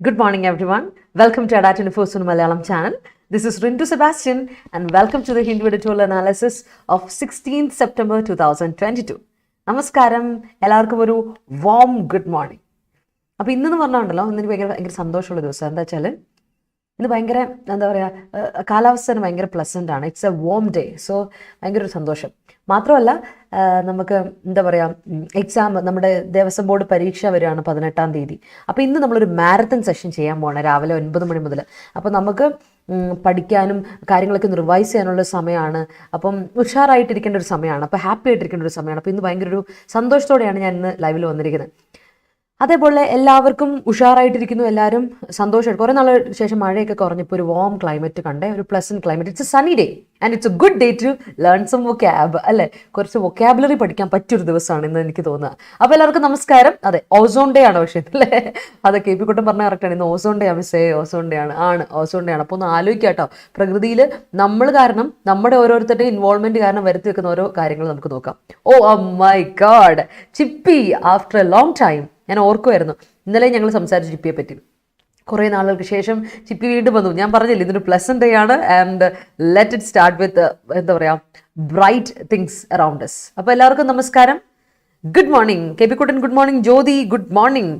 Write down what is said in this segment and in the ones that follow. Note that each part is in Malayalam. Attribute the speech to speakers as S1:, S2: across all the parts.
S1: Good morning, everyone. Welcome to Adda247 Malayalam channel. This is Rintu Sebastian, and welcome to the Hindu editorial analysis of 16th September 2022. നമസ്കാരം, എല്ലാവർക്കും ഒരു വാം ഗുഡ് മോർണിംഗ്. അപ്പോൾ ഇന്നെന്ന് പറഞ്ഞാൽ ഇന്ന് ഭയങ്കര സന്തോഷമുള്ള ദിവസം. എന്താ വെച്ചാൽ ഇന്ന് ഭയങ്കര എന്താ പറയുക, കാലാവസ്ഥ ഭയങ്കര പ്ലസൻ്റ് ആണ്. It's A warm day. So ഭയങ്കര ഒരു സന്തോഷം. മാത്രമല്ല നമുക്ക് എന്താ പറയുക, എക്സാം നമ്മുടെ ദേവസ്വം ബോർഡ് പരീക്ഷ വരികയാണ് 18-ാം തീയതി. അപ്പോൾ ഇന്ന് നമ്മളൊരു മാരത്തൺ സെഷൻ ചെയ്യാൻ പോകണം രാവിലെ 9 മണി മുതൽ. അപ്പോൾ നമുക്ക് പഠിക്കാനും കാര്യങ്ങളൊക്കെ റിവൈസ് ചെയ്യാനുള്ള സമയമാണ്. അപ്പം ഉഷാറായിട്ടിരിക്കേണ്ട ഒരു സമയമാണ്. അപ്പോൾ ഹാപ്പി ആയിട്ടിരിക്കേണ്ട ഒരു സമയമാണ്. അപ്പോൾ ഇന്ന് ഭയങ്കര ഒരു സന്തോഷത്തോടെയാണ് ഞാൻ ഇന്ന് ലൈവിൽ വന്നിരിക്കുന്നത്. അതേപോലെ എല്ലാവർക്കും ഉഷാറായിട്ടിരിക്കുന്നു, എല്ലാവരും സന്തോഷമായിട്ട്. കുറേ നാൾ ശേഷം മഴയൊക്കെ കുറഞ്ഞപ്പോൾ ഒരു വാം ക്ലൈമറ്റ് കണ്ടേ, ഒരു pleasant climate. It's a sunny day and it's a good day to learn some vocab അല്ലേ. കുറച്ച് വൊക്കാബുലറി പഠിക്കാൻ പറ്റിയൊരു ദിവസമാണ് ഇന്ന് എനിക്ക് തോന്നുക. അപ്പോൾ എല്ലാവർക്കും നമസ്കാരം. അതെ, ഓസോൺ ഡേ ആണ് പക്ഷേ അല്ലേ. അതെ, കെ പി കുട്ടൻ പറഞ്ഞ കറക്റ്റാണ്. ഇന്ന് ഓസോൺ ഡേ ആണ്. ഓസോൺ ഡേ ആണ് ഓസോൺ ഡേ ആണ്. അപ്പോൾ ഒന്ന് ആലോചിക്കുക കേട്ടോ, പ്രകൃതിയിൽ നമ്മൾ കാരണം, നമ്മുടെ ഓരോരുത്തരുടെയും ഇൻവോൾവ്മെൻറ്റ് കാരണം വരുത്തി വെക്കുന്ന ഓരോ കാര്യങ്ങൾ നമുക്ക് നോക്കാം. Oh my god, Chippi after a long time. ഞാൻ ഓർക്കുമായിരുന്നു, ഇന്നലെ ഞങ്ങൾ സംസാരിച്ചു ചിപ്പിയെ പറ്റി. കുറേ നാളുകൾക്ക് ശേഷം ചിപ്പി വീണ്ടും വന്നു. ഞാൻ പറഞ്ഞില്ല ഇതൊരു പ്ലസന്റ് ഡേ ആണ്. And let it start with എന്താ പറയുക, ബ്രൈറ്റ് തിങ്സ് അറൗണ്ട് us. അപ്പോൾ എല്ലാവർക്കും നമസ്കാരം, good morning. K P Kuttan good morning. Jyothi good morning.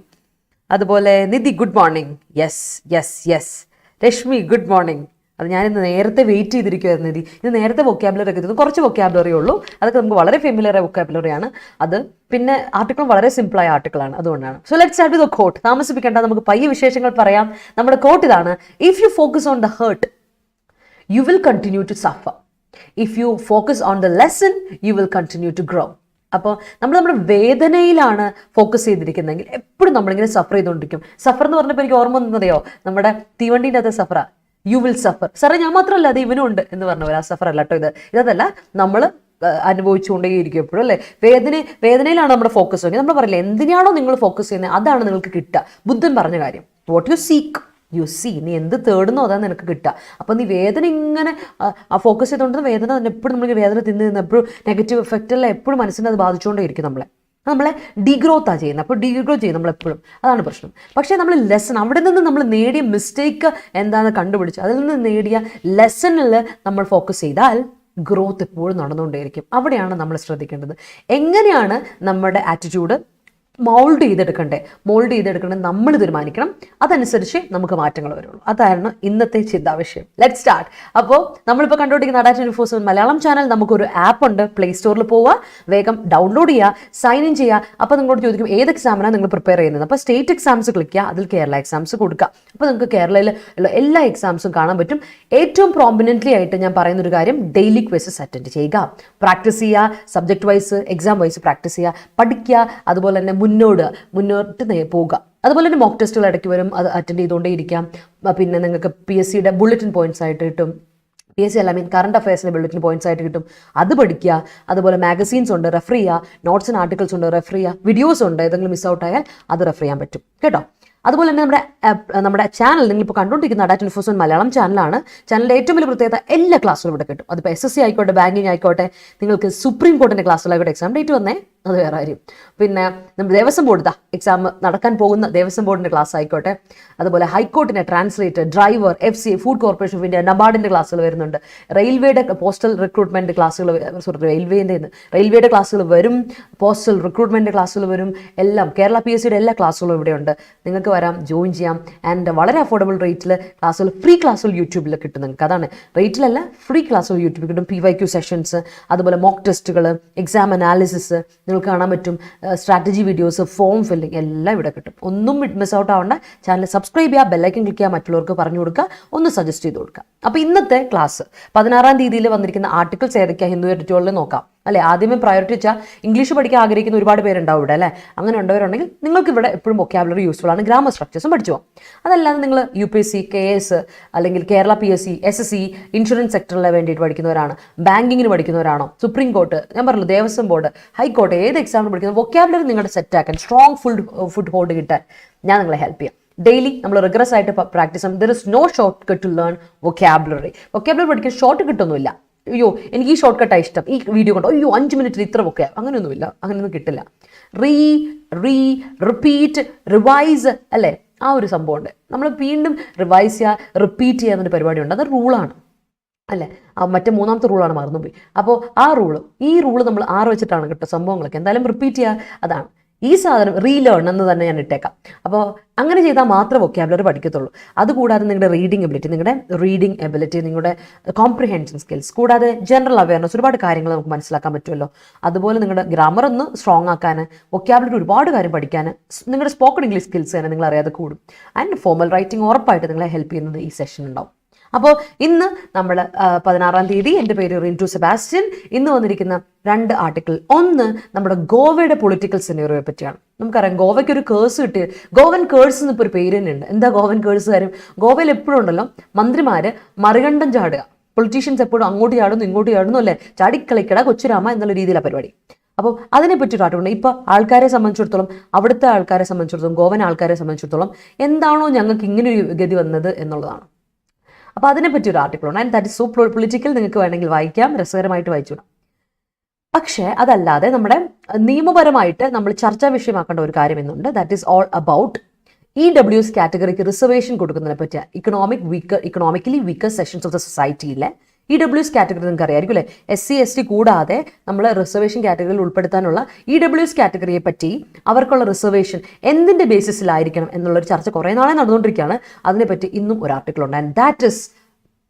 S1: അതുപോലെ Nidhi good morning. Yes. Rashmi good morning. അത് ഞാനിന്ന് നേരത്തെ വെയിറ്റ് ചെയ്തിരിക്കുമായിരുന്നു. നിധി ഇന്ന് നേരത്തെ വൊക്കാബുലറി ഒക്കെ എത്തുന്നു. കുറച്ച് വൊക്കാബുലറി ഉള്ളൂ, അതൊക്കെ നമുക്ക് വളരെ ഫെമിലിയർ വൊക്കാബുലറിയാണ് അത്. പിന്നെ ആർട്ടിക്കിളും വളരെ സിമ്പിളായ ആർട്ടിക്കിളാണ്, അതുകൊണ്ടാണ്. So let's start with a quote. താമസിപ്പിക്കേണ്ട, നമുക്ക് പയ്യെ വിശേഷങ്ങൾ പറയാം. നമ്മുടെ കോട്ട് ഇതാണ്: if you focus on the hurt you will continue to suffer. If you focus on the lesson you will continue to grow. അപ്പോൾ നമ്മുടെ വേദനയിലാണ് ഫോക്കസ് ചെയ്തിരിക്കുന്നതെങ്കിൽ എപ്പോഴും നമ്മളിങ്ങനെ സഫർ ചെയ്തുകൊണ്ടിരിക്കും. സഫർ എന്ന് പറഞ്ഞപ്പോൾ എനിക്ക് ഓർമ്മ വന്നതയോ, നമ്മുടെ തീവണ്ടീൻ്റെ അകത്ത് സഫറാ. You will Zafar. സാറേ ഞാൻ മാത്രമല്ല, അത് ഇവനും ഉണ്ട് എന്ന് പറഞ്ഞവർ. ആ സഫർ അല്ല കേട്ടോ, ഇതല്ല. നമ്മൾ അനുഭവിച്ചുകൊണ്ടേയിരിക്കും എപ്പോഴും അല്ലേ. വേദനയിലാണ് നമ്മുടെ ഫോക്കസ്. നമ്മൾ പറയില്ല, എന്തിനാണോ നിങ്ങൾ ഫോക്കസ് ചെയ്യുന്നത് അതാണ് നിങ്ങൾക്ക് കിട്ടുക. ബുദ്ധൻ പറഞ്ഞ കാര്യം, what you seek you see. നീ എന്ത് തേടുന്നോ അതാണ് നിനക്ക് കിട്ടുക. അപ്പോൾ നീ വേദന ഇങ്ങനെ ഫോക്കസ് ചെയ്തുകൊണ്ട് വേദന തന്നെ എപ്പോഴും നമ്മൾ വേദന തിന്ന് എപ്പോഴും നെഗറ്റീവ് എഫക്റ്റ് എല്ലാം എപ്പോഴും മനസ്സിനെ അത് ബാധിച്ചുകൊണ്ടേയിരിക്കും. നമ്മളെ ഡീഗ്രോത്താണ് ചെയ്യുന്നത്. അപ്പോൾ ഡീഗ്രോ ചെയ്യും നമ്മളെപ്പോഴും, അതാണ് പ്രശ്നം. പക്ഷേ നമ്മൾ ലെസൺ, അവിടെ നിന്ന് നമ്മൾ നേടിയ മിസ്റ്റേക്ക് എന്താണെന്ന് കണ്ടുപിടിച്ച് അതിൽ നിന്ന് നേടിയ ലെസണിൽ നമ്മൾ ഫോക്കസ് ചെയ്താൽ ഗ്രോത്ത് എപ്പോഴും നടന്നുകൊണ്ടേയിരിക്കും. അവിടെയാണ് നമ്മൾ ശ്രദ്ധിക്കേണ്ടത്. എങ്ങനെയാണ് നമ്മുടെ ആറ്റിറ്റ്യൂഡ് മോൾഡ് ചെയ്തെടുക്കേണ്ടത് നമ്മൾ തീരുമാനിക്കണം. അതനുസരിച്ച് നമുക്ക് മാറ്റങ്ങൾ വരുള്ളൂ. അതാണ് ഇന്നത്തെ ചിന്താവിഷയം. Let start. അപ്പോൾ നമ്മളിപ്പോൾ കണ്ടുകൊണ്ടിരിക്കുന്ന Adda247 മലയാളം ചാനൽ, നമുക്കൊരു ആപ്പ് ഉണ്ട്. പ്ലേ സ്റ്റോറിൽ പോവുക, വേഗം ഡൗൺലോഡ് ചെയ്യുക, സൈൻ ഇൻ ചെയ്യുക. അപ്പോൾ നിങ്ങളോട് ചോദിക്കും ഏത് എക്സാമിനാണ് നിങ്ങൾ പ്രിപ്പയർ ചെയ്യുന്നത്. അപ്പോൾ സ്റ്റേറ്റ് എക്സാംസ് ക്ലിക്ക് ചെയ്യുക, അതിൽ കേരള എക്സാംസ് കൊടുക്കുക. അപ്പോൾ നിങ്ങൾക്ക് കേരളയിൽ ഉള്ള എല്ലാ എക്സാംസും കാണാൻ പറ്റും. ഏറ്റവും പ്രോമിനൻ്റ്ലി ആയിട്ട് ഞാൻ പറയുന്നൊരു കാര്യം, ഡെയിലി ക്വിസസ് അറ്റൻഡ് ചെയ്യുക, പ്രാക്ടീസ് ചെയ്യുക, subject wise exam wise practice ചെയ്യുക, പഠിക്കുക. അതുപോലെ തന്നെ മുന്നോട്ട് പോകുക. അതുപോലെ തന്നെ മോക്ക് ടെസ്റ്റുകൾ ഇടയ്ക്ക് വരും, അത് അറ്റൻഡ് ചെയ്തുകൊണ്ടേ ഇരിക്കാം. പിന്നെ നിങ്ങൾക്ക് PSC ബുള്ളറ്റിൻ പോയിന്റ്സ് ആയിട്ട് കിട്ടും. PSC അല്ല, കറണ്ട് അഫയേഴ്സിൻ്റെ ബുള്ളറ്റിൻ പോയിന്റ്സ് ആയിട്ട് കിട്ടും, അത് പഠിക്കുക. അതുപോലെ മാഗസീൻസ് ഉണ്ട്, റെഫർ ചെയ്യുക. നോട്ട്സ് ആൻഡ് ആർട്ടിക്കിൾസ് ഉണ്ട്, റെഫർ ചെയ്യുക. വീഡിയോസ് ഉണ്ട്, ഏതെങ്കിലും മിസ് ഔട്ട് ആയാൽ അത് റെഫർ ചെയ്യാൻ പറ്റും കേട്ടോ. അതുപോലെ തന്നെ നമ്മുടെ ചാനൽ നിങ്ങളിപ്പോൾ കണ്ടുകൊണ്ടിരിക്കുന്ന Adda247 മലയാളം ചാനലാണ്. ചാനലിൻ്റെ ഏറ്റവും വലിയ പ്രത്യേകത, എല്ലാ ക്ലാസ്സുകളും ഇവിടെ കിട്ടും. അതിപ്പോൾ SSC ആയിക്കോട്ടെ, ബാങ്കിങ് ആയിക്കോട്ടെ, നിങ്ങൾക്ക് സുപ്രീം കോർട്ടിൻ്റെ ക്ലാസ്സുകളായിക്കോട്ടെ. എക്സാം ഡേറ്റ് വന്നേ, അത് വേറെ കാര്യം. പിന്നെ നമ്മുടെ ദേവസ്വം ബോർഡ് എക്സാം നടക്കാൻ പോകുന്ന ദേവസ്വം ബോർഡിൻ്റെ ക്ലാസ് ആയിക്കോട്ടെ. അതുപോലെ ഹൈക്കോർട്ടിൻ്റെ translator, driver, FCA, food corporation of India, നബാർഡിൻ്റെ ക്ലാസ്സുകൾ വരുന്നുണ്ട്. റെയിൽവേയുടെ പോസ്റ്റൽ റിക്രൂട്ട്മെൻറ്റ് ക്ലാസ്സുകൾ, റെയിൽവേയുടെ ക്ലാസ്സുകൾ വരും. പോസ്റ്റൽ റിക്രൂട്ട്മെൻറ്റ് ക്ലാസ്സുകൾ വരും. എല്ലാം കേരള PSCയുടെ എല്ലാ ക്ലാസ്സുകളും ഇവിടെയുണ്ട്. നിങ്ങൾക്ക് വരാം, ജോയിൻ ചെയ്യാം. ആൻഡ് വളരെ അഫോർഡബിൾ റേറ്റിൽ ക്ലാസ്സുകൾ, ഫ്രീ ക്ലാസ്സുകൾ യൂട്യൂബിൽ കിട്ടും നിങ്ങൾക്ക്. അതാണ്, റേറ്റിലല്ല, ഫ്രീ ക്ലാസ്സുകൾ യൂട്യൂബിൽ കിട്ടും. PYQ സെഷൻസ്, അതുപോലെ മോക്ക് ടെസ്റ്റുകൾ, എക്സാം അനാലിസിസ് നിങ്ങൾക്ക് കാണാൻ പറ്റും. സ്ട്രാറ്റജി വീഡിയോസ്, ഫോം ഫില്ലിംഗ് എല്ലാം ഇവിടെ കിട്ടും. ഒന്നും മിസ് ഔട്ട് ആവേണ്ട. ചാനൽ സബ്സ്ക്രൈബ് ചെയ്യുക, ബെല്ലൈക്കൻ ക്ലിക്ക് ചെയ്യുക, മറ്റുള്ളവർക്ക് പറഞ്ഞു കൊടുക്കുക, ഒന്ന് സജസ്റ്റ് ചെയ്ത് കൊടുക്കുക. അപ്പോൾ ഇന്നത്തെ ക്ലാസ് 16-ാം തീയതിയിൽ വന്നിരിക്കുന്ന ആർട്ടിക്കിൾസ് ഏതൊക്കെയാണ് ഹിന്ദു എഡിറ്റോറിയൽ നോക്കാം അല്ലേ. ആദ്യമേ പ്രയോറിറ്റി വെച്ചാൽ ഇംഗ്ലീഷ് പഠിക്കാൻ ആഗ്രഹിക്കുന്ന ഒരുപാട് പേരുണ്ടാവും ഇവിടെ അല്ലേ. അങ്ങനെ ഉണ്ടവരുണ്ടെങ്കിൽ നിങ്ങൾക്ക് ഇവിടെ എപ്പോഴും വൊക്കാബുലറി യൂസ്ഫുൾ ആണ്. ഗ്രാമർ സ്ട്രക്ചേഴ്സും പഠിച്ചു പോകാം. അതല്ലാതെ നിങ്ങൾ UPSC, KS അല്ലെങ്കിൽ കേരള PSC, SSC, ഇൻഷുറൻസ് സെക്ടറിൽ വേണ്ടിയിട്ട് പഠിക്കുന്നവരാണ്, ബാങ്കിങ്ങിന് പഠിക്കുന്നവരാണോ, സുപ്രീം കോർട്ട്, ഞാൻ പറഞ്ഞു ദേവസ്വം ബോർഡ്, ഹൈക്കോർട്ട്, ഏത് എക്സാമിന് പഠിക്കുന്നത്, വൊക്കാബുലറി നിങ്ങളുടെ സെറ്റാക്കാൻ, സ്ട്രോങ് ഫുഡ് ഹോൾഡ് കിട്ടാൻ ഞാൻ നിങ്ങളെ ഹെൽപ്പ് ചെയ്യാം. ഡെയിലി നമ്മൾ റിഗ്രസ് ആയിട്ട് പ്രാക്ടീസ് ചെയ്യും. There is no shortcut to learn vocabulary. Vocabulary പഠിക്കാൻ ഷോർട്ട് കിട്ടൊന്നുമില്ല. അയ്യോ എനിക്ക് ഈ ഷോർട്ട് കട്ടാണ് ഇഷ്ടം, ഈ വീഡിയോ കണ്ടോ, അയ്യോ 5 മിനിറ്റിൽ ഇത്ര വൊക്കാബ്, അങ്ങനെയൊന്നുമില്ല. അങ്ങനെയൊന്നും കിട്ടില്ല. റിപ്പീറ്റ്, റിവൈസ് അല്ലേ. ആ ഒരു സംഭവമുണ്ട്. നമ്മൾ വീണ്ടും റിവൈസ് ചെയ്യുക, റിപ്പീറ്റ് ചെയ്യുക എന്നൊരു പരിപാടിയുണ്ട്. അത് റൂളാണ് അല്ലേ. മറ്റേ മൂന്നാമത്തെ റൂളാണ് മറന്നുപോയി. അപ്പോൾ ആ ഈ റൂള് നമ്മൾ 6 വെച്ചിട്ടാണ് കേട്ടോ സംഭവങ്ങളൊക്കെ. എന്തായാലും റിപ്പീറ്റ് ചെയ്യുക, അതാണ് ഈ സാധനം. റീലേൺ എന്ന് തന്നെ ഞാൻ ഇട്ടേക്കാം. അപ്പോൾ അങ്ങനെ ചെയ്താൽ മാത്രമേ വൊക്കാബുലറി പഠിക്കത്തുള്ളൂ. അതുകൂടാതെ നിങ്ങളുടെ റീഡിംഗ് എബിലിറ്റി, നിങ്ങളുടെ കോംപ്രിഹെൻഷൻ സ്കിൽസ്, കൂടാതെ ജനറൽ അവയർനെസ്, ഒരുപാട് കാര്യങ്ങൾ നമുക്ക് മനസ്സിലാക്കാൻ പറ്റുമല്ലോ. അതുപോലെ നിങ്ങളുടെ ഗ്രാമർ ഒന്ന് സ്ട്രോങ് ആക്കാൻ, വൊക്കാബുലറി ഒരുപാട് കാര്യം പഠിക്കാൻ, നിങ്ങളുടെ സ്പോക്കൺ ഇംഗ്ലീഷ് സ്കിൽസ് തന്നെ നിങ്ങൾ അറിയാതെ കൂടും. ആൻഡ് ഫോർമൽ റൈറ്റിംഗ് ഉറപ്പായിട്ട് നിങ്ങളെ ഹെൽപ്പ് ചെയ്യുന്നത് ഈ സെഷൻ ഉണ്ടാവും. അപ്പോൾ ഇന്ന് നമ്മൾ 16-ാം തീയതി, എൻ്റെ പേര് റിൻറ്റു സെബാസ്റ്റ്യൻ. ഇന്ന് വന്നിരിക്കുന്ന 2 ആർട്ടിക്കിൾ, ഒന്ന് നമ്മുടെ ഗോവയുടെ പൊളിറ്റിക്കൽ സിനേറിയോയെ പറ്റിയാണ്. നമുക്കറിയാം ഗോവയ്ക്ക് ഒരു കേഴ്സ് കിട്ടി, ഗോവൻ കേഴ്സ് എന്നിപ്പോൾ ഒരു പേര് തന്നെ ഉണ്ട്. എന്താ ഗോവൻ കേഴ്സ് കാര്യം? ഗോവയിൽ എപ്പോഴും ഉണ്ടല്ലോ മന്ത്രിമാർ മറികണ്ഠം ചാടുക, പൊളിറ്റീഷ്യൻസ് എപ്പോഴും അങ്ങോട്ട് ചാടുന്നു ഇങ്ങോട്ട് ചാടുന്നു അല്ലേ, ചാടിക്കളിക്കട കൊച്ചുരാമ എന്നുള്ള രീതിയിലാണ് പരിപാടി. അപ്പോൾ അതിനെപ്പറ്റി ഒരു ആർട്ടിക്കിൾ. ഇപ്പോൾ ആൾക്കാരെ സംബന്ധിച്ചിടത്തോളം, അവിടുത്തെ ആൾക്കാരെ സംബന്ധിച്ചിടത്തോളം, ഗോവൻ ആൾക്കാരെ സംബന്ധിച്ചിടത്തോളം എന്താണോ ഞങ്ങൾക്ക് ഇങ്ങനൊരു ഗതി വന്നത് എന്നുള്ളതാണ്. അപ്പോൾ അതിനെപ്പറ്റി ഒരു ആർട്ടിക്കിൾ ഉണ്ട്. And that is so political. നിങ്ങൾക്ക് വേണമെങ്കിൽ വായിക്കാം, രസകരമായിട്ട് വായിച്ചുവിടാം. പക്ഷേ അതല്ലാതെ നമ്മുടെ നിയമപരമായിട്ട് നമ്മൾ ചർച്ചാ വിഷയമാക്കേണ്ട ഒരു കാര്യം എന്നുണ്ട്. That is all about EWS കാറ്റഗറിക്ക് റിസർവേഷൻ കൊടുക്കുന്നതിനെ പറ്റിയ economically weaker sections of the സൊസൈറ്റിയിലെ EWS കാറ്റഗറി നിങ്ങൾക്ക് അറിയായിരിക്കും അല്ലേ. SC ST കൂടാതെ നമ്മൾ റിസർവേഷൻ കാറ്റഗറിയിൽ ഉൾപ്പെടുത്താനുള്ള EWS കാറ്റഗറിയെ പറ്റി, അവർക്കുള്ള റിസർവേഷൻ എന്തിൻ്റെ ബേസിസിലായിരിക്കണം എന്നുള്ളൊരു ചർച്ച കുറേ നാളെ നടന്നുകൊണ്ടിരിക്കുകയാണ്. അതിനെപ്പറ്റി ഇന്നും ഒരു ആർട്ടിക്കിൾ ഉണ്ട്. And that is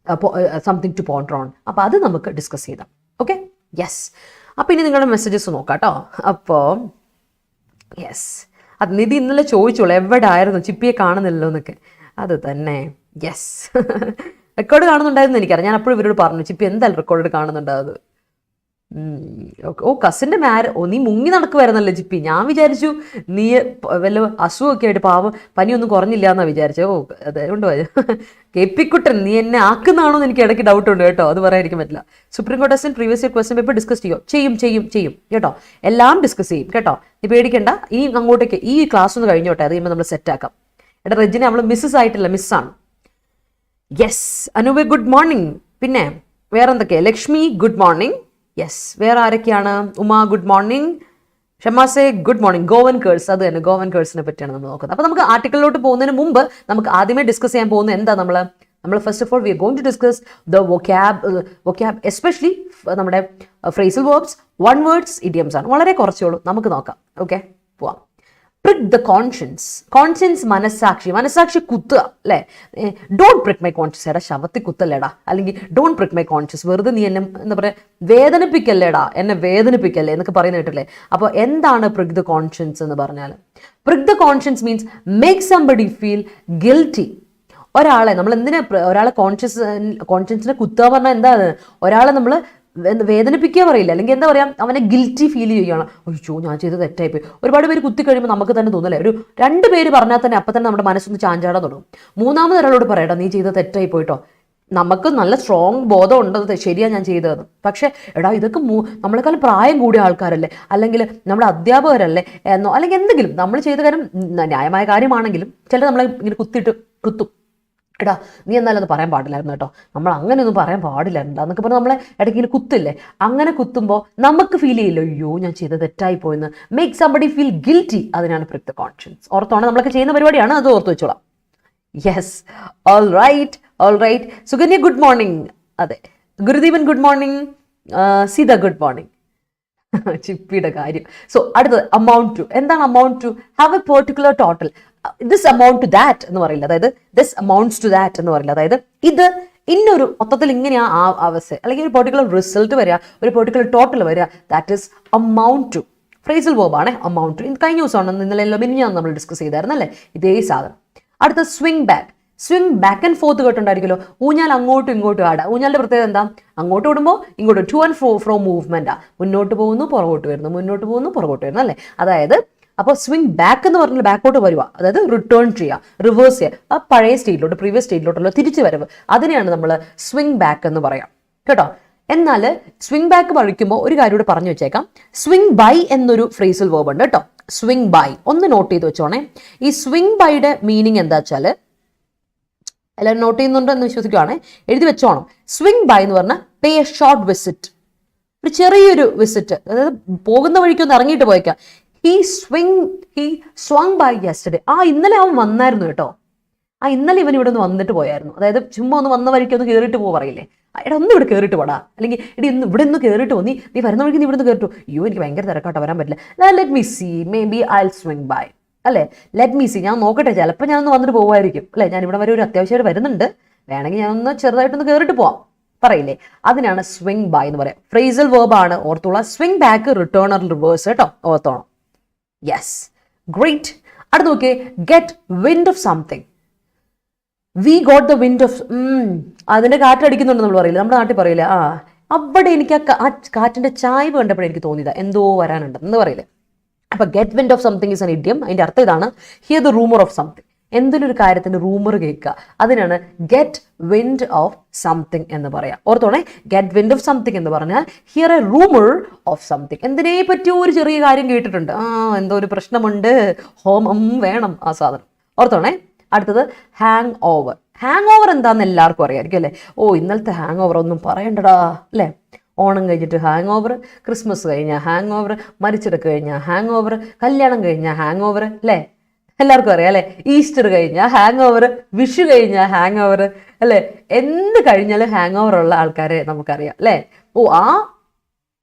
S1: something to ponder on. അപ്പോൾ അത് നമുക്ക് ഡിസ്കസ് ചെയ്താം. Okay, yes. അപ്പോൾ ഇനി നിങ്ങളുടെ മെസ്സേജസ് നോക്കാം കേട്ടോ. അപ്പോൾ യെസ്, അത് നിധി ഇന്നലെ ചോദിച്ചോളൂ എവിടെ ആയിരുന്നു, ചിപ്പിയെ കാണുന്നില്ലല്ലോ എന്നൊക്കെ. അത് തന്നെ, യെസ്. റെക്കോർഡ് കാണുന്നുണ്ടായിരുന്നു എനിക്കറിയാം. ഞാൻ അപ്പോഴും ഇവരോട് പറഞ്ഞു, ചിപ്പി എന്തായാലും റെക്കോർഡ് കാണുന്നുണ്ടാവും. കസിൻ്റെ നീ മുങ്ങി നടക്കുമായിരുന്നല്ലേ ചിപ്പി. ഞാൻ വിചാരിച്ചു നീ വല്ല അസുഖമൊക്കെ ആയിട്ട് പാവം, പനിയൊന്നും കുറഞ്ഞില്ല എന്നാ വിചാരിച്ചു. അതുകൊണ്ട് കെപ്പിക്കുട്ടൻ നീ എന്നെ ആക്കുന്നതാണോ എന്ന് എനിക്ക് ഇടയ്ക്ക് ഡൗട്ട് ഉണ്ട് കേട്ടോ. അത് പറയാതിരിക്കാൻ പറ്റില്ല. സുപ്രീം കോടതി ടെസ്റ്റിൽ previous year question paper discuss ചെയ്യും കേട്ടോ. എല്ലാം ഡിസ്കസ് ചെയ്യും കേട്ടോ. നീ പേടിക്കണ്ട. ഈ അങ്ങോട്ടേക്ക് ഈ ക്ലാസ് ഒന്ന് കഴിഞ്ഞോട്ടെ, അത് കഴിയുമ്പോൾ നമ്മൾ സെറ്റാക്കാം. എടാ റെജിനെ അവൾ മിസ്സസ് ആയിട്ടില്ല, മിസ്സാണ്. യെസ്. Anoop good morning. പിന്നെ വേറെ എന്തൊക്കെയാണ്? Lakshmi good morning. യെസ്. വേറെ ആരൊക്കെയാണ്? Uma good morning. ഷമാസെ ഗുഡ് മോർണിംഗ്. ഗോവൻ കേഴ്സ്, അത് തന്നെ ഗോവൻ കേഴ്സിനെ പറ്റിയാണ് നമ്മൾ നോക്കുന്നത്. അപ്പോൾ നമുക്ക് ആർട്ടിക്കിളിലോട്ട് പോകുന്നതിന് മുമ്പ് നമുക്ക് ആദ്യമേ ഡിസ്കസ് ചെയ്യാൻ പോകുന്നത് എന്താ? നമ്മൾ first of all we are going to discuss the vocab especially നമ്മുടെ phrasal verbs, one words, idioms ആണ്. വളരെ കുറച്ചേ ഉള്ളൂ, നമുക്ക് നോക്കാം. ഓക്കെ, പോവാം. പ്രിക് ദ കോൺഷ്യൻസ്, മനസ്സാക്ഷി കുത്തുക അല്ലേ. Don't prick my conscious. എടാ ശവത്തി കുത്തല്ലേടാ, അല്ലെങ്കിൽ ഡോണ്ട് പ്രിക് മൈ കോൺഷ്യസ്, വെറുതെ നീ എന്നെ എന്താ പറയുക വേദനിപ്പിക്കല്ലേടാ, എന്നെ വേദനിപ്പിക്കല്ലേ എന്നൊക്കെ പറയുന്ന കേട്ടില്ലേ. അപ്പോൾ എന്താണ് പ്രിക് ദ കോൺഷ്യൻസ് എന്ന് പറഞ്ഞാൽ? Prick the conscience means make somebody feel guilty. ഒരാളെ നമ്മൾ ഒരാളെ കോൺഷ്യൻസിനെ കുത്തുക പറഞ്ഞാൽ എന്താ? ഒരാളെ നമ്മൾ വേദനിപ്പിക്കുക പറയില്ല, അല്ലെങ്കിൽ എന്താ പറയുക, അവനെ ഗിൽറ്റി ഫീൽ ചെയ്യുകയാണ്. അയ്യോ ഞാൻ ചെയ്ത് തെറ്റായിപ്പോയി. ഒരുപാട് പേര് കുത്തി കഴിയുമ്പോൾ നമുക്ക് തന്നെ തോന്നില്ലേ, ഒരു 2 പേര് പറഞ്ഞാൽ തന്നെ അപ്പം തന്നെ നമ്മുടെ മനസ്സൊന്ന് ചാഞ്ചാടാൻ തുടങ്ങും. മൂന്നാമത് ഒരാളോട് പറയട്ടോ നീ ചെയ്ത് തെറ്റായി പോയിട്ടോ. നമുക്ക് നല്ല സ്ട്രോങ് ബോധം ഉണ്ട് ശരിയാ ഞാൻ ചെയ്തതെന്ന്. പക്ഷേ എടാ ഇതൊക്കെ നമ്മളെക്കാളും പ്രായം കൂടിയ ആൾക്കാരല്ലേ, അല്ലെങ്കിൽ നമ്മുടെ അധ്യാപകരല്ലേ എന്നോ, അല്ലെങ്കിൽ എന്തെങ്കിലും നമ്മൾ ചെയ്ത കാര്യം ന്യായമായ കാര്യമാണെങ്കിലും ചിലർ നമ്മളെ ഇങ്ങനെ കുത്തും. എടാ നീ എന്നാലും അത് പറയാൻ പാടില്ലായിരുന്നു കേട്ടോ, നമ്മൾ അങ്ങനെയൊന്നും പറയാൻ പാടില്ലായിരുന്നു എന്നൊക്കെ പറഞ്ഞാൽ നമ്മളെ ഇടയ്ക്ക് കുത്തില്ലേ. അങ്ങനെ കുത്തുമ്പോൾ നമുക്ക് ഫീൽ ചെയ്യില്ല അയ്യോ ഞാൻ ചെയ്ത് തെറ്റായി പോയെന്ന്. മേക്ക് സംബഡി ഫീൽ ഗിൽറ്റി, അതിനാണ് പ്രിക് ദ കോൺഷ്യൻസ്. ഓർത്തോണം, നമ്മളൊക്കെ ചെയ്യുന്ന പരിപാടിയാണ്, അത് ഓർത്ത് വെച്ചോളാം. Yes, all right. Sukanya good morning. അതെ, Gurudeepan good morning. Seetha good morning. ചിപ്പിയുടെ കാര്യം. സോ അടുത്തത് അമൗണ്ട് ടു. എന്താണ് amount to? Have a particular total. This amount to that എന്ന് പറയില്ല, അതായത് ദിസ് അമൗണ്ട്സ് ടു ദാറ്റ് എന്ന് പറയില്ല, അതായത് ഇത് ഇന്നൊരു മൊത്തത്തിൽ ഇങ്ങനെയാ ആ അവസ്ഥ, അല്ലെങ്കിൽ ഒരു പെർട്ടിക്കുലർ റിസൾട്ട് വരിക, ഒരു പെർട്ടിക്കുലർ ടോട്ടൽ വരിക. That is amount to. Phrasal വേർബാണ് അമൗണ്ട് ടു. കഴിഞ്ഞ ദിവസമാണ് ഇന്നലെ മിനിഞ്ഞാന്ന് നമ്മൾ ഡിസ്കസ് ചെയ്തായിരുന്നു അല്ലേ, ഇതേ സാധനം. അടുത്ത സ്വിംഗ് ബാക്ക് ആൻഡ് ഫോർത്ത് കേട്ടുണ്ടായിരിക്കുമല്ലോ. ഊഞ്ഞാൽ അങ്ങോട്ടും ഇങ്ങോട്ടും ആടുക. ഊഞ്ഞാലിന്റെ പ്രത്യേകത എന്താ? അങ്ങോട്ട് ഓടുമ്പോൾ ഇങ്ങോട്ട് ടു ആൻഡ് ഫ്രോ മൂവ്മെന്റാ. മുന്നോട്ട് പോകുന്നു പുറകോട്ട് വരുന്നു, മുന്നോട്ട് പോകുന്നു പുറകോട്ട് വരുന്നു അല്ലേ. അതായത് അപ്പോൾ സ്വിംഗ് ബാക്ക് എന്ന് പറഞ്ഞാൽ ബാക്കോട്ട് വരിക, അതായത് റിട്ടേൺ ചെയ്യുക, റിവേഴ്സ് ചെയ്യുക, ആ പഴയ സ്റ്റേറ്റിലോട്ട് പ്രീവിയസ് സ്റ്റേറ്റിലോട്ടുള്ള തിരിച്ചു വരവ്, അതിനെയാണ് നമ്മൾ സ്വിംഗ് ബാക്ക് എന്ന് പറയാം കേട്ടോ. എന്നാൽ സ്വിംഗ് ബാക്ക് പഠിക്കുമ്പോൾ ഒരു കാര്യം കൂടെ പറഞ്ഞു വെച്ചേക്കാം. സ്വിംഗ് ബൈ എന്നൊരു ഫ്രേസൽ വേർബ് ഉണ്ട് കേട്ടോ. സ്വിംഗ് ബൈ ഒന്ന് നോട്ട് ചെയ്ത് വെച്ചോണേ. ഈ സ്വിംഗ് ബൈയുടെ മീനിങ് എന്താ വെച്ചാൽ, എല്ലാവരും നോട്ട് ചെയ്യുന്നുണ്ടെന്ന് വിശ്വസിക്കുകയാണെ, എഴുതി വെച്ചോണം. സ്വിംഗ് ബൈ എന്ന് പറഞ്ഞാൽ പേ എ ഷോർട്ട് വിസിറ്റ്, ഒരു ചെറിയൊരു വിസിറ്റ്, അതായത് പോകുന്ന വഴിക്കൊന്ന് ഇറങ്ങിയിട്ട് പോയേക്കാം. he swung by yesterday. ഇന്നലെ അവൻ വന്നായിരുന്നു കേട്ടോ. ഇന്നലെ ഇവൻ ഇവിടെ നിന്ന് വന്നിട്ട് പോയായിരുന്നു. അതായത് ചുമ്മാ ഒന്ന് വന്ന വഴിക്ക് ഒന്ന് കയറിയിട്ട് പറയില്ലേ, എടാ ഒന്ന് ഇവിടെ കയറിയിട്ട് പോടാ, അല്ലെങ്കിൽ എടി ഇന്ന് ഇവിടെ ഒന്ന് കയറിയിട്ട് നീ വരുന്ന വഴിക്ക് നീ ഇവിടെ നിന്ന് കയറിട്ടു. എനിക്ക് ഭയങ്കര തിരക്കാട്ടോ, വരാൻ പറ്റില്ല. Let me see, maybe I swing by, അല്ലേ? ലെറ്റ് മീ സീ, ഞാൻ നോക്കട്ടെ, ചിലപ്പോൾ ഞാനൊന്ന് വന്നിട്ട് പോകുമായിരിക്കും, അല്ലേ? ഞാൻ ഇവിടെ വരെ ഒരു അത്യാവശ്യമായിട്ട് വരുന്നുണ്ട്, വേണമെങ്കിൽ ഞാനൊന്ന് ചെറുതായിട്ടൊന്ന് കയറിയിട്ട് പോവാം പറയില്ലേ, അതിനാണ് സ്വിങ് ബൈ എന്ന് പറയാം. ഫ്രേസൽ വേർബ് ആണ്, ഓർത്തോളാം. Swing back, return or reverse കേട്ടോ, ഓർത്തോണം. Yes, great. അടുത്ത് നോക്കിയേ, get wind of something. We got the wind of, അതിന്റെ കാറ്റടിക്കുന്നുണ്ട് നമ്മൾ പറയില്ല, നമ്മുടെ നാട്ടിൽ പറയില്ല. അവിടെ എനിക്ക് ആ കാറ്റിന്റെ ചായ്വ് കണ്ടപ്പോഴേ എനിക്ക് തോന്നിയതാ എന്തോ വരാനുണ്ട് എന്ന് പറയില്ലേ. അപ്പൊ get wind of something is an idiom. അതിന്റെ അർത്ഥം ഇതാണ്, here the rumour of something. എന്തെങ്കിലും ഒരു കാര്യത്തിന്റെ റൂമർ കേൾക്കുക, അതിനാണ് ഗെറ്റ് വിൻഡ് ഓഫ് സംതിങ് എന്ന് പറയാം. ഓർത്തോണേ, ഗെറ്റ് വിൻഡ് ഓഫ് സംതിങ് എന്ന് പറഞ്ഞാൽ here A rumour of something. എന്തിനെ പറ്റിയോ ഒരു ചെറിയ കാര്യം കേട്ടിട്ടുണ്ട്, എന്തോ ഒരു പ്രശ്നമുണ്ട്, ഹോമം വേണം ആ സാധനം. ഓർത്തോണേ. അടുത്തത് ഹാങ് ഓവർ. ഹാങ് ഓവർ എന്താണെന്ന് എല്ലാവർക്കും അറിയാമായിരിക്കും അല്ലേ? ഇന്നലത്തെ ഹാങ് ഓവർ ഒന്നും പറയണ്ടടാ, അല്ലേ? ഓണം കഴിഞ്ഞിട്ട് ഹാങ് ഓവർ, ക്രിസ്മസ് കഴിഞ്ഞാൽ ഹാങ് ഓവർ, മരിച്ചെടുക്ക് കഴിഞ്ഞാൽ ഹാങ് ഓവർ, കല്യാണം കഴിഞ്ഞാൽ ഹാങ് ഓവർ, അല്ലേ? എല്ലാവർക്കും അറിയാം അല്ലേ? ഈസ്റ്റർ കഴിഞ്ഞാൽ ഹാങ് ഓവർ, വിഷു കഴിഞ്ഞാൽ ഹാങ് ഓവർ, അല്ലേ? എന്ത് കഴിഞ്ഞാലും ഹാങ് ഓവർ ഉള്ള ആൾക്കാരെ നമുക്കറിയാം, അല്ലേ?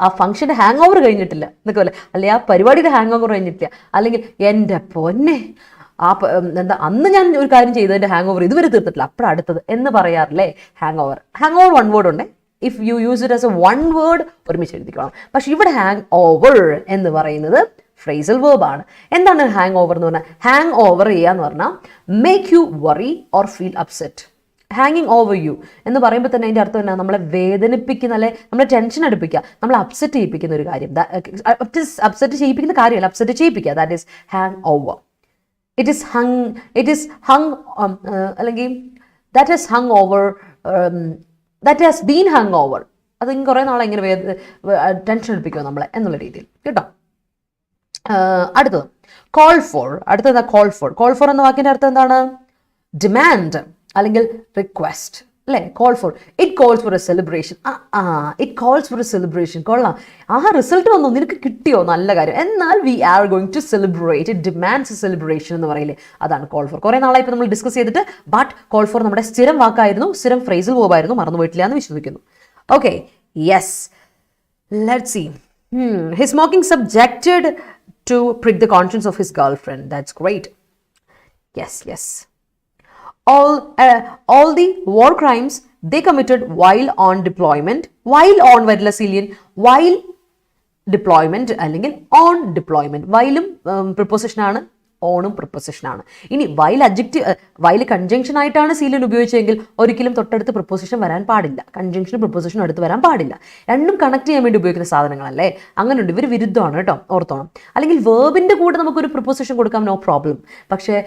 S1: ആ ഫംഗ്ഷന്റെ ഹാങ് ഓവർ കഴിഞ്ഞിട്ടില്ല എന്നൊക്കെ അല്ലേ, അല്ലെങ്കിൽ ആ പരിപാടിയുടെ ഹാങ് ഓവർ കഴിഞ്ഞിട്ടില്ല, അല്ലെങ്കിൽ എൻ്റെ പൊന്നെ അന്ന് ഞാൻ ഒരു കാര്യം ചെയ്തതിന്റെ ഹാങ് ഓവർ ഇതുവരെ തീർത്തിട്ടില്ല, അപ്പോഴടുത്തത് എന്ന് പറയാറില്ലേ hang over. Hang over one word ഉണ്ട്, if you use it as a one word ഒരുമിച്ച് എഴുതിക്കണം. പക്ഷെ ഇവിടെ ഹാങ് ഓവർ എന്ന് പറയുന്നത് ഫ്രേസൽ വേർബ് ആണ്. എന്താണ് ഹാങ് ഓവർ എന്ന് പറഞ്ഞാൽ? ഹാങ് ഓവർ ചെയ്യാന്ന് പറഞ്ഞാൽ make you worry or feel upset. ഹാങ്ങിങ് ഓവർ യു എന്ന് പറയുമ്പോൾ തന്നെ അതിൻ്റെ അർത്ഥം എന്നാ? നമ്മളെ വേദനിപ്പിക്കുന്ന, അല്ലെ നമ്മളെ ടെൻഷൻ അടുപ്പിക്കുക, നമ്മളെ അപ്സെറ്റ് ചെയ്യിപ്പിക്കുന്ന ഒരു കാര്യം. അപ്സെറ്റ് ചെയ്യിപ്പിക്കുന്ന കാര്യമല്ല, അപ്സെറ്റ് ചെയ്യിപ്പിക്കുക. That is hang over. It is hung അല്ലെങ്കിൽ that has hung over, that has been hung over. അത് കുറേ നാളെ ഇങ്ങനെ ടെൻഷൻ എടുപ്പിക്കുക നമ്മളെ എന്നുള്ള രീതിയിൽ കേട്ടോ. അടുത്തത് കോൾ ഫോർ. അടുത്തത് കോൾ ഫോർ. കോൾ ഫോർ എന്ന വാക്കിന്റെ അർത്ഥം എന്താണ്? ഡിമാൻഡ് അല്ലെങ്കിൽ റിക്വസ്റ്റ്, അല്ലേ? Call for, it calls for a celebration. It calls for a celebration. കൊള്ളാം, റിസൾട്ട് വന്നു, നിനക്ക് കിട്ടിയോ, നല്ല കാര്യം, എന്നാൽ we are going to celebrate. It demands a celebration എന്ന് പറയില്ലേ, അതാണ് കോൾ ഫോർ. കുറേ നാളായി ഇപ്പോൾ നമ്മൾ ഡിസ്കസ് ചെയ്തിട്ട്, ബട്ട് കോൾ ഫോർ നമ്മുടെ സ്ഥിരം വാക്കായിരുന്നു, സ്ഥിരം ഫ്രേസൽ വേർബായിരുന്നു, മറന്നുപോയിട്ടില്ല എന്ന് വിശ്വസിക്കുന്നു. Okay, yes, let's see. His mocking subjected to prick the conscience of his girlfriend. That's great. Yes. All the war crimes they committed while on deployment. While on varilla cilian, while deployment അല്ലെങ്കിൽ on deployment. whileum preposition ആണ്, ഓണും പ്രിപ്പോസിഷൻ ആണ്. ഇനി വൈൽ വൈൽ കൺജങ്ഷൻ ആയിട്ടാണ് സീലിയൻ ഉപയോഗിച്ചെങ്കിൽ ഒരിക്കലും തൊട്ടടുത്ത് പ്രിപ്പോസിഷൻ വരാൻ പാടില്ല, കൺജങ്ഷനും പ്രിപ്പോസിഷനും അടുത്ത് വരാൻ പാടില്ല. രണ്ടും കണക്ട് ചെയ്യാൻ വേണ്ടി ഉപയോഗിക്കുന്ന സാധനങ്ങളല്ലേ, അങ്ങനെയുണ്ട്. ഇവർ വിരുദ്ധമാണ് കേട്ടോ, ഓർത്തോണം. അല്ലെങ്കിൽ വേർബിന്റെ കൂടെ നമുക്കൊരു പ്രിപ്പോസിഷൻ കൊടുക്കാം, നോ പ്രോബ്ലം. പക്ഷേ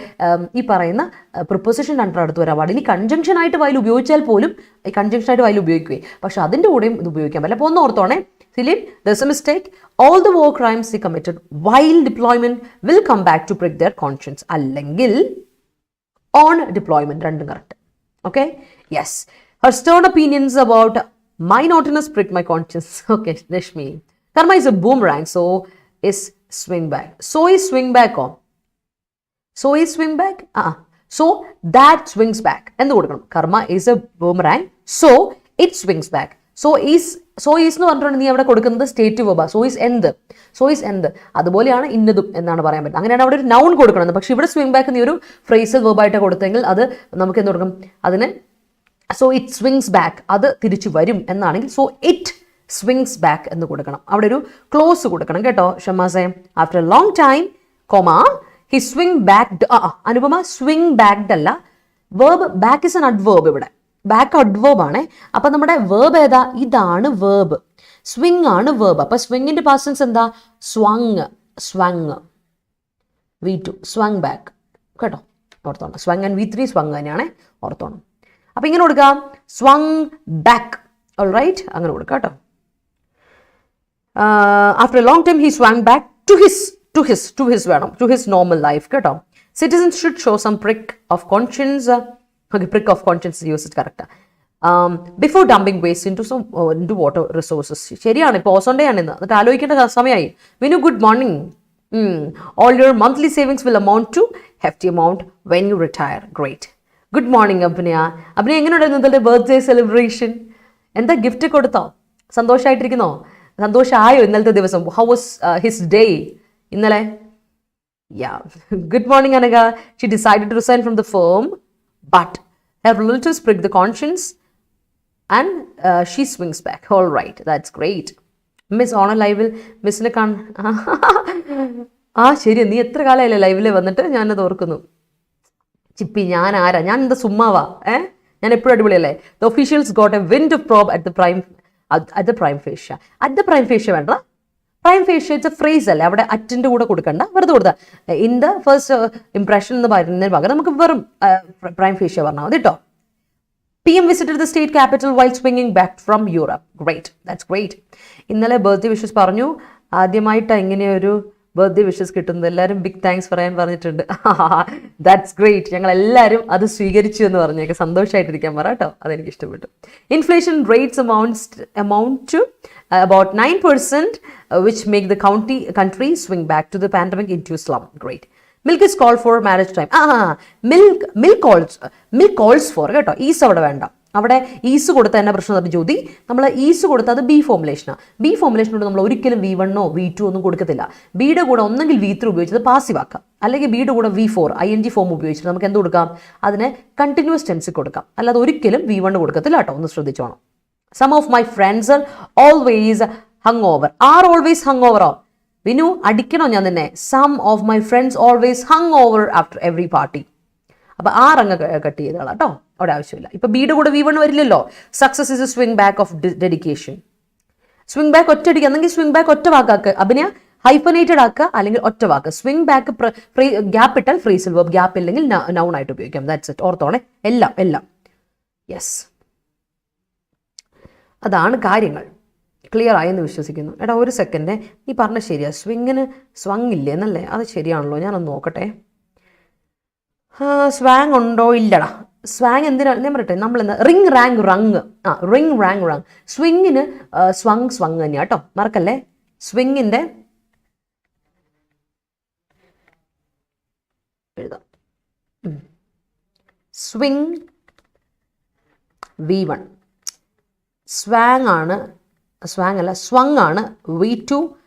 S1: ഈ പറയുന്ന പ്രിപ്പോസിഷൻ രണ്ടും അടുത്ത് വരാൻ പാടില്ല. ഇനി കൺജങ്ഷൻ ആയിട്ട് വൈൽ ഉപയോഗിച്ചാൽ പോലും കൺജങ്ഷൻ ആയിട്ട് വൈൽ ഉപയോഗിക്കുകയും, പക്ഷെ അതിൻ്റെ കൂടെയും ഇത് ഉപയോഗിക്കാൻ പറ്റില്ല. അപ്പോൾ ഒന്ന് ഓർത്തോണേ, Philip, there's a mistake. All the war crimes he committed while deployment will come back to prick their conscience. Allengil on deployment. Random correct. Okay? Yes. Her stern opinions about my naughtiness pricked my conscience. Okay, Rashmi. Karma is a boomerang, so is swing back. So is swing back on. So is swing back? So that swings back. And the karma is a boomerang, so it swings back. So എന്ന് പറഞ്ഞിട്ടുണ്ടെങ്കിൽ നീ അവിടെ കൊടുക്കുന്നത് സ്റ്റേറ്റ് വെർബാ. സോ ഈസ് എന്ത് അതുപോലെയാണ് ഇന്നതും എന്നാണ് പറയാൻ പറ്റുന്നത്. അങ്ങനെയാണ് അവിടെ ഒരു നൗൺ കൊടുക്കണം. പക്ഷെ ഇവിടെ സ്വിങ് ബാക്ക് നീ ഒരു ഫ്രേസൽ വെർബായിട്ട് കൊടുത്തെങ്കിൽ അത് നമുക്ക് എന്ത് കൊടുക്കും? അതിന് സോ ഇറ്റ് സ്വിങ്സ് ബാക്ക്, അത് തിരിച്ചു വരും എന്നാണെങ്കിൽ സോ ഇറ്റ് സ്വിങ്സ് ബാക്ക് എന്ന് കൊടുക്കണം. അവിടെ ഒരു ക്ലോസ് കൊടുക്കണം കേട്ടോ ഷമാസെ. After a long time comma he swing backed. Anupama swing backed അല്ല, verb back is an adverb. ഇവിടെ ബാക്ക് അഡ്വേർബ് ആണ്. അപ്പൊ നമ്മുടെ വേർബ് ഏതാ? ഇതാണ് വേർബ്. സ്വിങ് ആണ് വേർബ്. അപ്പൊ സ്വിങ്ങിന്റെ പാസ്റ്റ് ടെൻസ് എന്താ? സ്വങ്. V2 സ്വങ് ബാക്ക് കേട്ടോ, ഓർത്തോണം. സ്വങ് ആൻഡ് V3 സ്വങ് തന്നെയാണ്, ഓർത്തോണം. അപ്പൊ ഇങ്ങനെ കൊടുക്കാം, സ്വങ് ബാക്ക്. ഓൾറൈറ്റ്, അങ്ങനെ കൊടുക്കാം കേട്ടോ. After a long time he swung back to his വേണം, ടു ഹിസ് നോർമൽ ലൈഫ് കേട്ടോ. Citizens should show some prick of conscience. Okay, prick of conscience use it correct. Before dumping waste into water resources. ശരിയാണ്, ഇപ്പോൾ ഓസോൺ ഡേ ആണ് ഇന്ന്, എന്നിട്ട് ആലോചിക്കേണ്ട സമയമായി. Vinu good morning. All your monthly savings will amount to hefty amount when you retire. Great. Good morning, Abhinaya. Abhinaya, എങ്ങനെയുണ്ടായിരുന്നു ഇന്നത്തെ ബർത്ത്ഡേ സെലിബ്രേഷൻ? എന്താ ഗിഫ്റ്റ് കൊടുത്തോ? സന്തോഷമായിട്ടിരിക്കുന്നോ? സന്തോഷമായോ ഇന്നലത്തെ ദിവസം? ഹൗ വാസ് ഹിസ് ഡേ ഇന്നലെ? Yeah. Good morning, Anaga. She decided to resign from the firm, but her relatives pricked the conscience and she swings back. All right, that's great. Miss Honor ലൈവിൽ മിസ്സിനെ ശരി, നീ എത്ര കാലമായില്ലേ ലൈവിൽ വന്നിട്ട്? ഞാനത് ഓർക്കുന്നു. ചിപ്പി, ഞാൻ ആരാ? ഞാൻ എന്താ സുമ്മാവാ? ഞാൻ എപ്പോഴും അടിപൊളിയല്ലേ? The officials got a wind of probe at the prima facie. At the prima facie വേണ്ട, prima facie it's a phrase അല്ലേ, അവിടെ അറ്റിൻ്റെ കൂടെ കൊടുക്കണ്ട, വെറുതെ കൊടുത്താൽ ഇൻ ദ ഫസ്റ്റ് ഇംപ്രഷൻ എന്ന് പറയുന്നതിന് പകരം നമുക്ക് വെറും പ്രൈം ഫേഷ്യ പറഞ്ഞാൽ മതി കേട്ടോ. PM visited the state capital while swinging back from Europe. Great. That's great. ഇന്നലെ ബർത്ത്ഡേ വിഷസ് പറഞ്ഞു. ആദ്യമായിട്ടാണ് ഇങ്ങനെ ഒരു ബർത്ത്ഡേ വിഷസ് കിട്ടുന്നത്. എല്ലാവരും ബിഗ് താങ്ക്സ് പറയാൻ പറഞ്ഞിട്ടുണ്ട്. That's great. ഞങ്ങൾ എല്ലാവരും അത് സ്വീകരിച്ചു എന്ന് പറഞ്ഞേക്കെ സന്തോഷമായിട്ടിരിക്കാൻ പറ കേട്ടോ. അതെനിക്ക് ഇഷ്ടപ്പെട്ടു. Inflation rates amount to about 9%, which make the country swing back to the pandemic into slum. Great. Milk is called for marriage time. Milk calls for കേട്ടോ. ഈസ് അവിടെ വേണ്ട. അവിടെ ഈസ് കൊടുത്ത തന്നെ പ്രശ്നം പറഞ്ഞു ജ്യോതി. നമ്മൾ ഈസ് കൊടുത്താൽ അത് ബി ഫോർമുലേഷനാണ്. ബി ഫോർമുലേഷനോട് നമ്മൾ ഒരിക്കലും V1 V2 ഒന്നും കൊടുക്കത്തില്ല. ബിയുടെ കൂടെ ഒന്നെങ്കിൽ V3 ഉപയോഗിച്ചത് പാസീവ് ആക്കാം, അല്ലെങ്കിൽ ബിയുടെ കൂടെ V4 ING ഫോം ഉപയോഗിച്ചിട്ട് നമുക്ക് എന്ത് കൊടുക്കാം? അതിനെ കണ്ടിന്യൂസ് ടെൻസിൽ കൊടുക്കാം. അല്ലാതെ ഒരിക്കലും V1 കൊടുക്കത്തില്ല കേട്ടോ. ഒന്ന് ശ്രദ്ധിച്ചോണം. Some of my friends are always hungover. Are always hungover? Vinu, അടിക്കണോ ഞാൻ തന്നെ? Some of my friends always hung over after every party. അപ്പോൾ അങ്ങ് കട്ട് ചെയ്തോളാം കേട്ടോ, അവിടെ ആവശ്യമില്ല. ഇപ്പം ബിയുടെ കൂടെ V1 വരില്ലല്ലോ. Success is a swing back of dedication. Swing back ഒറ്റയടിക്കുക, അല്ലെങ്കിൽ സ്വിംഗ് ബാക്ക് ഒറ്റ വാക്കാക്കുക. അഭിനയ ഹൈഫനേറ്റഡ് ആക്കുക, അല്ലെങ്കിൽ ഒറ്റ വാക്ക്. സ്വിംഗ് ബാക്ക് ഗ്യാപ്പ് ഇട്ടാൽ ഫ്രീസിൽ വെർബ്, ഗ്യാപ്പ് ഇല്ലെങ്കിൽ നൗൺ ആയിട്ട് ഉപയോഗിക്കാം. That's it. ഓർത്തോണേ, എല്ലാം യെസ്. അതാണ് കാര്യങ്ങൾ. ക്ലിയർ ആയെന്ന് വിശ്വസിക്കുന്നു. എടാ ഒരു സെക്കൻഡ്, നീ പറഞ്ഞ ശരിയാ, സ്വങ് ഇല്ലേ എന്നല്ലേ? അത് ശരിയാണല്ലോ, ഞാനൊന്ന് നോക്കട്ടെ. സ്വാങ് ഉണ്ടോ? ഇല്ലടാ. സ്വാങ് എന്തിനാണ് ഞാൻ പറയട്ടെ, നമ്മളെന്താ ring rang rung, ring rang rung. സ്വിങ്ങിന് സ്വങ് തന്നെയാ കേട്ടോ, മറക്കല്ലേ. സ്വിങ്ങിൻ്റെ എഴുതാം. Swing V1. സ്വാങ് ആണ്, സ്വാങ് അല്ല, സ്വങ് ആണ് V2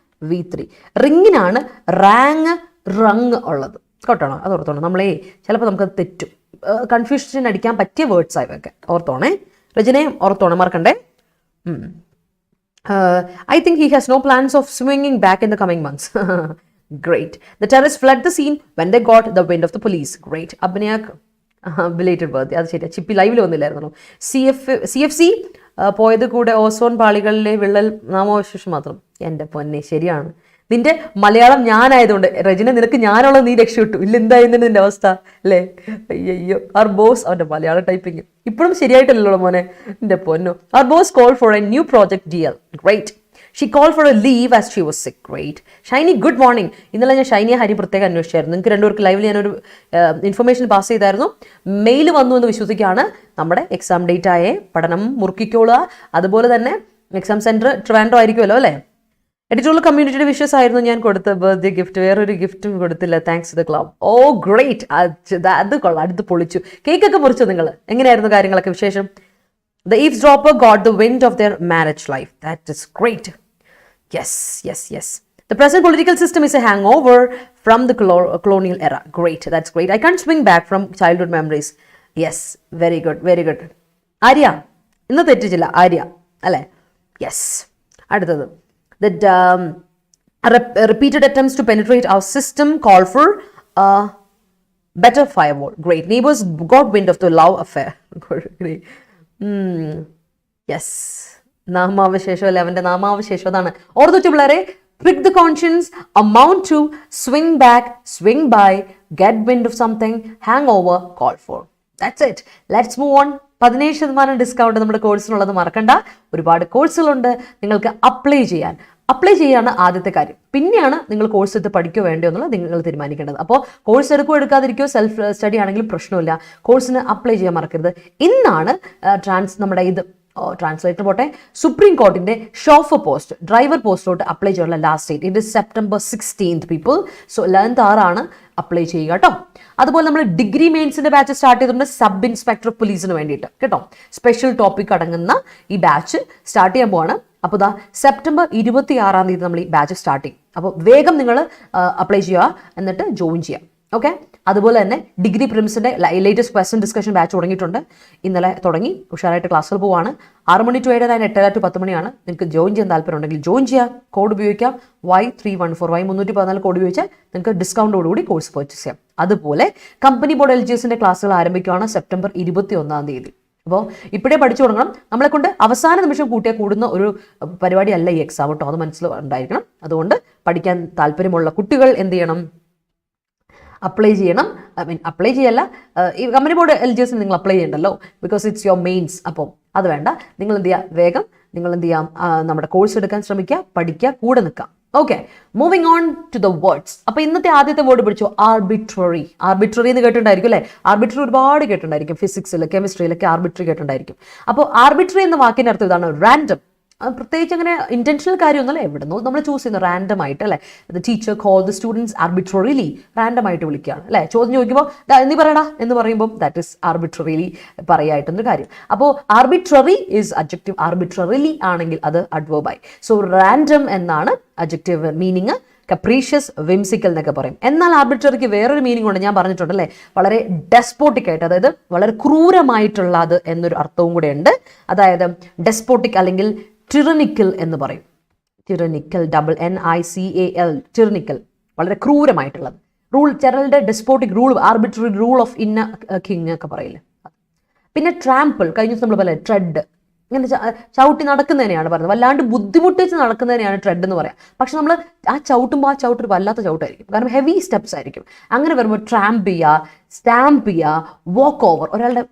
S1: V3. റിങ്ങിനാണ് റാങ് റങ് ഉള്ളത് കേട്ടോണോ. അത് ഓർത്തോണം. നമ്മളേ ചിലപ്പോൾ നമുക്കത് തെറ്റും, കൺഫ്യൂഷൻ അടിക്കാൻ പറ്റിയ വേർഡ്സ് ആയതൊക്കെ ഓർത്തോണേ. രചനയും ഓർത്തോണേ, മറക്കണ്ടേ. I think he has no plans of swinging back in the coming months. Great. The terrorists fled the scene when they got the wind of the police. Great. Abhinaya belated birthday. അത് ശരിയാ. ചിപ്പി ലൈവിൽ വന്നില്ലായിരുന്നല്ലോ. CFC പോയത് കൂടെ ഓസോൺ പാളികളിലെ വിള്ളൽ നാമാവശേഷം മാത്രം. എൻ്റെ പൊന്നെ, ശരിയാണ്. നിന്റെ മലയാളം ഞാനായതുകൊണ്ട് രചന, നിനക്ക് ഞാനുള്ള നീ രക്ഷപ്പെട്ടു. ഇല്ല, എന്തായിരുന്നു നിന്റെ അവസ്ഥ അല്ലേ? അയ്യോ. ആർ ബോസ്, അവൻ്റെ മലയാളം ടൈപ്പിങ് ഇപ്പോഴും ശരിയായിട്ടല്ലോ മോനെ, എൻ്റെ പൊന്നു. Our boss call for a new project DL. Great. She call for a leave as she was sick. Great. Shiny, good morning. ഇന്നലെ ഞാൻ ഷൈനിയെ ഹരി പ്രത്യേകം അന്വേഷിച്ചായിരുന്നു. നിങ്ങൾക്ക് രണ്ടുപേർക്ക് ലൈവിൽ ഞാനൊരു ഇൻഫർമേഷൻ പാസ് ചെയ്തായിരുന്നു. മെയിൽ വന്നു എന്ന് വിശ്വസിക്കുകയാണ്. നമ്മുടെ എക്സാം ഡേറ്റ് ആയേ, പഠനം മുറുക്കിക്കോളുക. അതുപോലെ തന്നെ എക്സാം സെൻറ്റർ ട്രിവാൻഡ്രം ആയിരിക്കുമല്ലോ അല്ലേ? എഡിറ്റോറിയൽ കമ്മ്യൂണിറ്റിയുടെ വിഷസ് ആയിരുന്നു ഞാൻ കൊടുത്ത ബർത്ത്ഡേ ഗിഫ്റ്റ്. വേറൊരു ഗിഫ്റ്റും കൊടുത്തില്ല, thanks to the club. Oh great. അത് കൊള്ളാം, അടുത്ത് പൊളിച്ചു. കേക്കൊക്കെ മുറിച്ചു നിങ്ങൾ? എങ്ങനെയായിരുന്നു കാര്യങ്ങളൊക്കെ, വിശേഷം? The eavesdropper got the wind of their marriage life. That is great. Yes. The present political system is a hangover from the colonial era. Great. That's great. I can't swing back from childhood memories. Yes. Very good. Arya, ഇന്ന് തെറ്റിച്ചില്ല. ആര്യ അല്ലേ? യെസ്. അടുത്തത്. That repeated attempts to penetrate our system call for better firewall. Great. Neighbors got wind of the love affair. Great. Yes. നാമാവശേഷം അല്ലേ, അവൻ്റെ നാമാവശേഷം അതാണ്. ഓർത്തു വെച്ചു പിള്ളേരെ. prick the conscience, amount to, swing back, swing by, get wind of something, hangover, call for. That's it. Let's move on. 17% discount നമ്മുടെ കോഴ്സിനുള്ളത് മറക്കണ്ട. ഒരുപാട് കോഴ്സുകളുണ്ട് നിങ്ങൾക്ക് അപ്ലൈ ചെയ്യാണ് ആദ്യത്തെ കാര്യം. പിന്നെയാണ് നിങ്ങൾ കോഴ്സ് എടുത്ത് പഠിക്കോ വേണ്ടോ എന്നുള്ളത് നിങ്ങൾ തീരുമാനിക്കേണ്ടത്. അപ്പോൾ കോഴ്സ് എടുക്കുകയോ എടുക്കാതിരിക്കോ, സെൽഫ് സ്റ്റഡി ആണെങ്കിലും പ്രശ്നമില്ല. കോഴ്സിന് അപ്ലൈ ചെയ്യാൻ മറക്കരുത്. ഇന്നാണ് നമ്മുടെ ഇത് ട്രാൻസ്ലേറ്റർ പോട്ടെ, സുപ്രീം കോർട്ടിന്റെ ഷോഫർ പോസ്റ്റ്, ഡ്രൈവർ പോസ്റ്റിലോട്ട് അപ്ലൈ ചെയ്യാനുള്ള ലാസ്റ്റ് ഡേറ്റ് ഇത് September 16th people. So 11th ആണ് അപ്ലൈ ചെയ്യുക കേട്ടോ. അതുപോലെ നമ്മൾ ഡിഗ്രി മെയിൻസിന്റെ ബാച്ച് സ്റ്റാർട്ട് ചെയ്തിട്ടുണ്ട് സബ് ഇൻസ്പെക്ടർ ഓഫ് പോലീസിന് വേണ്ടിയിട്ട് കേട്ടോ. സ്പെഷ്യൽ ടോപ്പിക് അടങ്ങുന്ന ഈ ബാച്ച് സ്റ്റാർട്ട് ചെയ്യാൻ പോവാണ്. അപ്പോൾ September 26 നമ്മൾ ഈ ബാച്ച് സ്റ്റാർട്ട് ചെയ്യും. അപ്പോൾ വേഗം നിങ്ങൾ അപ്ലൈ ചെയ്യുക, എന്നിട്ട് ജോയിൻ ചെയ്യാം. ഓക്കെ. അതുപോലെ തന്നെ ഡിഗ്രി പ്രിലിംസിന്റെ ലേറ്റസ്റ്റ് ക്വസ്റ്റ്യൻ ഡിസ്കഷൻ ബാച്ച് തുടങ്ങിയിട്ടുണ്ട്. ഇന്നലെ തുടങ്ങി ഉഷാറായിട്ട് ക്ലാസ്സിൽ പോവാണ്. 6 മണി ടു 7, അതായത് 8 to 10 മണിയാണ്. നിങ്ങൾക്ക് ജോയിൻ ചെയ്യാൻ താല്പര്യം ഉണ്ടെങ്കിൽ ജോയിൻ ചെയ്യാം. കോഡ് ഉപയോഗിക്കാം Y314 കോഡ് ഉപയോഗിച്ചാൽ നിങ്ങൾക്ക് ഡിസ്കൗണ്ടോടുകൂടി കോഴ്സ് പർച്ചേസ് ചെയ്യാം. അതുപോലെ കമ്പനി ബോർഡ് LGSന്റെ ക്ലാസ്സുകൾ ആരംഭിക്കുകയാണ് September 21. അപ്പോൾ ഇപ്പോഴേ പഠിച്ചു തുടങ്ങണം. നമ്മളെ കൊണ്ട് അവസാന നിമിഷം കൂട്ടിയാൽ കൂടുന്ന ഒരു പരിപാടിയല്ല ഈ എക്സാം കേട്ടോ, അത് മനസ്സിലുണ്ടായിരിക്കണം. അതുകൊണ്ട് പഠിക്കാൻ താല്പര്യമുള്ള കുട്ടികൾ എന്ത് ചെയ്യണം? അപ്ലൈ ചെയ്യണം. അപ്ലൈ ചെയ്യല്ല, ഈ കമ്പനി ബോർഡ് LGS നിങ്ങൾ അപ്ലൈ ചെയ്യണ്ടല്ലോ, ബിക്കോസ് ഇറ്റ്സ് യുവർ മെയിൻസ്. അപ്പോൾ അത് വേണ്ട, നിങ്ങൾ എന്ത് ചെയ്യുക, വേഗം നിങ്ങൾ എന്ത് ചെയ്യാം, നമ്മുടെ കോഴ്സ് എടുക്കാൻ ശ്രമിക്കുക, പഠിക്കുക, കൂടെ നിൽക്കാം. Okay, moving on to the words. അപ്പോൾ ഇന്നത്തെ ആദ്യത്തെ വേർഡ് പഠിച്ചു ആർബിട്രറി. ആർബിട്രറി എന്ന് കേട്ടിട്ടുണ്ടായിരിക്കും അല്ലേ? ആർബിട്രറി ഒരുപാട് കേട്ടിട്ടുണ്ടായിരിക്കും, ഫിസിക്സിൽ കെമിസ്ട്രിയിലൊക്കെ ആർബിട്രറി കേട്ടിട്ടുണ്ടായിരിക്കും. അപ്പോൾ ആർബിട്രറി എന്ന വാക്കിൻ്റെ അർത്ഥം ഇതാണ്, റാൻഡം. പ്രത്യേകിച്ച് അങ്ങനെ ഇന്റൻഷണൽ കാര്യമൊന്നുമല്ല, എവിടുന്നോ നമ്മൾ ചൂസ് ചെയ്യുന്നത് റാൻഡം ആയിട്ട് അല്ലേ. Teacher call the students arbitrarily, random ആയിട്ട് വിളിക്കുകയാണ് അല്ലേ. ചോദ്യം ചോദിക്കുമ്പോൾ നീ പറയടാ എന്ന് പറയുമ്പോൾ ദാറ്റ് ഇസ് ആർബിട്രറിലി പറയായിട്ടൊരു കാര്യം. അപ്പോൾ ആർബിട്രറി ഈസ് അഡ്ജക്റ്റീവ്, ആർബിട്രറിലി ആണെങ്കിൽ അത് അഡ്വേർബായി. സോ റാൻഡം എന്നാണ് അഡ്ജക്റ്റീവ് മീനിങ്. കപ്രീഷ്യസ്, വിംസിക്കൽ എന്നൊക്കെ പറയും. എന്നാൽ ആർബിട്രറിക്ക് വേറൊരു മീനിങ് ഉണ്ട്, ഞാൻ പറഞ്ഞിട്ടുണ്ടല്ലേ, വളരെ ഡെസ്പോട്ടിക് ആയിട്ട്, അതായത് വളരെ ക്രൂരമായിട്ടുള്ളത് എന്നൊരു അർത്ഥവും കൂടെ ഉണ്ട്. അതായത് ഡെസ്പോട്ടിക് അല്ലെങ്കിൽ ടിറനിക്കൽ എന്ന് പറയും. ടിറനിക്കൽ, NICAL, ടിറനിക്കൽ, വളരെ ക്രൂരമായിട്ടുള്ളത്. റൂൾ, ചിലരുടെ despotic rule, arbitrary rule of ഇന്ന കിങ് ഒക്കെ പറയില്ലേ. പിന്നെ ട്രാമ്പിൾ, കഴിഞ്ഞ ദിവസം നമ്മൾ പറയാം ട്രെഡ്, ഇങ്ങനെ ചവിട്ടി നടക്കുന്നതിനെയാണ് പറയുന്നത്. വല്ലാണ്ട് ബുദ്ധിമുട്ടിച്ച് നടക്കുന്നതിനെയാണ് ട്രെഡ് എന്ന് പറയാം. പക്ഷെ നമ്മൾ ആ ചവിട്ടുമ്പോൾ ആ ചവിട്ടൊരു വല്ലാത്ത ചവിട്ടായിരിക്കും, കാരണം ഹെവി സ്റ്റെപ്സ് ആയിരിക്കും. അങ്ങനെ വരുമ്പോൾ ട്രാമ്പ് ചെയ്യുക, സ്റ്റാമ്പ് ചെയ്യുക, വാക്ക് ഓവർ, ഒരാളുടെ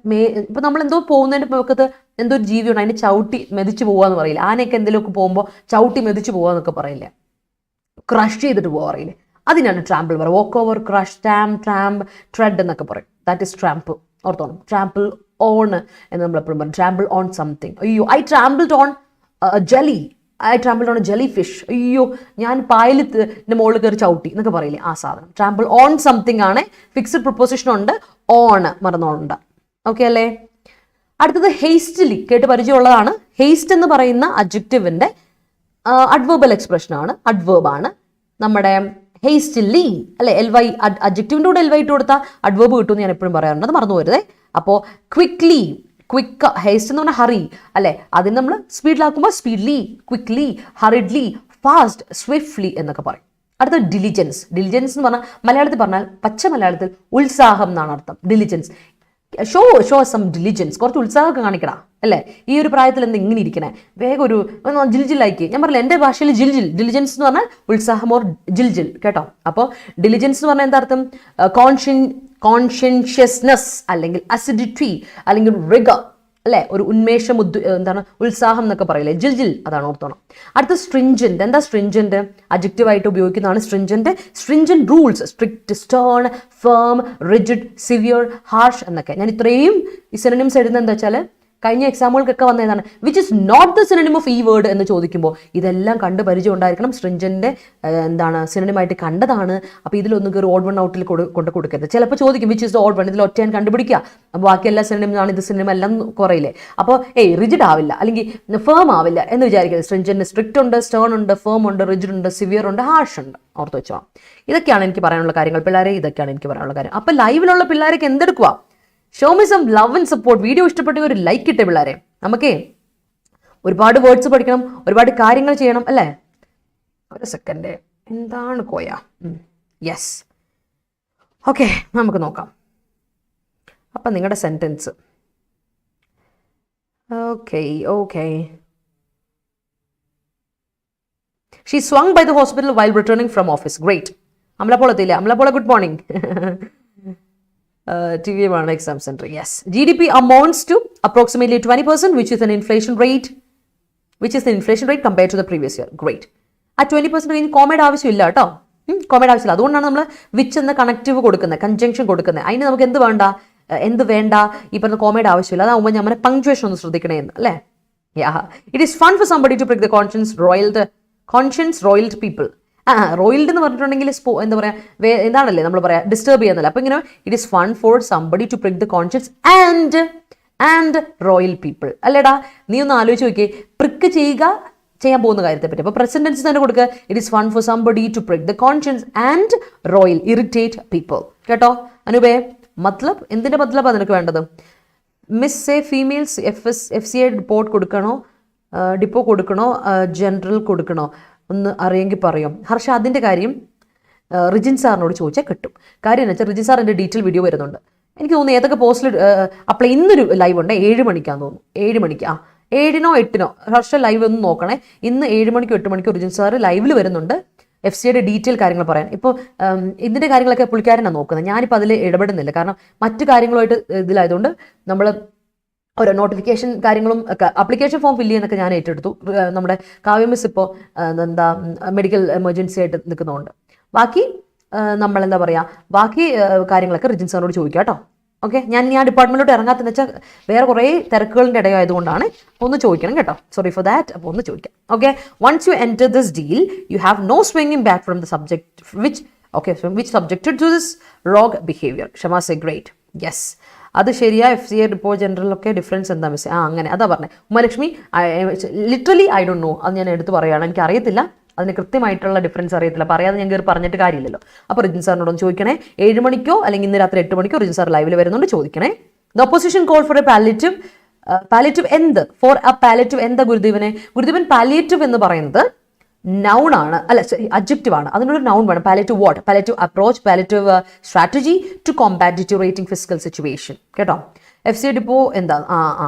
S1: ഇപ്പം നമ്മൾ എന്തോ പോകുന്നതിൻ്റെ പക്കത്ത് എന്തോ ഒരു ജീവിയുണ്ട്, അതിന് ചവിട്ടി മെതിച്ച് പോകുക എന്ന് പറയില്ല. ആനയൊക്കെ എന്തെങ്കിലുമൊക്കെ പോകുമ്പോൾ ചവിട്ടി മെതിച്ച് പോകുക എന്നൊക്കെ പറയില്ലേ, ക്രഷ് ചെയ്തിട്ട് പോകുക പറയില്ലേ, അതിനാണ് ട്രാമ്പിൾ പറയുക. Walk over, crush, tramp, tread എന്നൊക്കെ പറയും. That is trample. ഓർത്തോണം, ട്രാമ്പിൾ ഓൺ എന്ന് നമ്മൾ എപ്പോഴും പറയും. Trample on something. അയ്യോ, I trampled on jelly, I trampled on jellyfish. അയ്യോ, ഞാൻ പായലിൻ്റെ മുകളിൽ കയറി ചവിട്ടി എന്നൊക്കെ പറയില്ലേ, ആ സാധനം. ട്രാമ്പിൾ ഓൺ സംതിങ് ആണ്. ഫിക്സ്ഡ് പ്രിപ്പോസിഷൻ ഉണ്ട്, ഓൺ മറന്നോളുണ്ട്. ഓക്കെ അല്ലേ? അടുത്തത് ഹേസ്റ്റ്ലി, കേട്ട് പരിചയമുള്ളതാണ്. ഹേസ്റ്റ് എന്ന് പറയുന്ന അഡ്ജക്റ്റീവിൻ്റെ അഡ്വേർബൽ എക്സ്പ്രഷനാണ്, അഡ്വേർബാണ്. നമ്മുടെ ഹേസ്റ്റ്ലി അല്ലെ, LY അഡ്ജക്റ്റീവിൻ്റെ കൂടെ LY ഇട്ട് കൊടുത്താൽ അഡ്വേർബ് കിട്ടുമെന്ന് ഞാൻ എപ്പോഴും പറയാറുണ്ട്, അത് മറന്നു പോരുതേ. അപ്പോൾ ക്വിക്ക്ലി, ക്വിക്ക്, ഹേസ്റ്റ് എന്ന് പറഞ്ഞാൽ ഹറി അല്ലെ, അതിന് നമ്മൾ സ്പീഡിലാക്കുമ്പോൾ speedily, quickly, hurriedly, fast, swiftly എന്നൊക്കെ പറയും. അടുത്ത ഡിലിജൻസ്. ഡിലിജൻസ് എന്ന് പറഞ്ഞാൽ മലയാളത്തിൽ പറഞ്ഞാൽ പച്ച മലയാളത്തിൽ ഉത്സാഹം എന്നാണ് അർത്ഥം. ഡിലിജൻസ്, ഷോ സം ഡിലിജൻസ്, കുറച്ച് ഉത്സാഹമൊക്കെ കാണിക്കടാ അല്ലേ. ഈ ഒരു പ്രായത്തിൽ എന്താ ഇങ്ങനെ ഇരിക്കണേ, വേഗം ഒരു ജിൽജിലായിക്ക്. ഞാൻ പറഞ്ഞില്ല, എൻ്റെ ഭാഷയിൽ ജിൽജിൽ, ഡിലിജൻസ് എന്ന് പറഞ്ഞാൽ ഉത്സാഹം ഓർ ജിൽജിൽ കേട്ടോ. അപ്പോൾ ഡിലിജൻസ് എന്ന് പറഞ്ഞാൽ എന്താ അർത്ഥം? കോൺഷ്യൻഷ്യസ്നെസ് അല്ലെങ്കിൽ അസിഡിറ്റി അല്ലെങ്കിൽ റിഗർ അല്ലെ, ഒരു ഉന്മേഷം, എന്താണ് ഉത്സാഹം എന്നൊക്കെ പറയില്ലേ, ജിൽജിൽ, അതാണ് ഓർത്തോണം. അടുത്ത സ്ട്രിഞ്ചന്റ്. എന്താ സ്ട്രിഞ്ചന്റ്? അഡ്ജക്റ്റീവ് ആയിട്ട് ഉപയോഗിക്കുന്നതാണ് stringent. Stringent rules, strict, Stern, firm, rigid, severe, harsh എന്നൊക്കെ. ഞാൻ ഇത്രയും ഈ സിനോണിംസ് എഴുതുന്നത് എന്താ വെച്ചാൽ കഴിഞ്ഞ എക്സാമുകൾക്കൊക്കെ വന്നതാണ്. Which is not the synonym of ഈ വേർഡ് എന്ന് ചോദിക്കുമ്പോൾ ഇതെല്ലാം കണ്ട് പരിചയം ഉണ്ടായിരിക്കണം. സ്ട്രിഞ്ചൻ്റെ എന്താണ് സിനോണിമായിട്ട് കണ്ടതാണ്. അപ്പോൾ ഇതിലൊന്നും കയറി ഓഡ് വൺ ഔട്ടിൽ കൊണ്ട് കൊടുക്കരുത്. ചിലപ്പോൾ ചോദിക്കും which is the odd one, ഇതിൽ ഒറ്റ കണ്ടുപിടിക്കുക. അപ്പോൾ ബാക്കി എല്ലാ സിനോണിമാണ്, ഇത് സിനിമ എല്ലാം കുറയില്ലേ. അപ്പോൾ റിജിഡ് ആവില്ല അല്ലെങ്കിൽ ഫേം ആവില്ല എന്ന് വിചാരിക്കരുത്. സ്ട്രിഞ്ചൻ്റെ സ്ട്രിക്റ്റ് ഉണ്ട്, സ്റ്റേൺ ഉണ്ട്, ഫേം ഉണ്ട്, റിജിഡ് ഉണ്ട്, സിവിയർ ഉണ്ട്, ഹാർഷ് ഉണ്ട്. ഓർത്ത് വെച്ചോ. ഇതൊക്കെയാണ് എനിക്ക് പറയാനുള്ള കാര്യങ്ങൾ പിള്ളേരെ, ഇതൊക്കെയാണ് എനിക്ക് പറയാനുള്ള കാര്യം. അപ്പോൾ ലൈവിലുള്ള പിള്ളേരൊക്കെ എന്തെടുക്കുക? Show me some love and support. Video ഇഷ്ടപ്പെട്ടെങ്കിൽ ഒരു ലൈക്ക് ഇട്ടേ പിള്ളേരെ. നമുക്കേ ഒരുപാട് വേർഡ്സ് പഠിക്കണം, ഒരുപാട് കാര്യങ്ങൾ ചെയ്യണം അല്ലേ. ഒരു സെക്കൻഡ്, എന്താണ് കോയ? യെസ്, ഓക്കെ, നമുക്ക് നോക്കാം. അപ്പം നിങ്ങളുടെ sentence. Okay. She swung by the hospital while returning from office. Great. Amalapaul എത്തിയില്ല. Amalapaul good morning. TVM ആണ് exam centre. Yes. GDP amounts to approximately 20%, which is the inflation rate compared to the previous year. Great. ആ 20% കഴിഞ്ഞ് കോമയുടെ ആവശ്യമില്ല കേട്ടോ. കോമയുടെ ആവശ്യമില്ല. അതുകൊണ്ടാണ് നമ്മൾ വിച്ച് എന്ന കണക്റ്റീവ് കൊടുക്കുന്നത്, കൺജങ്ഷൻ കൊടുക്കുന്നത്. അതിന് നമുക്ക് എന്ത് വേണ്ട, ഈ പറഞ്ഞ കോമയുടെ ആവശ്യമില്ല. അതാവുമ്പോൾ നമ്മുടെ പങ്ക്ച്വേഷൻ ഒന്ന് ശ്രദ്ധിക്കണേ എന്ന് അല്ലേ. Yeah, it is fun for somebody to prick the roiled people. റോയിൽഡ് എന്ന് പറഞ്ഞിട്ടുണ്ടെങ്കിൽ എന്താ പറയുക, എന്താണല്ലേ നമ്മൾ പറയാ, ഡിസ്റ്റർബ് ചെയ്യുന്നില്ല. അപ്പം ഇങ്ങനെ it is fun for somebody to prick the conscience and royal people. അല്ലേടാ, നീ ഒന്ന് ആലോചിച്ച് നോക്കിയേ, പ്രിക്ക് ചെയ്യാൻ പോകുന്ന കാര്യത്തെ പറ്റി. അപ്പോൾ പ്രസന്റ് ടെൻസ് തന്നെ കൊടുക്കുക, it is fun for somebody to prick the conscience and royal irritate people. കേട്ടോ അനൂപേ? മത്ലബ്, എന്തിൻ്റെ മത്ലബാണ് നിനക്ക് വേണ്ടത്? Miss say females FCA report കൊടുക്കണോ, ഡിപ്പോ കൊടുക്കണോ, ജനറൽ കൊടുക്കണോ ഒന്ന് അറിയെങ്കിൽ പറയും. ഹർഷ, അതിൻ്റെ കാര്യം റിജിൻ സാറിനോട് ചോദിച്ചാൽ കിട്ടും. കാര്യം എന്ന് വെച്ചാൽ റിജിൻ സാർ എൻ്റെ ഡീറ്റെയിൽ വീഡിയോ വരുന്നുണ്ട്. എനിക്ക് തോന്നുന്നു ഏതൊക്കെ പോസ്റ്റിൽ അപ്ലൈ, ഇന്നൊരു ലൈവ് ഉണ്ട് 7 മണിക്കാന്ന് തോന്നുന്നു. 7 മണിക്ക് 7-നോ 8-നോ ഹർഷ ലൈവ് ഒന്ന് നോക്കണേ. ഇന്ന് 7 മണിക്കോ 8 മണിക്കോ റിജിൻ സാർ ലൈവിൽ വരുന്നുണ്ട് FCAയുടെ ഡീറ്റെയിൽ കാര്യങ്ങൾ പറയാൻ. ഇപ്പോൾ ഇതിൻ്റെ കാര്യങ്ങളൊക്കെ പുള്ളിക്കാരനാണ് നോക്കുന്നത്. ഞാനിപ്പോൾ അതിൽ ഇടപെടുന്നില്ല, കാരണം മറ്റു കാര്യങ്ങളുമായിട്ട് ഇതിലായതുകൊണ്ട് നമ്മൾ ഓരോ നോട്ടിഫിക്കേഷൻ കാര്യങ്ങളും ഒക്കെ അപ്ലിക്കേഷൻ ഫോം ഫില്ല് ചെയ്യാനൊക്കെ ഞാൻ ഏറ്റെടുത്തു. നമ്മുടെ കാവ്യ മിസ് ഇപ്പോൾ എന്താ മെഡിക്കൽ എമർജൻസി ആയിട്ട് നിൽക്കുന്നതുകൊണ്ട് ബാക്കി നമ്മളെന്താ പറയുക, ബാക്കി കാര്യങ്ങളൊക്കെ റിജിൻ സാറിനോട് ചോദിക്കാം കേട്ടോ. ഓക്കെ, ഞാൻ ഡിപ്പാർട്ട്മെൻറ്റിലോട്ട് ഇറങ്ങാത്തെന്ന് വെച്ചാൽ വേറെ കുറേ തിരക്കുകളുടെ ഇടയായതുകൊണ്ടാണ്. ഒന്ന് ചോദിക്കണം കേട്ടോ, സോറി ഫോർ ദാറ്റ്. അപ്പോൾ ഒന്ന് ചോദിക്കാം. Okay, once you enter this deal you have no swinging back from the subject which subjected to this rogue behaviour. Kshama say great. Yes, അത് ശരിയാ. FCA റിപ്പോർട്ട് ജനറലൊക്കെ ഡിഫറൻസ് എന്താ മിസ്? അങ്ങനെ അതാ പറഞ്ഞത് ഉമ്മലക്ഷ്മി. ലിറ്ററലി ഐ ഡോണ്ട് നോ, അത് ഞാൻ എടുത്ത് പറയുകയാണ്, എനിക്ക് അറിയത്തില്ല, അതിന് കൃത്യമായിട്ടുള്ള ഡിഫറൻസ് അറിയത്തില്ല. പറയാതെ ഞാൻ കയറി പറഞ്ഞിട്ട് കാര്യമില്ലല്ലോ. അപ്പോൾ റിജിൻ സാറിനോടൊന്ന് ചോദിക്കണേ. 7 മണിക്കോ അല്ലെങ്കിൽ ഇന്ന് രാത്രി 8 മണിക്കോ റിജിൻ സാർ ലൈവിൽ വരുന്നുണ്ട്, ചോദിക്കണേ. The opposition call for a palliative എന്ത് ഫോർ എ പാലിയേറ്റീവ് എന്താ ഗുരുദേവൻ പാലിയേറ്റീവ് എന്ന് പറയുന്നത് നൗൺ ആണ്, അല്ല അഡ്ജക്റ്റീവ് ആണ്. അതിനൊരു നൗൺ വേണം. Palliative what? Palliative approach, palliative strategy to combat deteriorating physical situation. കേട്ടോ, FCA ഡിപ്പോ എന്താ?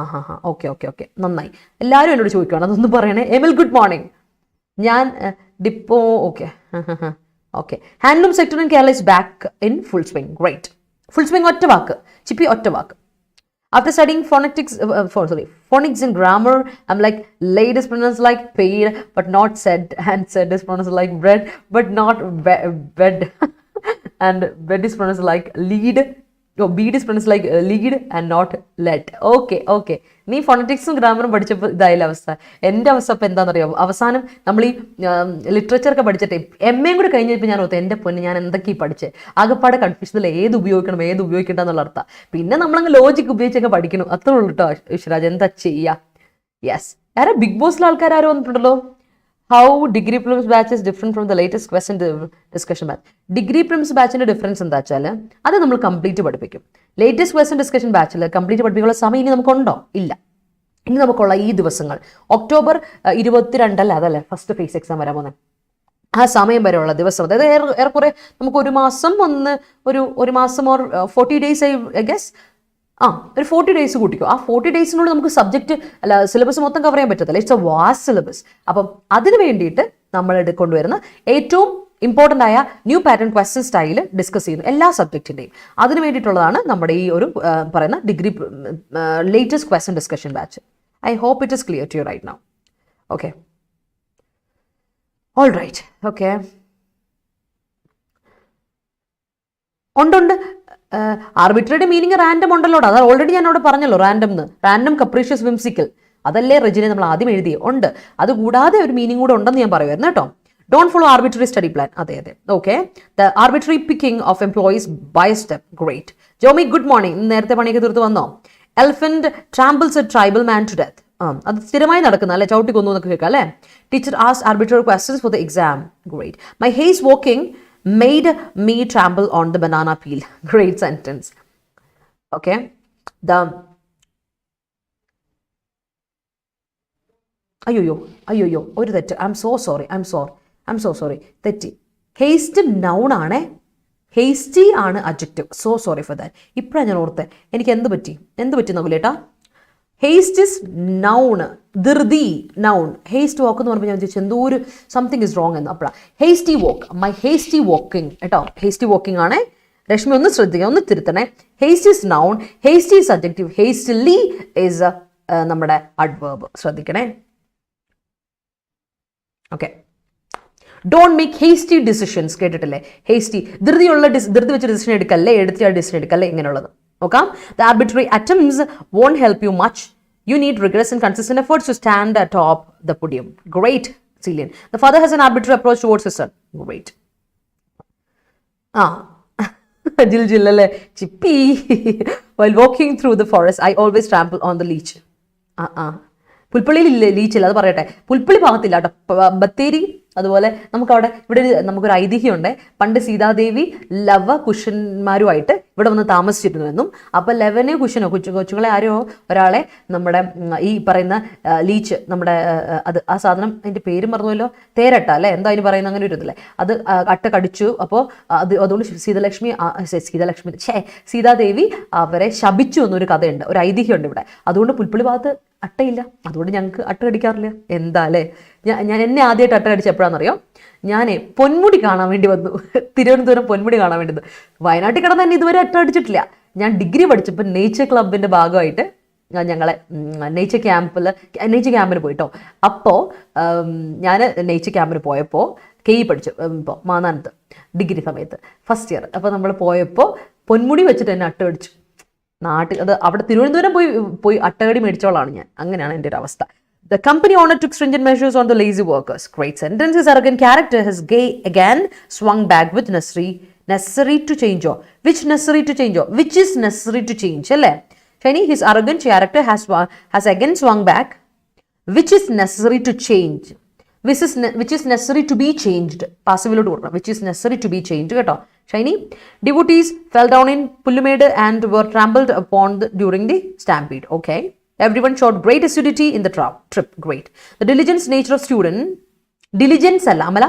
S1: ഓക്കെ നന്നായി. എല്ലാവരും എന്നോട് ചോദിക്കുകയാണ്, അതൊന്നും പറയണേ. Emil good morning. ഞാൻ depot okay. Handloom sector in Kerala is back in full swing. Great. Full swing ഒറ്റ വാക്ക്, ചിപ്പി ഒറ്റ വാക്ക്. After studying phonics and grammar, I'm like, laid is pronounced like paid, but not said, and said is pronounced like bread, but not bed, and bed is pronounced like lead. No, bead is pronounced like lead and not let. Okay. നീ ഫോണറ്റിക്സും ഗ്രാമറും പഠിച്ചപ്പോൾ ഇതായാലും അവസ്ഥ. എൻ്റെ അവസ്ഥ ഇപ്പോൾ എന്താണെന്നറിയാമോ? അവസാനം നമ്മൾ ഈ ലിറ്ററേച്ചറൊക്കെ പഠിച്ചിട്ട് MA കൂടെ കഴിഞ്ഞപ്പോൾ ഞാൻ ഓർത്ത്, എൻ്റെ പൊന്ന് ഞാൻ എന്തൊക്കെയാണ് പഠിച്ചത്, ആകെപ്പാടെ കൺഫ്യൂഷനിൽ ഏത് ഉപയോഗിക്കണം ഏത് ഉപയോഗിക്കണ്ട എന്നുള്ള അർത്ഥം. പിന്നെ നമ്മളങ്ങ് ലോജിക്ക് ഉപയോഗിച്ചൊക്കെ പഠിക്കണം, അത്രേ ഉള്ളൂ കേട്ടോ. വിശ്വരാജ് എന്താ ചെയ്യുക? യെസ്, ആരാ ബിഗ് ബോസിലെ ആൾക്കാരും വന്നിട്ടുണ്ടല്ലോ. How degree prelims batch is different from the latest question discussion batch. Degree prelims ബാച്ചിൻ്റെ ഡിഫറൻസ് എന്താ വെച്ചാൽ അത് നമ്മൾ കംപ്ലീറ്റ് പഠിപ്പിക്കും. ലേറ്റസ്റ്റ് ക്വസ്റ്റൻ ഡിസ്കഷൻ ബാച്ചിൽ കംപ്ലീറ്റ് പഠിപ്പിക്കാനുള്ള സമയം ഇനി നമുക്കുണ്ടോ? ഇല്ല. ഇനി നമുക്കുള്ള ഈ ദിവസങ്ങൾ October 22 അതല്ലേ ഫസ്റ്റ് ഫേസ് എക്സാം വരാൻ പോകുന്നത്, ആ സമയം വരെയുള്ള ദിവസം, അതായത് ഏറെക്കുറെ നമുക്ക് ഒരു മാസം ഒരു മാസം ഓർ 40 days ഐ ഗസ്, ഒരു 40 days കൂട്ടിക്കോ. ആ 40 daysനുള്ളിൽ നമുക്ക് സബ്ജക്റ്റ് അല്ല സിലബസ് മൊത്തം കവർ ചെയ്യാൻ പറ്റത്തില്ല. It's a vast syllabus. അപ്പം അതിന് വേണ്ടിയിട്ട് നമ്മൾ കൊണ്ടുവരുന്ന ഏറ്റവും ഇമ്പോർട്ടൻ്റ് ആയ new pattern question style discuss ചെയ്യുന്നു എല്ലാ സബ്ജക്റ്റിൻ്റെയും. അതിന് വേണ്ടിയിട്ടുള്ളതാണ് നമ്മുടെ ഈ ഒരു പറയുന്ന degree latest question discussion batch. I hope it is clear to you right now. Okay, all right. Okay, ഉണ്ട്. ആർബിട്രറിയുടെ മീനിങ് റാൻഡം ഉണ്ടല്ലോ, അത് ഓൾറെഡി ഞാൻ അവിടെ പറഞ്ഞല്ലോ. റാൻഡം കപ്രീഷ്യസ് വിംസിക്കൽ, അതല്ലേ റെജിനെ നമ്മൾ ആദ്യം എഴുതി ഉണ്ട്. അതുകൂടാതെ ഒരു മീനിങ് കൂടെ ഉണ്ടെന്ന് ഞാൻ പറയുമായിരുന്നു കേട്ടോ. Don't follow arbitrary study plan. അതെ. Okay, the arbitrary picking of employees by step. Great. Jomi good morning. നേരത്തെ പണിയൊക്കെ തീർത്ത് വന്നോ? Elephant tramples a tribal man to death. അത് സ്ഥിരമായി നടക്കുന്ന അല്ലെ, ചവിട്ടി കൊന്നു എന്നൊക്കെ കേൾക്കാം അല്ലേ. Teacher asked arbitrary questions for the exam. Great. My haste walking made me trample on the banana peel. Great sentence. Okay, അയ്യോ ഒരു തെറ്റ്. ഐ എം സോ സോറി തെറ്റി. ഹേസ്റ്റ് നൗൺ ആണ്, ഹേസ്റ്റി ആണ് adjective. So sorry for that. ഇപ്പോഴാണ് ഞാൻ ഓർത്തത്. എനിക്ക് എന്ത് പറ്റി നോക്കില്ലേട്ടാ. ഹേസ്റ്റ് ഇസ് നൗൺ, ധൃതി നൗൺ. ഹേസ്റ്റ് വാക്ക് എന്ന് പറയുമ്പോൾ ഞാൻ ചോദിച്ചു എന്തോ ഒരു സംതിങ് ഇസ് റോങ് എന്ന്. അപ്പോഴാണ് hasty walk, my hasty walking കേട്ടോ. ഹേസ്റ്റി വാക്കിംഗ് ആണ്. രശ്മി ഒന്ന് ശ്രദ്ധിക്കുക, ഒന്ന് തിരുത്തണേ. Haste is noun, hasty is adjective, hastily is നമ്മുടെ അഡ്വേർബ്. ശ്രദ്ധിക്കണേ. Okay, don't make hasty decisions. കേട്ടിട്ടില്ലേ? ഹേസ്റ്റി, ധൃതി വെച്ച് ഡിസിഷൻ എടുക്കല്ലേ, എടുത്തിയ ഡിസിഷൻ എടുക്കല്ലേ, ഇങ്ങനെയുള്ളത് നോക്കാം. The arbitrary attempts won't help you much You need rigorous and consistent efforts to stand atop the podium. Great, Cillian. The father has an arbitrary approach towards his son. Great. Jill, chippy. While walking through the forest, I always trample on the leech. പുൽപ്പള്ളിയിൽ ലീച്ചില്ല, അത് പറയട്ടെ. പുൽപ്പള്ളി ഭാഗത്തില്ല കേട്ടോ, ബത്തേരി. അതുപോലെ നമുക്കവിടെ ഇവിടെ നമുക്കൊരു ഐതിഹ്യമുണ്ട്. പണ്ട് സീതാദേവി ലവ കുശന്മാരുമായിട്ട് ഇവിടെ വന്ന് താമസിച്ചിരുന്നുവെന്നും, അപ്പോൾ ലവനെ കുശനോ കൊച്ചുങ്ങളെ ആരോ ഒരാളെ നമ്മുടെ ഈ പറയുന്ന ലീച്ച്, നമ്മുടെ അത് ആ സാധനം അതിൻ്റെ പേര് മറന്നുവല്ലോ, തേരട്ട അല്ലേ, എന്താ അതിന് പറയുന്നത്, അങ്ങനെ ഒരു ഇതില്ലേ, അത് അട്ട കടിച്ചു. അപ്പോൾ അതുകൊണ്ട് സീതാദേവി അവരെ ശപിച്ചു എന്നൊരു കഥയുണ്ട്, ഒരു ഐതിഹ്യമുണ്ട് ഇവിടെ. അതുകൊണ്ട് പുൽപ്പള്ളി ഭാഗത്ത് അട്ടയില്ല, അതുകൊണ്ട് ഞങ്ങൾക്ക് അട്ട കടിക്കാറില്ല. എന്താ അല്ലേ? ഞാൻ എന്നെ ആദ്യമായിട്ട് അട്ട കടിച്ച എപ്പോഴാണെന്നറിയോ? ഞാൻ പൊന്മുടി കാണാൻ വേണ്ടി വന്നു, തിരുവനന്തപുരം പൊന്മുടി കാണാൻ വേണ്ടി. വയനാട്ടിൽ കിടന്ന് തന്നെ ഇതുവരെ അട്ട അടിച്ചിട്ടില്ല. ഞാൻ ഡിഗ്രി പഠിച്ചപ്പോൾ നേച്ചർ ക്ലബിൻ്റെ ഭാഗമായിട്ട് ഞങ്ങളെ നേച്ചർ ക്യാമ്പിന് പോയിട്ടോ. അപ്പോൾ ഞാൻ നേച്ചർ ക്യാമ്പിന് പോയപ്പോൾ KE പഠിച്ചു ഇപ്പോൾ മാന്നാനത്ത് ഡിഗ്രി സമയത്ത് ഫസ്റ്റ് ഇയർ. അപ്പോൾ നമ്മൾ പോയപ്പോൾ പൊന്മുടി വെച്ചിട്ട് എന്നെ അട്ട അടിച്ചു. നാട്ടിൽ അത് അവിടെ തിരുവനന്തപുരം പോയി അട്ടകടി മേടിച്ചോളാണ് ഞാൻ. അങ്ങനെയാണ് എൻ്റെ ഒരു അവസ്ഥ. The company owner took stringent measures on the lazy workers. Great sentence. His arrogant character has again swung back with necessary to change. Which necessary to change? Which is necessary to change? അല്ലേ Shani? His arrogant character has again swung back. Which is necessary to change? Which is necessary to be changed. Passive which is necessary to be changed. കേട്ടോ Shiny. Devotees fell down in Pullumed and were trampled upon during the stampede. Okay. Everyone showed great assiduity in the trip. Great. The diligence nature of student. Diligence അല്ല അമല,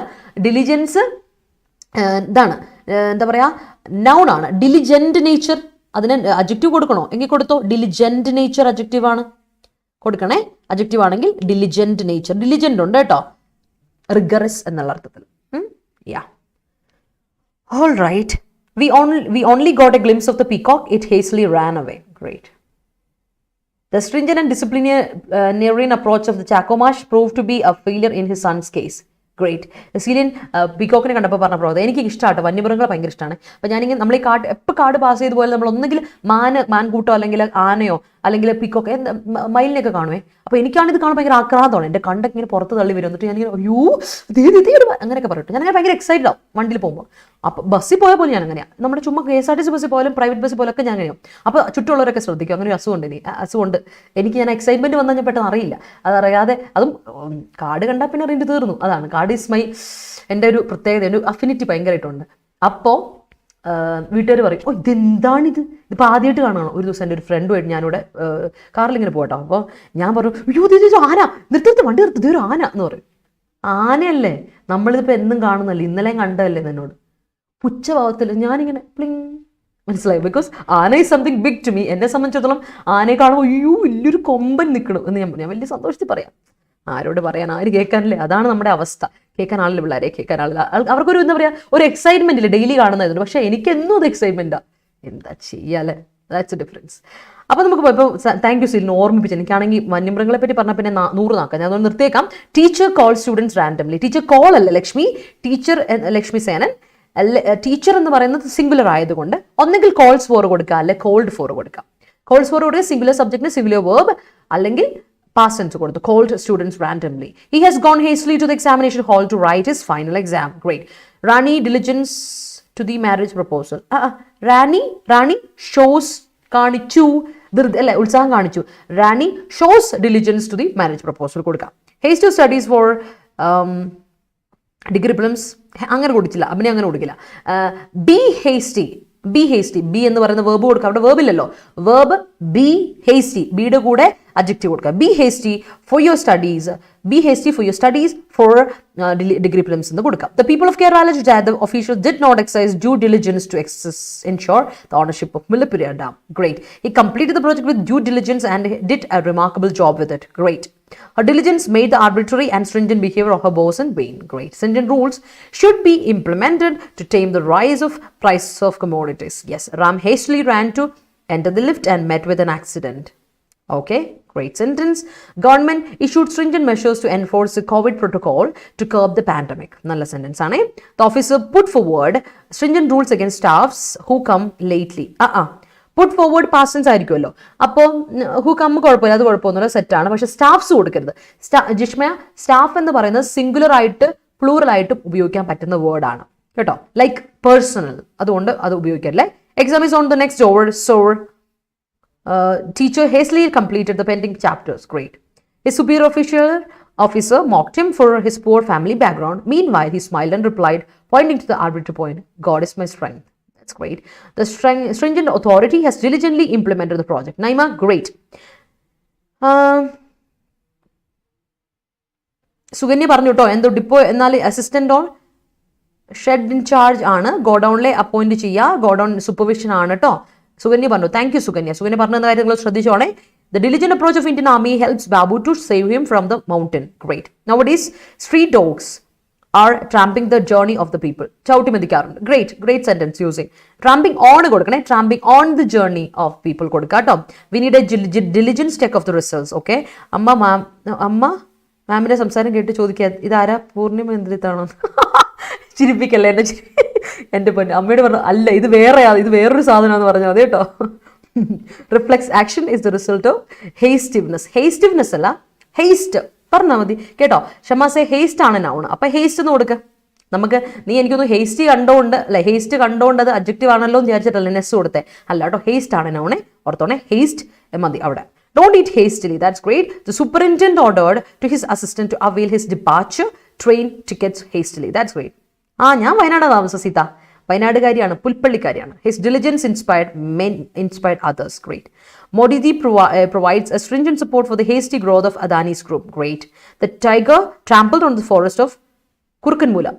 S1: ഡിലിജൻസ് ഇതാണ് എന്താ പറയുക, നൗൺ ആണ്. ഡിലിജന്റ് നേച്ചർ, അതിന് അഡ്ജക്റ്റീവ് കൊടുക്കണോ? എങ്കിൽ കൊടുത്തോ. ഡിലിജന്റ് നേച്ചർ അഡ്ജക്റ്റീവ് ആണ്, കൊടുക്കണേ. അഡ്ജക്റ്റീവ് ആണെങ്കിൽ ഡിലിജന്റ് നേച്ചർ. ഡിലിജന്റ് ഉണ്ട് കേട്ടോ, റിഗറസ് എന്നുള്ള അർത്ഥത്തിൽ. യാ All right. We only got a glimpse of the peacock. It hastily ran away. Great. The stringent and disciplinarian approach of the Chakomash proved to be a failure in his son's case. Great. Cillian പീക്കോക്കിനെ കണ്ടപ്പോൾ പറഞ്ഞ പ്രോഗ്രാം എനിക്ക് ഇഷ്ടമാട്ടോ, വന്യമൃഗങ്ങളെ ഭയങ്കര ഇഷ്ടമാണ്. അപ്പം ഞാനിങ്ങനെ നമ്മൾ ഈ എപ്പോൾ കാട് പാസ് ചെയ്ത് പോലെ നമ്മൾ ഒന്നെങ്കിൽ മാൻകൂട്ടോ അല്ലെങ്കിൽ ആനയോ അല്ലെങ്കിൽ പീക്കോക്ക് മയിലിനെയൊക്കെ കാണുവേ. അപ്പോൾ എനിക്കാണിത് കാണാൻ ഭയങ്കര ആക്രാന്തമാണ്. എൻ്റെ കണ്ടൊക്കെ ഇങ്ങനെ പുറത്ത് തള്ളി വരും. എന്നിട്ട് ഞാനിങ്ങനെ അയ്യോ അങ്ങനെയൊക്കെ പറയട്ടെ. ഞാനങ്ങനെ ഭയങ്കര എക്സൈറ്റഡ് ആവും വണ്ടിയിൽ പോകുമ്പോൾ. അപ്പോൾ ബസ്സിൽ പോയാൽ പോലും ഞാൻ അങ്ങനെയാണ്. നമ്മുടെ ചുമ്മാ KSRTC ബസ്സിൽ പോയാലും പ്രൈവറ്റ് ബസ്സിൽ പോലൊക്കെ ഞാൻ അങ്ങനെയാവും. അപ്പോൾ ചുറ്റുമുള്ളവരൊക്കെ ശ്രദ്ധിക്കും. അങ്ങനെ ഒരു അസുഖമുണ്ട് എനിക്ക്. ഞാൻ എക്സൈറ്റ്മെൻറ്റ് വന്നാൽ ഞാൻ പെട്ടെന്ന് അറിയില്ല. അതറിയാതെ അതും കാട് കണ്ടാൽ പിന്നെ റിൻ്റ് തീർന്നു. അതാണ് കാട് ഈസ് മൈ, എൻ്റെ ഒരു പ്രത്യേകത, ഒരു അഫിനിറ്റി ഭയങ്കരമായിട്ടുണ്ട്. അപ്പോൾ വീട്ടുകാർ പറയും, ഓ ഇതെന്താണിത്, ഇതിപ്പോൾ ആദ്യമായിട്ട് കാണണം. ഒരു ദിവസം എൻ്റെ ഒരു ഫ്രണ്ടുമായിട്ട് ഞാനിവിടെ കാറിലിങ്ങനെ പോകട്ടോ. അപ്പോൾ ഞാൻ പറഞ്ഞു, അയ്യോ ഇത് ആന, നിർത്തി വണ്ടി നിർത്തി, ഇതൊരു ആന എന്ന് പറയും. ആനയല്ലേ, നമ്മളിതിപ്പോൾ എന്നും കാണുന്നല്ലേ, ഇന്നലെയും കണ്ടതല്ലേ എന്നോട്. പുച്ഛഭാവത്തിൽ ഞാനിങ്ങനെ പ്ലിങ്, മനസ്സിലായി. ബിക്കോസ് ആന is something big to me. എന്നെ സംബന്ധിച്ചിടത്തോളം ആനയെ കാണുമ്പോൾ അയ്യോ വലിയൊരു കൊമ്പൻ നിൽക്കണം എന്ന് ഞാൻ വലിയ സന്തോഷത്തിൽ പറയാം. ആരോട് പറയാൻ, ആര് കേൾക്കാനില്ലേ? അതാണ് നമ്മുടെ അവസ്ഥ. കേൾക്കാൻ ആളില്ല, പിള്ളേരെ കേൾക്കാൻ ആളില്ല. അവർക്കൊരു എന്താ പറയുക, ഒരു എക്സൈറ്റ്മെന്റ് ഇല്ല ഡെയിലി കാണുന്നതായിരുന്നു. പക്ഷേ എനിക്കെന്നും അത് എക്സൈറ്റ്മെൻറ്റാണ്. എന്താ ചെയ്യാല്ലേ, ദാറ്റ്സ് എ ഡിഫറൻസ്. അപ്പോൾ നമുക്ക് ഇപ്പോൾ താങ്ക് യു സിലിന് ഓർമ്മിപ്പിച്ചു. എനിക്കാണെങ്കിൽ വന്യമൃഗങ്ങളെ പറ്റി പറഞ്ഞാൽ പിന്നെ 100 നാക്കാം. ഞാൻ അതൊന്ന് നിർത്തിയേക്കാം. Teacher call students randomly. Teacher call അല്ല ലക്ഷ്മി, ടീച്ചർ ലക്ഷ്മി സേനൻ. ടീച്ചർ എന്ന് പറയുന്നത് സിംഗുലർ ആയതുകൊണ്ട് ഒന്നെങ്കിൽ കോൾസ് ഫോർ കൊടുക്കുക, അല്ലെ കോൾഡ് ഫോർ കൊടുക്കുക. കോൾസ് ഫോർ കൊടുക്കുക സിംഗുലർ സബ്ജക്റ്റിന് സിംഗുലർ വേർബ്, അല്ലെങ്കിൽ past tense കൊടുത്തു. Called students randomly. He has gone hastily to the examination hall to write his final exam. Great. Rani diligence to the marriage proposal. Rani shows കാണിച്ചു, അല്ലെ ഉത്സാഹം കാണിച്ചു. Rani shows diligence to the marriage proposal കൊടുക്കാം. Hasty studies for degree prelims അങ്ങനെ കൊടുക്കില്ല, അഭിനയം അങ്ങനെ കൊടുക്കില്ല. Be hasty. ബി എന്ന് പറയുന്ന വേർബ് കൊടുക്കുക. അവിടെ വേർബ് ഇല്ലല്ലോ. വേർബ് ബി ഹേസ്റ്റി, ബിയുടെ കൂടെ adjective കൊടുക്കുക. Be hasty for your studies. Be hasty for your studies for degree prelims എന്ന് കൊടുക്കുക. The people of Kerala alleged that the officials did not exercise due diligence to ensure the ownership of Mullaperia Dam. Great. He completed the project with due diligence and did a remarkable job with it. Great. Her diligence made the arbitrary and stringent behavior of her boss in vain. Great. Stringent rules should be implemented to tame the rise of prices of commodities. Yes. Ram hastily ran to enter the lift and met with an accident. Okay, great sentence. Government issued stringent measures to enforce the COVID protocol to curb the pandemic. Nalla sentence aane. The officer put forward stringent rules against staffs who come lately. Put forward past tense ആയിരിക്കുമല്ലോ. അപ്പോൾ ഹു കം കുഴപ്പമില്ല, അത് കുഴപ്പമൊന്നുമില്ല, സെറ്റാണ്. പക്ഷെ സ്റ്റാഫ്സ് കൊടുക്കരുത്. ജിഷ്മയ, സ്റ്റാഫ് എന്ന് പറയുന്നത് സിംഗുലർ ആയിട്ട് പ്ലൂറൽ ആയിട്ടും ഉപയോഗിക്കാൻ പറ്റുന്ന വേർഡാണ് കേട്ടോ. ലൈക്ക് പേഴ്സണൽ, അതുകൊണ്ട് അത് ഉപയോഗിക്കല്ലേ. Exam is on the next over, so teacher hastily completed the pending chapters. Great. His superior officer mocked him for his poor family background. Meanwhile, he smiled and replied, pointing to the arbitrary point, God is my strength. That's great. The stringent authority has diligently implemented the project. Naima, great. Suganya പറഞ്ഞു കേട്ടോ, എന്തോ ഡിപ്പോ എന്നാൽ assistant on shed in charge ആണ്, ഗോഡൌണിലെ അപ്പോയിന്റ് ചെയ്യുക, ഗോഡൌൺ സൂപ്പർവിഷൻ ആണ് കേട്ടോ. സുകന്യ പറഞ്ഞു. Thank you Sukanya. സുകന്യ പറഞ്ഞ കാര്യം നിങ്ങൾ ശ്രദ്ധിച്ചോണേ. The diligent approach of Indian Army helps Babu to save him from the mountain. Great. Nowadays, street dogs are tramping the journey of the people. ചവിട്ടി മെതിക്കാറുണ്ട്. Great. Great sentence using. Tramping on കൊടുക്കണേ. Tramping on the journey of people കൊടുക്കുക കേട്ടോ. We need a diligent check of the results. Okay. അമ്മ മാമിന്റെ സംസാരം കേട്ട് ചോദിക്കുക, ഇതാരാ പൂർണിമ എന്തിരിത്താണോ? ചിരിപ്പിക്കല്ലേ എന്നെ. എൻ്റെ പൊന്നെ, അമ്മയോട് പറഞ്ഞു അല്ല, ഇത് വേറൊരു സാധനമാണെന്ന് പറഞ്ഞാൽ മതി കേട്ടോ. Reflex action is the result of hastiveness. Hastiveness അല്ല, ഹേസ്റ്റ് പറഞ്ഞാൽ മതി കേട്ടോ. ഷമാസെ ഹേസ്റ്റ് ആണ് നൗൺ. അപ്പം ഹേസ്റ്റ് എന്ന് കൊടുക്കുക. നമുക്ക് നീ എനിക്കൊന്ന് ഹേസ്റ്റ് കണ്ടോണ്ട് അല്ലെ, ഹേസ്റ്റ് കണ്ടോണ്ട് അത് അഡ്ജക്റ്റീവ് ആണല്ലോ എന്ന് വിചാരിച്ചിട്ടല്ലേ നെസ് കൊടുത്തേ. അല്ല കേട്ടോ, ഹേസ്റ്റ് ആണ് നൗണെ, ഓർത്തോണെ. ഹേസ്റ്റ് മതി അവിടെ. Don't eat hastily. That's great. The superintendent ordered to his assistant to avail his departure train tickets hastily. That's great. ഞാൻ വയനാടാണ് താമസം സീത. വയനാടുകാരിയാണ്, പുൽപ്പള്ളിക്കാരിയാണ്. His diligence inspired others. Great. Modi provides a stringent support for the hasty growth of Adani's group. Great. The tiger trampled on the forest of Kurkanmula.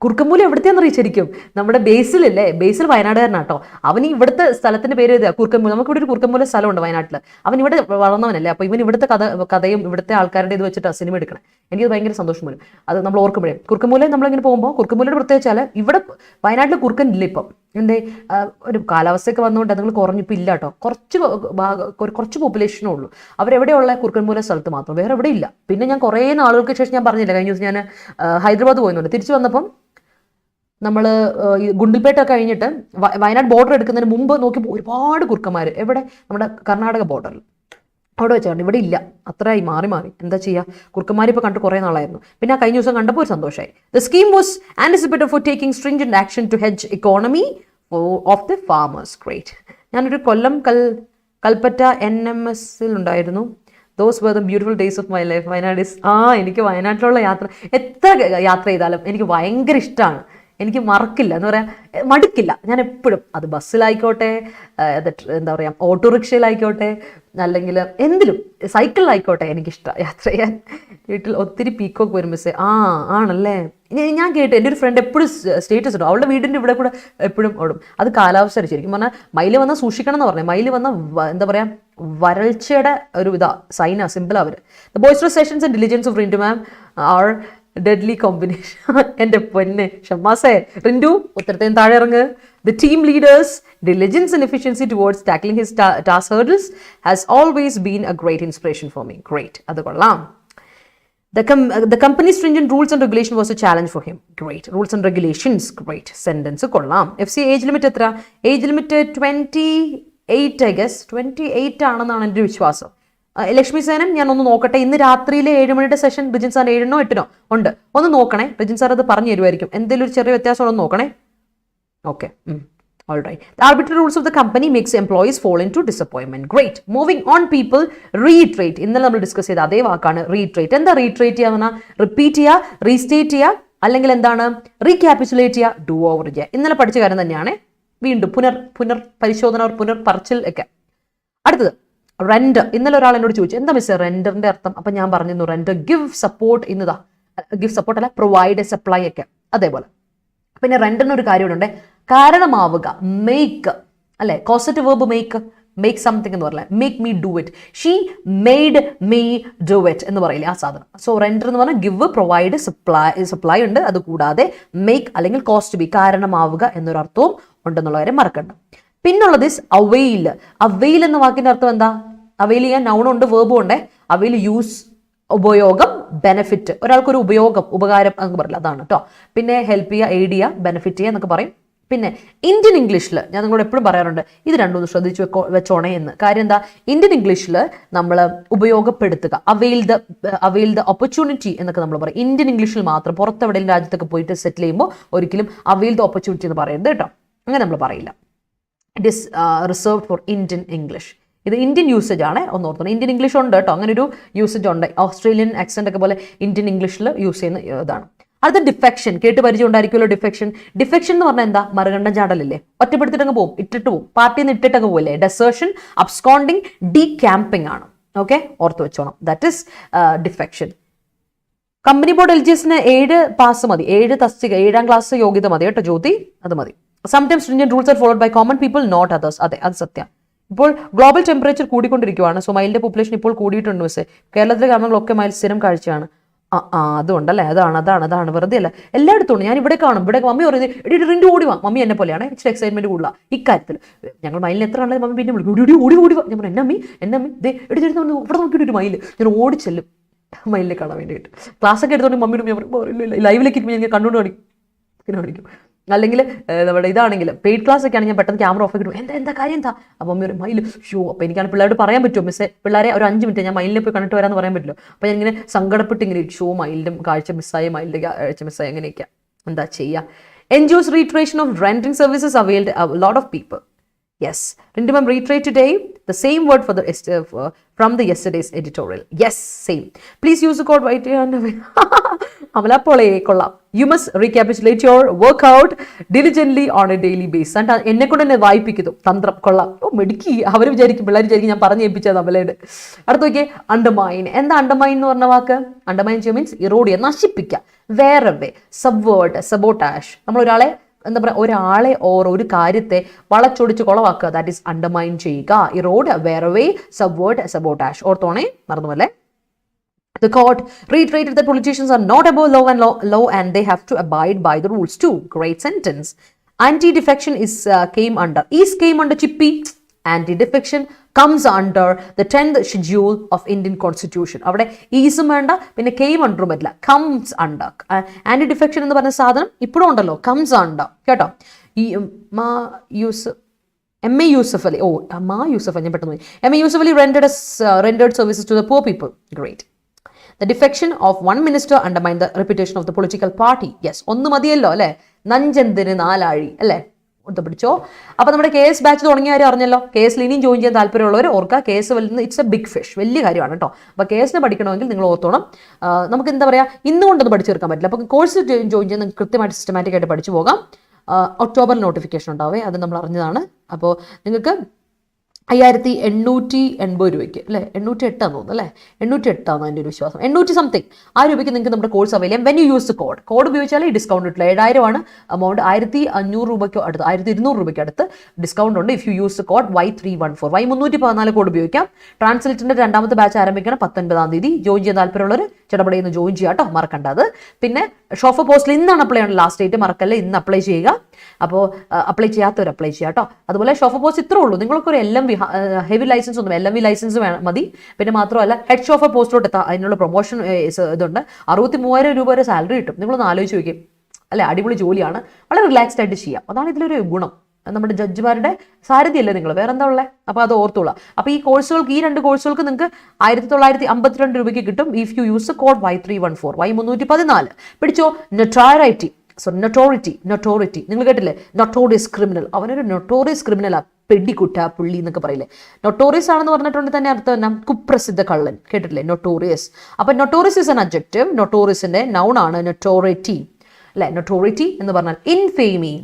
S1: കുറുക്കമ്പൂല എവിടത്തെയാണെന്ന് അറിയിച്ചിരിക്കും. നമ്മുടെ ബേസിലല്ലേ, ബേസിൽ വയനാടുകാരനാട്ടോ. അവന് ഇവിടുത്തെ സ്ഥലത്തിന്റെ പേര് കുറുക്കമ്പൂല. നമുക്ക് ഇവിടെ ഒരു കുറുക്കമ്പൂല സ്ഥലമുണ്ട് വയനാട്ടിൽ. അവൻ ഇവിടെ വളർന്നവനല്ലേ. അപ്പോൾ ഇവൻ ഇവിടുത്തെ കഥയും ഇവിടുത്തെ ആൾക്കാരുടെ ഇത് വെച്ചിട്ട് സിനിമ എടുക്കണം. എനിക്കത് ഭയങ്കര സന്തോഷം വരും അത് നമ്മൾ ഓർക്കുമ്പോഴേ. കുറുക്കമ്പൂല നമ്മളിങ്ങനെ പോകുമ്പോൾ കുറുക്കമ്പൂലയുടെ പ്രത്യേകിച്ചാൽ ഇവിടെ വയനാട്ടിൽ കുറുക്കൻ ഇല്ല ഇപ്പം. എന്തേ ഒരു കാലാവസ്ഥയൊക്കെ വന്നുകൊണ്ട് അതുങ്ങൾ കുറഞ്ഞിപ്പോൾ ഇല്ല കേട്ടോ. കുറച്ച് പോപ്പുലേഷനേ ഉള്ളൂ. അവരെവിടെയുള്ള കുറുക്കൻമൂല സ്ഥലത്ത് മാത്രം, വേറെ എവിടെ ഇല്ല. പിന്നെ ഞാൻ കുറേ നാളുകൾക്ക് ശേഷം, ഞാൻ പറഞ്ഞില്ല കഴിഞ്ഞ ദിവസം ഞാൻ ഹൈദരാബാദ് പോയിരുന്നുണ്ട്. തിരിച്ചു വന്നപ്പം നമ്മൾ ഗുണ്ടിൽപേട്ടൊക്കെ കഴിഞ്ഞിട്ട് വയനാട് ബോർഡർ എടുക്കുന്നതിന് മുമ്പ് നോക്കിയപ്പോൾ ഒരുപാട് കുറുക്കന്മാർ എവിടെ, നമ്മുടെ കർണാടക ബോർഡറിൽ അവിടെ വെച്ചാണ്. ഇവിടെ ഇല്ല, അത്രയായി മാറി എന്താ ചെയ്യുക. കുറുക്കന്മാരിപ്പോൾ കണ്ട് കുറേ നാളായിരുന്നു. പിന്നെ ആ കഴിഞ്ഞ ദിവസം കണ്ടപ്പോൾ ഒരു സന്തോഷമായി. The scheme was anticipated for taking stringent action to hedge economy of the farmers. Great. ഞാനൊരു കൊല്ലം കൽപ്പറ്റ NMS ഉണ്ടായിരുന്നു. Those were the beautiful days of my life. Wayanad is എനിക്ക് വയനാട്ടിലുള്ള യാത്ര എത്ര യാത്ര ചെയ്താലും എനിക്ക് ഭയങ്കര ഇഷ്ടമാണ്. എനിക്ക് മറക്കില്ല എന്ന് പറയാം, മടുക്കില്ല. ഞാൻ എപ്പോഴും അത് ബസ്സിലായിക്കോട്ടെ, എന്താ പറയുക ഓട്ടോറിക്ഷയിലായിക്കോട്ടെ, അല്ലെങ്കിൽ എന്തിലും സൈക്കിളിലായിക്കോട്ടെ എനിക്കിഷ്ടമാണ് യാത്ര ചെയ്യാൻ. വീട്ടിൽ ഒത്തിരി പീക്കോക്ക് വരും മിസ്സേ. ആണല്ലേ. ഞാൻ കേട്ടു, എൻ്റെ ഒരു ഫ്രണ്ട് എപ്പോഴും സ്റ്റേറ്റസ് ഇടും, അവളുടെ വീടിൻ്റെ ഇവിടെ കൂടെ എപ്പോഴും ഓടും. അത് കാലാവസ്ഥ ശരിക്കും പറഞ്ഞാൽ മയില് വന്നാൽ സൂക്ഷിക്കണം എന്ന് പറഞ്ഞത്. മയില് വന്ന എന്താ പറയുക വരൾച്ചയുടെ ഒരു സൈനാ സിമ്പിൾ. അവർ the boisterous sessions and diligence of Rintu ma'am are deadly combination. എൻ്റെ പൊന്നെ ഷമ്മാസേ. റിന്റു ഉത്തരത്തേം താഴെ ഇറങ്ങ്. The team leader's diligence and efficiency towards tackling his task hurdles has always been a great inspiration for me. Great. അത് കൊള്ളാം. The company's stringent rules and regulation was a challenge for him. Great. Rules and regulations. Great. Sentence കൊള്ളാം. FC age limit എത്ര? Age limit 28 I guess. 28 ആണെന്നാണ് എൻ്റെ വിശ്വാസം. ലക്ഷ്മി സേനൻ ഞാൻ ഒന്ന് നോക്കട്ടെ. ഇന്ന് രാത്രിയിലെ 7 മണിയുടെ സെഷൻ റിജിൻ സാർ 7 8 ഉണ്ട്. ഒന്ന് നോക്കണേ. റിജിൻ സാർ അത് പറഞ്ഞു തരുമായിരിക്കും. എന്തെങ്കിലും ഒരു ചെറിയ വ്യത്യാസം ഒന്ന് നോക്കണേ. Okay. All right. The arbitrary rules of the company makes employees fall into disappointment. Great. Moving on, people reiterate. ഇന്നലെ നമ്മൾ ഡിസ്കസ് ചെയ്ത അതേ വാക്കാണ് റീട്രേറ്റ്. എന്താ റീട്രേറ്റ് ചെയ്യുക? റിപ്പീറ്റ് ചെയ്യുക, റീസ്റ്റേറ്റ് ചെയ്യുക, അല്ലെങ്കിൽ എന്താണ് റീക്യാപിറ്റുലേറ്റ് ചെയ്യുക, ഡു ഓവർ ചെയ്യുക. ഇന്നലെ പഠിച്ച കാര്യം തന്നെയാണ്. വീണ്ടും പുനർപരിശോധന, പുനർപറച്ചിൽ ഒക്കെ. അടുത്തത് റെൻഡർ. ഇന്നലെ ഒരാൾ എന്നോട് ചോദിച്ചു എന്താ മിസ് റെൻഡറിന്റെ അർത്ഥം. അപ്പം ഞാൻ പറഞ്ഞിരുന്നു റെൻഡർ ഗിവ് സപ്പോർട്ട് എന്നതാ. ഗിവ് സപ്പോർട്ട് അല്ല, പ്രൊവൈഡ് സപ്ലൈ ഒക്കെ അതേപോലെ. പിന്നെ റെൻഡറിന് ഒരു കാര്യമുണ്ട്, കാരണമാവുക. മേക്ക് അല്ലെ, കോസറ്റീവ് വേർബ് മേക്ക് സംതിങ് എന്ന് പറയില്ല. Make me do it. She made me do it എന്ന് പറയില്ലേ, ആ സാധനം. സോ റെൻഡർ എന്ന് പറഞ്ഞാൽ ഗിവ്, പ്രൊവൈഡ്, സപ്ലൈ ഉണ്ട്. അത് കൂടാതെ മേക്ക് അല്ലെങ്കിൽ കോസ്റ്റ് ബി, കാരണമാവുക എന്നൊരർത്ഥവും ഉണ്ടെന്നുള്ള കാര്യം മറക്കണ്ട. പിന്നുള്ളത് അവെയിൽ. അവെയിൽ എന്ന വാക്കിന്റെ അർത്ഥം എന്താ? അവെയിൽ ചെയ്യാൻ നൗണുണ്ട്, വേർബും ഉണ്ട്. അവെയിൽ യൂസ്, ഉപയോഗം, ബെനിഫിറ്റ്. ഒരാൾക്കൊരു ഉപയോഗം, ഉപകാരം എന്നൊക്കെ പറയില്ല, അതാണ് കേട്ടോ. പിന്നെ ഹെൽപ്പ് ചെയ്യുക, എയ്ഡ് ചെയ്യുക, ബെനിഫിറ്റ് ചെയ്യുക എന്നൊക്കെ പറയും. പിന്നെ ഇന്ത്യൻ ഇംഗ്ലീഷിൽ ഞാൻ നിങ്ങളോട് എപ്പോഴും പറയാറുണ്ട് ഇത് രണ്ടും ഒന്ന് ശ്രദ്ധിച്ച് വെച്ചോണേ എന്ന്. കാര്യം എന്താ, ഇന്ത്യൻ ഇംഗ്ലീഷിൽ നമ്മൾ ഉപയോഗപ്പെടുത്തുക, അവെയിൽ ദ ഓപ്പർച്യൂണിറ്റി എന്നൊക്കെ നമ്മൾ പറയും. ഇന്ത്യൻ ഇംഗ്ലീഷിൽ മാത്രം, പുറത്തെവിടെയും രാജ്യത്തൊക്കെ പോയിട്ട് സെറ്റിൽ ചെയ്യുമ്പോൾ ഒരിക്കലും അവെയിൽ ദ ഓപ്പർച്യൂണിറ്റി എന്ന് പറയരുത് കേട്ടോ, അങ്ങനെ നമ്മൾ പറയില്ല. It is reserved for Indian English. ഇത് ഇന്ത്യൻ യൂസേജ് ആണ്, ഒന്ന് ഓർത്തോണം. ഇന്ത്യൻ ഇംഗ്ലീഷ് ഉണ്ട് കേട്ടോ, അങ്ങനെ ഒരു യൂസേജ് ഉണ്ട്. ഓസ്ട്രേലിയൻ ആക്സെന്റ് ഒക്കെ പോലെ ഇന്ത്യൻ ഇംഗ്ലീഷിൽ യൂസ് ചെയ്യുന്ന ഇതാണ്. അടുത്ത ഡിഫെക്ഷൻ, കേട്ട് പരിചയം ഉണ്ടായിരിക്കുമല്ലോ. ഡിഫെക്ഷൻ എന്ന് പറഞ്ഞാൽ എന്താ, മറുകണ്ഠം ചാടലല്ലേ, ഒറ്റപ്പെടുത്തിട്ടങ്ങ് പോകും, ഇട്ടിട്ട് പോകും, പാർട്ടിയിൽ നിന്ന് ഇട്ടിട്ടങ്ങ് പോകില്ലേ. ഡെസേർഷൻ, അബ്സ്കോണ്ടിങ്, ഡീക്യാമ്പിംഗ് ആണ്. ഓക്കെ, ഓർത്ത് വെച്ചോണം. That is defection. Company board LGSന് 7 പാസ് മതി, 7 തസ്തിക, 7ാം ക്ലാസ് യോഗ്യത മതി കേട്ടോ ജ്യോതി, അത് മതി. Sometimes Indian rules are followed by common people, not others. അതെ, അത് സത്യം. ഇപ്പോൾ ഗ്ലോബൽ ടെമ്പറേച്ചർ കൂടിക്കൊണ്ടിരിക്കുകയാണ്. സോ മയിലിന്റെ പോപ്പുലേഷൻ ഇപ്പോൾ കൂടിയിട്ടുണ്ട്. മിസ്സേ, കേരളത്തിലെ ഗ്രാമങ്ങളൊക്കെ മയിൽ സ്ഥിരം കാഴ്ചയാണ്. അതുകൊണ്ടല്ലേ, അതാണ് വെറുതെ അല്ല, എല്ലായിടത്തും ഞാൻ ഇവിടെ കാണും. ഇവിടെ മമ്മി പറയുന്നത് എടി റിൻറ്റു ഓടി വാ, മമ്മി എന്നെ പോലെയാണ്, ഇച്ചിരി എക്സൈറ്റ്മെന്റ് കൂടുതല ഇക്കാര്യത്തിൽ. ഞങ്ങൾ മയിലിന് എത്ര ആണെങ്കിലും മമ്മി പിന്നെ വിളിക്കും, ഓടി വാ. ഞാൻ പറഞ്ഞു എന്നമ്മി ദേ എടുത്ത് ഇവിടെ നോക്കിയിട്ട് ഒരു മയിൽ, ഞാൻ ഓടിച്ചെല്ലും മയിലിനെ കാണാൻ വേണ്ടിയിട്ട്. ക്ലാസ്സൊക്കെ എടുത്തോണ്ട് മമ്മിയുടെ ലൈവിലേക്ക് ഞാൻ കണ്ടുകൊണ്ട് കാണിക്കും. അല്ലെങ്കിൽ നമ്മുടെ ഇതാണെങ്കിൽ പെയ്ഡ് ക്ലാസ് ഒക്കെ ആണെങ്കിൽ ഞാൻ പെട്ടെന്ന് ക്യാമറ ഓഫ് ആക്കിയിട്ടു, എന്താ കാര്യം എന്താ. അപ്പം മമ്മി ഒരു മയിൽ ഷോ. അപ്പോൾ എനിക്കാണ് പിള്ളേരോട് പറയാൻ പറ്റുമോ, മിസ്സേ പിള്ളേരെ ഒരു 5 മിനിറ്റ് ഞാൻ മയിലിനെ പോയി കണ്ടിട്ട് വരാമെന്ന് പറയാൻ പറ്റില്ലോ. അപ്പോൾ ഞാൻ ഇങ്ങനെ സങ്കടപ്പെട്ട് ഇങ്ങനെ ഷോ, മയിലിൻ്റെ കാഴ്ച മിസ്സായി, മയിലിൻ്റെ കാഴ്ച മിസ്സായി, അങ്ങനെയൊക്കെ എന്താ ചെയ്യുക. NGOs reiteration of rendering services availed a lot of people. Yes, Rintu ma'am reiterate today the same word for the from the yesterday's editorial. Yes, same. Please use the code right here. Amala pole kollam. You must recapitulate your workout diligently on a daily basis. And എന്നെ കൊണ്ട് തന്നെ വായിപ്പിക്കുന്നു തന്ത്രം. കൊള്ളാം. മെടുക്കി. അവർ വിചാരിക്കും, പിള്ളേർ വിചാരിക്കും ഞാൻ പറഞ്ഞു ഏൽപ്പിച്ചത് അമലയുടെ. അടുത്ത് നോക്കിയേ, അണ്ടർമൈൻ. എന്താ അണ്ടർമൈൻ എന്ന് പറഞ്ഞ വാക്ക്? അണ്ടർമൈൻ മീൻസ് ഇറോഡ് ചെയ്യുക, നശിപ്പിക്കുക, വേറെ വേ, സബ്വേർട്ട്, സബോട്ടാഷ്. നമ്മൾ എന്താ പറയുക, ഒരാളെ ഓർ ഒരു കാര്യത്തെ വളച്ചൊടിച്ച് കൊളവാക്കുക, ദാറ്റ് ഈസ് അണ്ടർമൈൻ ചെയ്യുക. ഇറോഡ്, വേറെ വേ, സബ്വേർട്ട്, sabotage. ഓർത്തോണേ, മറന്നുമല്ലേ. The court reiterated that politicians are not above law and they have to abide by the rules too. Great sentence. Anti-defection came under Chippy. Anti-defection comes under the 10th schedule of Indian Constitution. അവിടെ ഈസും വേണ്ട, പിന്നെ came under പറ്റില്ല, comes under. Anti-defection എന്ന് പറഞ്ഞ സാധനം ഇപ്പോഴും ഉണ്ടല്ലോ, comes under കേട്ടോ. ഈ M.A. Yusuf Ali, ഞാൻ പെട്ടെന്ന് പോയി. M.A. Yusuf Ali rendered services to the poor people. Great. The defection of one minister undermined the reputation of the political party. Yes, ഒന്ന് മതിയല്ലോ അല്ലേ, നഞ്ചെന്തിന് നാലാഴി അല്ലേ, ഒന്ന് പിടിച്ചോ. അപ്പോൾ നമ്മുടെ KS ബാച്ച് തുടങ്ങിയ കാര്യം അറിഞ്ഞല്ലോ. KS ഇനിയും ജോയിൻ ചെയ്യാൻ താല്പര്യമുള്ളവർ ഓർക്കുക, KS it's a big fish, വലിയ കാര്യമാണ് കേട്ടോ. അപ്പോൾ KSനെ പഠിക്കണമെങ്കിൽ നിങ്ങൾ ഓർത്തോണം. നമുക്ക് എന്താ പറയുക, ഇന്നുകൊണ്ടൊന്നും പഠിച്ചു തീർക്കാൻ പറ്റില്ല. അപ്പോൾ കോഴ്സ് ജോയിൻ ചെയ്യാൻ നിങ്ങൾക്ക് കൃത്യമായിട്ട് സിസ്റ്റമാറ്റിക് ആയിട്ട് പഠിച്ചു പോകാം. ഒക്ടോബറിൽ നോട്ടിഫിക്കേഷൻ ഉണ്ടാവേ, അത് നമ്മൾ അറിഞ്ഞതാണ്. അപ്പോൾ നിങ്ങൾക്ക് 5880 രൂപയ്ക്ക് അല്ലേ, 808 തോന്നുന്നു അല്ലേ, 808 എൻ്റെ ഒരു വിശ്വാസം, 800 സംതിങ് ആ രൂപയ്ക്ക് നിങ്ങൾക്ക് നമ്മുടെ കോഴ്സ് അവൈൽ ചെയ്യാം. വെൻ യു യൂസ് കോഡ് ഉപയോഗിച്ചാൽ ഈ ഡിസ്കൗണ്ട് കിട്ടില്ല. 7000 എമൗണ്ട്, 1500 രൂപയ്ക്കോ അടുത്ത്, 1200 രൂപയ്ക്ക് അടുത്ത് ഡിസ്കൗണ്ട് ഉണ്ട്. If you use code Y314, Y314 code ഉപയോഗിക്കാം. ട്രാൻസ്ലേറ്ററിൻ്റെ 2ാമത്തെ ബാച്ച് ആരംഭിക്കണം 19-ാം തീയതി. ജോയിൻ ചെയ്യാൻ താല്പര്യമുള്ളവർ ചടപടയിൽ നിന്ന് ജോയിൻ ചെയ്യാം കേട്ടോ, മറക്കണ്ടത്. പിന്നെ ഷോഫർ പോസ്റ്റിൽ ഇന്നാണ് അപ്ലൈ ചെയ്യണം, ലാസ്റ്റ് ഡേറ്റ് മറക്കല്ലേ, ഇന്ന് അപ്ലൈ ചെയ്യുക. അപ്പോൾ അപ്ലൈ ചെയ്യാത്തവർ അപ്ലൈ ചെയ്യുക കേട്ടോ. അതുപോലെ ഷോഫർ പോസ്റ്റ് ഇത്രേ ഉള്ളൂ, നിങ്ങൾക്കൊരു LMV ഹെവി ലൈസൻസ് ഒന്നും, LMV ലൈസൻസ് മതി. പിന്നെ മാത്രമല്ല ഹെഡ് ഷോഫർ പോസ്റ്റിലോട്ട് എത്താം, അതിനുള്ള പ്രൊമോഷൻ ഇതുണ്ട്. 63,000 രൂപ വരെ സാലറി കിട്ടും. നിങ്ങളൊന്ന് ആലോചിച്ച് നോക്കിയും അല്ലെ, അടിപൊളി ജോലിയാണ്, വളരെ റിലാക്സ്ഡ് ആയിട്ട് ചെയ്യാം. അതാണ് ഇതിലൊരു ഗുണം. നമ്മുടെ ജഡ്ജിമാരുടെ സാരഥിയല്ലേ നിങ്ങൾ, വേറെ എന്താ ഉള്ളത്. അപ്പോൾ അത് ഓർത്തോളാം. അപ്പോൾ ഈ കോഴ്സുകൾക്ക്, ഈ 2 കോഴ്സുകൾക്ക് നിങ്ങൾക്ക് 1952 രൂപയ്ക്ക് കിട്ടും. If you use code Y314, Y314 പിടിച്ചോ. നൊട്ടോറിറ്റി നിങ്ങൾ കേട്ടില്ലേ, നൊട്ടോറിയസ് ക്രിമിനൽ. അവനൊരു നൊട്ടോറിയസ് ക്രിമിനലാ, പെടിക്കുട്ട പുള്ളി എന്നൊക്കെ പറയില്ലേ. നൊട്ടോറിയസ് ആണെന്ന് പറഞ്ഞിട്ടുണ്ടെങ്കിൽ തന്നെ അർത്ഥം എന്നാ, കുപ്രസിദ്ധ കള്ളൻ. കേട്ടിട്ടില്ലേ, നൊട്ടോറിയസ്. അപ്പം നൊട്ടോറിയസ് ഇസ് എൻ അഡ്ജക്റ്റീവ്, നൊട്ടോറിയസിന്റെ നൗൺ ആണ് നൊട്ടോറിറ്റി അല്ലെ. നൊട്ടോറിറ്റി എന്ന് പറഞ്ഞാൽ ഇൻഫേമി,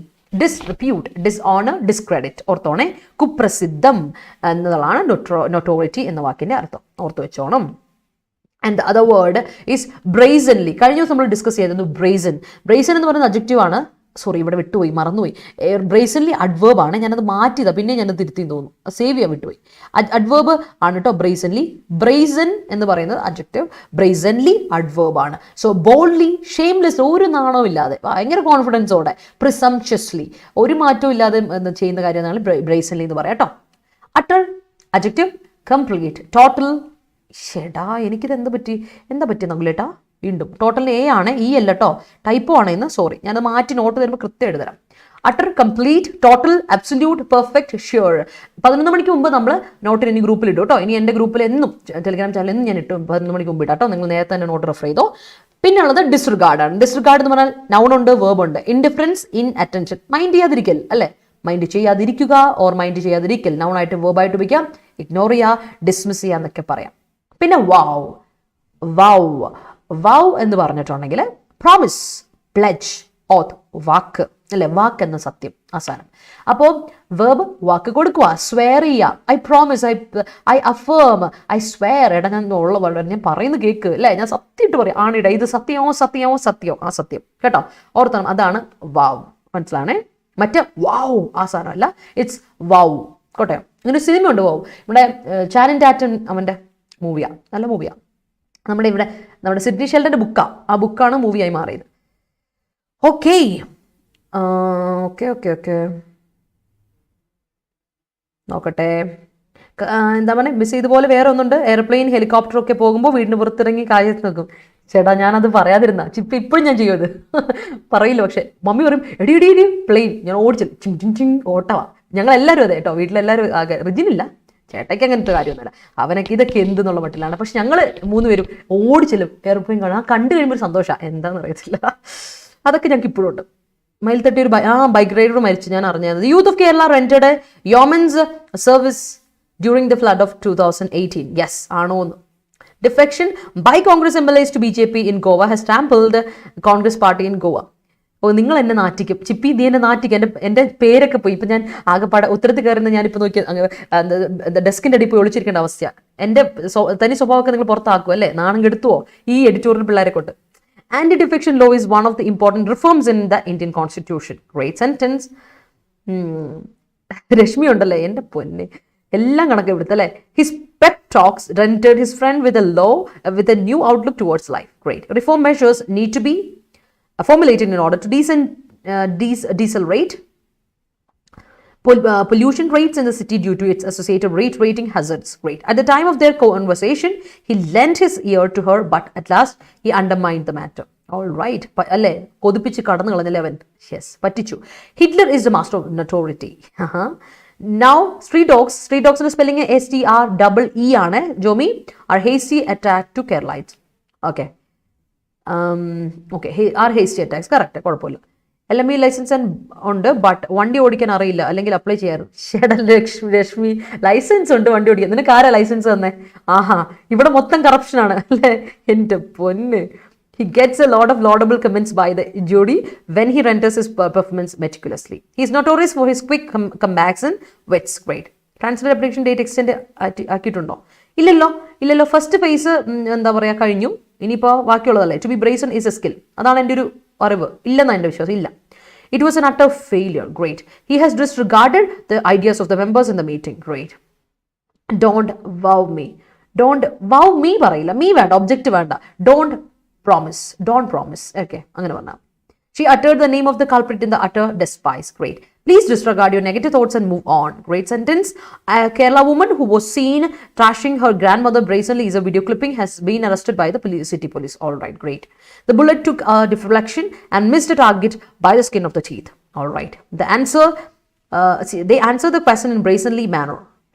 S1: ഡിസ്റെപ്യൂട്ട്, ഡിസ്ഓണർ, ഡിസ്ക്രെഡിറ്റ്. ഓർത്തോണേ, കുപ്രസിദ്ധം എന്നതാണ് നൊട്ടോറിറ്റി എന്ന വാക്കിന്റെ അർത്ഥം, ഓർത്തു വെച്ചോണം. And the other word is brazenly. കഴിഞ്ഞ ദിവസം നമ്മൾ ഡിസ്കസ് ചെയ്തിരുന്നു ബ്രേസൻ എന്ന് പറയുന്ന അഡ്ജക്റ്റീവ് ആണ്. സോറി, ഇവിടെ വിട്ടുപോയി, മറന്നുപോയി. ബ്രേസൻലി അഡ്വേർബ് ആണ്, ഞാനത് മാറ്റിയതാണ്, പിന്നെ ഞാനത് തിരുത്തി തോന്നുന്നു, സേവ് ചെയ്യാൻ വിട്ടുപോയി. അഡ്വേർബ് ആണ് കേട്ടോ ബ്രേസൻലി. ബ്രേസൻ എന്ന് പറയുന്നത് അഡ്ജക്റ്റീവ്, ബ്രേസൻലി അഡ്വേർബ് ആണ്. സോ ബോൾഡ്ലി, ഷെയിംലെസ്, ഒരു നാണവും ഇല്ലാതെ, ഭയങ്കര കോൺഫിഡൻസോടെ, പ്രിസംഷ്യസ്ലി, ഒരു മാറ്റവും ഇല്ലാതെ ചെയ്യുന്ന കാര്യമാണ് ബ്രേസൻലി എന്ന് പറയാം കേട്ടോ. Utter adjective, complete, total. ഷെടാ, എനിക്കിത് എന്താ പറ്റി നകുലേട്ടാ, വീണ്ടും ടോട്ടലിന് എ ആണ്, ഇ അല്ല കേട്ടോ, ടൈപ്പോ ആണ് ഇന്ന്, സോറി. ഞാൻ മാറ്റി നോട്ട് തരുമ്പോൾ കൃത്യം എഴുതരാം. Utter, complete, total, absolute, perfect, sure. 11 മണിക്ക് മുമ്പ് നമ്മൾ നോട്ടിന് ഇനി ഗ്രൂപ്പിൽ ഇട്ടു കേട്ടോ. ഇനി എൻ്റെ ഗ്രൂപ്പിൽ എന്നും ടെലിഗ്രാം ചാനൽ എന്നും ഞാൻ ഇട്ടു 11 മണിക്ക് മുമ്പ് ഇട്ടാം കേട്ടോ. നിങ്ങൾ നേരത്തെ തന്നെ നോട്ട് റെഫർ ചെയ്തോ. പിന്നെ ഉള്ളത് ഡിസ്റിഗാർഡ് ആണ്. ഡിസ്റിഗാർഡ് എന്ന് പറഞ്ഞാൽ നൗൺ ഉണ്ട്, വേർബ് ഉണ്ട്. ഇൻഡിഫറൻസ്, ഇൻ അറ്റൻഷൻ, മൈൻഡ് ചെയ്യാതിരിക്കൽ അല്ലേ, മൈൻഡ് ചെയ്യാതിരിക്കുക ഓർ മൈൻഡ് ചെയ്യാതിരിക്കൽ, നൗൺ ആയിട്ട് വേർബായിട്ട് ഉപയോഗിക്കാം. ഇഗ്നോർ ചെയ്യുക, ഡിസ്മിസ് ചെയ്യുക എന്നൊക്കെ പറയാം. പിന്നെ വാവ്, വാവ്, വാവ് എന്ന് പറഞ്ഞിട്ടുണ്ടെങ്കിൽ പ്രോമിസ്, പ്ലെഡ്ജ്, ഓത്ത്, വാക്ക് അല്ലെ, വാക്ക് എന്ന സത്യം അവസാനം. അപ്പോൾ വേർബ് വാക്ക് കൊടുക്കുക, സ്വെയർ ചെയ്യുക. I promise, I affirm, I swear. എടാ ഞാൻ ഉള്ള വളരെ ഞാൻ പറയുന്നത് കേൾക്ക് അല്ലേ, ഞാൻ സത്യമായിട്ട് പറയാം, ആണിട ഇത് സത്യമോ സത്യമോ സത്യമോ ആ സത്യം കേട്ടോ, ഓർത്തണം. അതാണ് വാവ്, മനസ്സിലാണേ. മറ്റേ വാവ് ആ സാധനം അല്ല, ഇറ്റ്സ് വാവ്. കോട്ടെ, ഇങ്ങനെ സിനിമ ഉണ്ട് വാവ്, ഇവിടെ ചാനൻ ടാറ്റൻ അവൻ്റെ മൂവിയാണ്, നല്ല മൂവിയാണ്. നമ്മുടെ സിഡ്നി ഷെൽഡൻ്റെ ബുക്കാണ്, ആ ബുക്കാണ് മൂവിയായി മാറിയത്. ഓക്കെ ഓക്കെ ഓക്കെ ഓക്കെ നോക്കട്ടെ. എന്താ പറയുക, മിസ് ചെയ്തുപോലെ വേറെ ഒന്നുണ്ട്. എയർപ്ലെയിൻ, ഹെലികോപ്റ്റർ ഒക്കെ പോകുമ്പോൾ വീടിന് പുറത്തിറങ്ങി കായത്ത് നിൽക്കും. ചേട്ടാ ഞാനത് പറയാതിരുന്ന ഇപ്പോഴും ഞാൻ ചെയ്യുമത് പറയില്ല. പക്ഷെ മമ്മി പറയും എടി എടി എടി പ്ലെയിൻ, ഞാൻ ഓടിച്ചില്ല ചിങ് ചിങ് ചിങ് ഓട്ടവാ. ഞങ്ങളെല്ലാവരും അതെ കേട്ടോ, വീട്ടിലെല്ലാവരും ആകെ. റിജിനില്ല, ചേട്ടയ്ക്ക് അങ്ങനത്തെ കാര്യമൊന്നുമില്ല, അവനൊക്കെ ഇതൊക്കെ എന്തെന്നുള്ള മട്ടിലാണ്. പക്ഷെ ഞങ്ങൾ 3 പേരും ഓടിച്ചില്ലും എയർപ്ലെയിൻ കാണാൻ. ആ കണ്ടു കഴിയുമ്പോൾ ഒരു സന്തോഷമാണ്, എന്താണെന്ന് അറിയത്തില്ല. അതൊക്കെ ഞങ്ങൾക്ക് ഇപ്പോഴും ഉണ്ട്. മൈൽ തട്ടി ഒരു ബൈക്ക് റൈഡർ മരിച്ചു, ഞാൻ അറിഞ്ഞത്. Youth of Kerala rented yeoman's service during the flood of 2018. Yes ആണോന്ന്. Defection by Congress MLAs to BJP in Goa has trampled Congress party in Goa. ഓ നിങ്ങൾ എന്നെ നാറ്റിക്കും ചിപ്പി, നീ എന്നെ നാറ്റിക്കും, എൻ്റെ പേരൊക്കെ പോയി. ഇപ്പം ഞാൻ ആകെപ്പാടെ ഉത്തരത്തിൽ കയറുന്ന ഞാനിപ്പോൾ നോക്കി ഡെസ്കിൻ്റെ അടിയിൽ പോയി ഒളിച്ചിരിക്കേണ്ട അവസ്ഥയാണ്. എൻ്റെ തനി സ്വഭാവമൊക്കെ നിങ്ങൾ പുറത്താക്കും അല്ലേ, നാണം കെടുത്തുവോ ഈ എഡിറ്റോറിയൽ പിള്ളേരെ കൊണ്ട്. Anti-defection law is one of the important reforms in the Indian Constitution. Great sentence. Rashmi ഉണ്ടല്ലേ എൻ്റെ പൊന്നെ, എല്ലാം കണക്ക് ഇവിടുത്തെ അല്ലേ. His pep talks rendered his friend with a law with a new outlook towards life. Great. Reform measures need to be formulated in order to decelerate pollution rates in the city due to its associated rate rating hazards. Great. At the time of their conversation, he lent his ear to her, but at last he undermined the matter. All right. അല്ലേ, കൊതിപ്പിച്ച് കടന്നു കളഞ്ഞല്ലേ അവൻ. യെസ്, പറ്റിച്ചു. Hitler is the master of notoriety. Now, street dogs in spelling STREE ആണ് Jomy, are hasty attack to Keralites. Okay. Are hasty attacks, correct, കുഴപ്പമില്ല. LME ലൈസൻസ് ഉണ്ട്, ബട്ട് വണ്ടി ഓടിക്കാൻ അറിയില്ല, അല്ലെങ്കിൽ അപ്ലൈ ചെയ്യാറ്. രശ്മി ലൈസൻസ് ഉണ്ട്, വണ്ടി ഓടിക്കാൻ. നിനക്ക് ആരാ ലൈസൻസ് തന്നെ? ആഹാ, ഇവിടെ മൊത്തം കറപ്ഷനാണ് അല്ലേ എൻ്റെ പൊന്ന്. He gets a lot of laudable comments by the jury when he renders his performance meticulously. He is notorious for his quick comebacks and wits. Great. Translator application date extend ആക്കിയിട്ടുണ്ടോ? ഇല്ലല്ലോ. ഫസ്റ്റ് ഫേസ് എന്താ പറയുക കഴിഞ്ഞു. ഇനിയിപ്പോൾ ബാക്കിയുള്ളതല്ലേ. To be brazen is a skill. അതാണ് എൻ്റെ ഒരു അറിവ്. ഇല്ലെന്നാണ് എൻ്റെ വിശ്വാസം. ഇല്ല. It was an utter failure. Great. He has disregarded the ideas of the members in the meeting. Great. Don't wow me പറയില്ല. me വേണ്ട, ഒബ്ജക്റ്റ് വേണ്ട. Don't promise. Okay, അങ്ങനെ പറഞ്ഞാൽ. She uttered the name of the culprit in the utter despise. Great. Please disregard your negative thoughts and move on. Great sentence. A Kerala woman who was seen trashing her grandmother brazenly is a video clipping has been arrested by the city police. All right, great. The bullet took a deflection and missed a target by the skin of the teeth. All right. They answer the question in brazenly manner.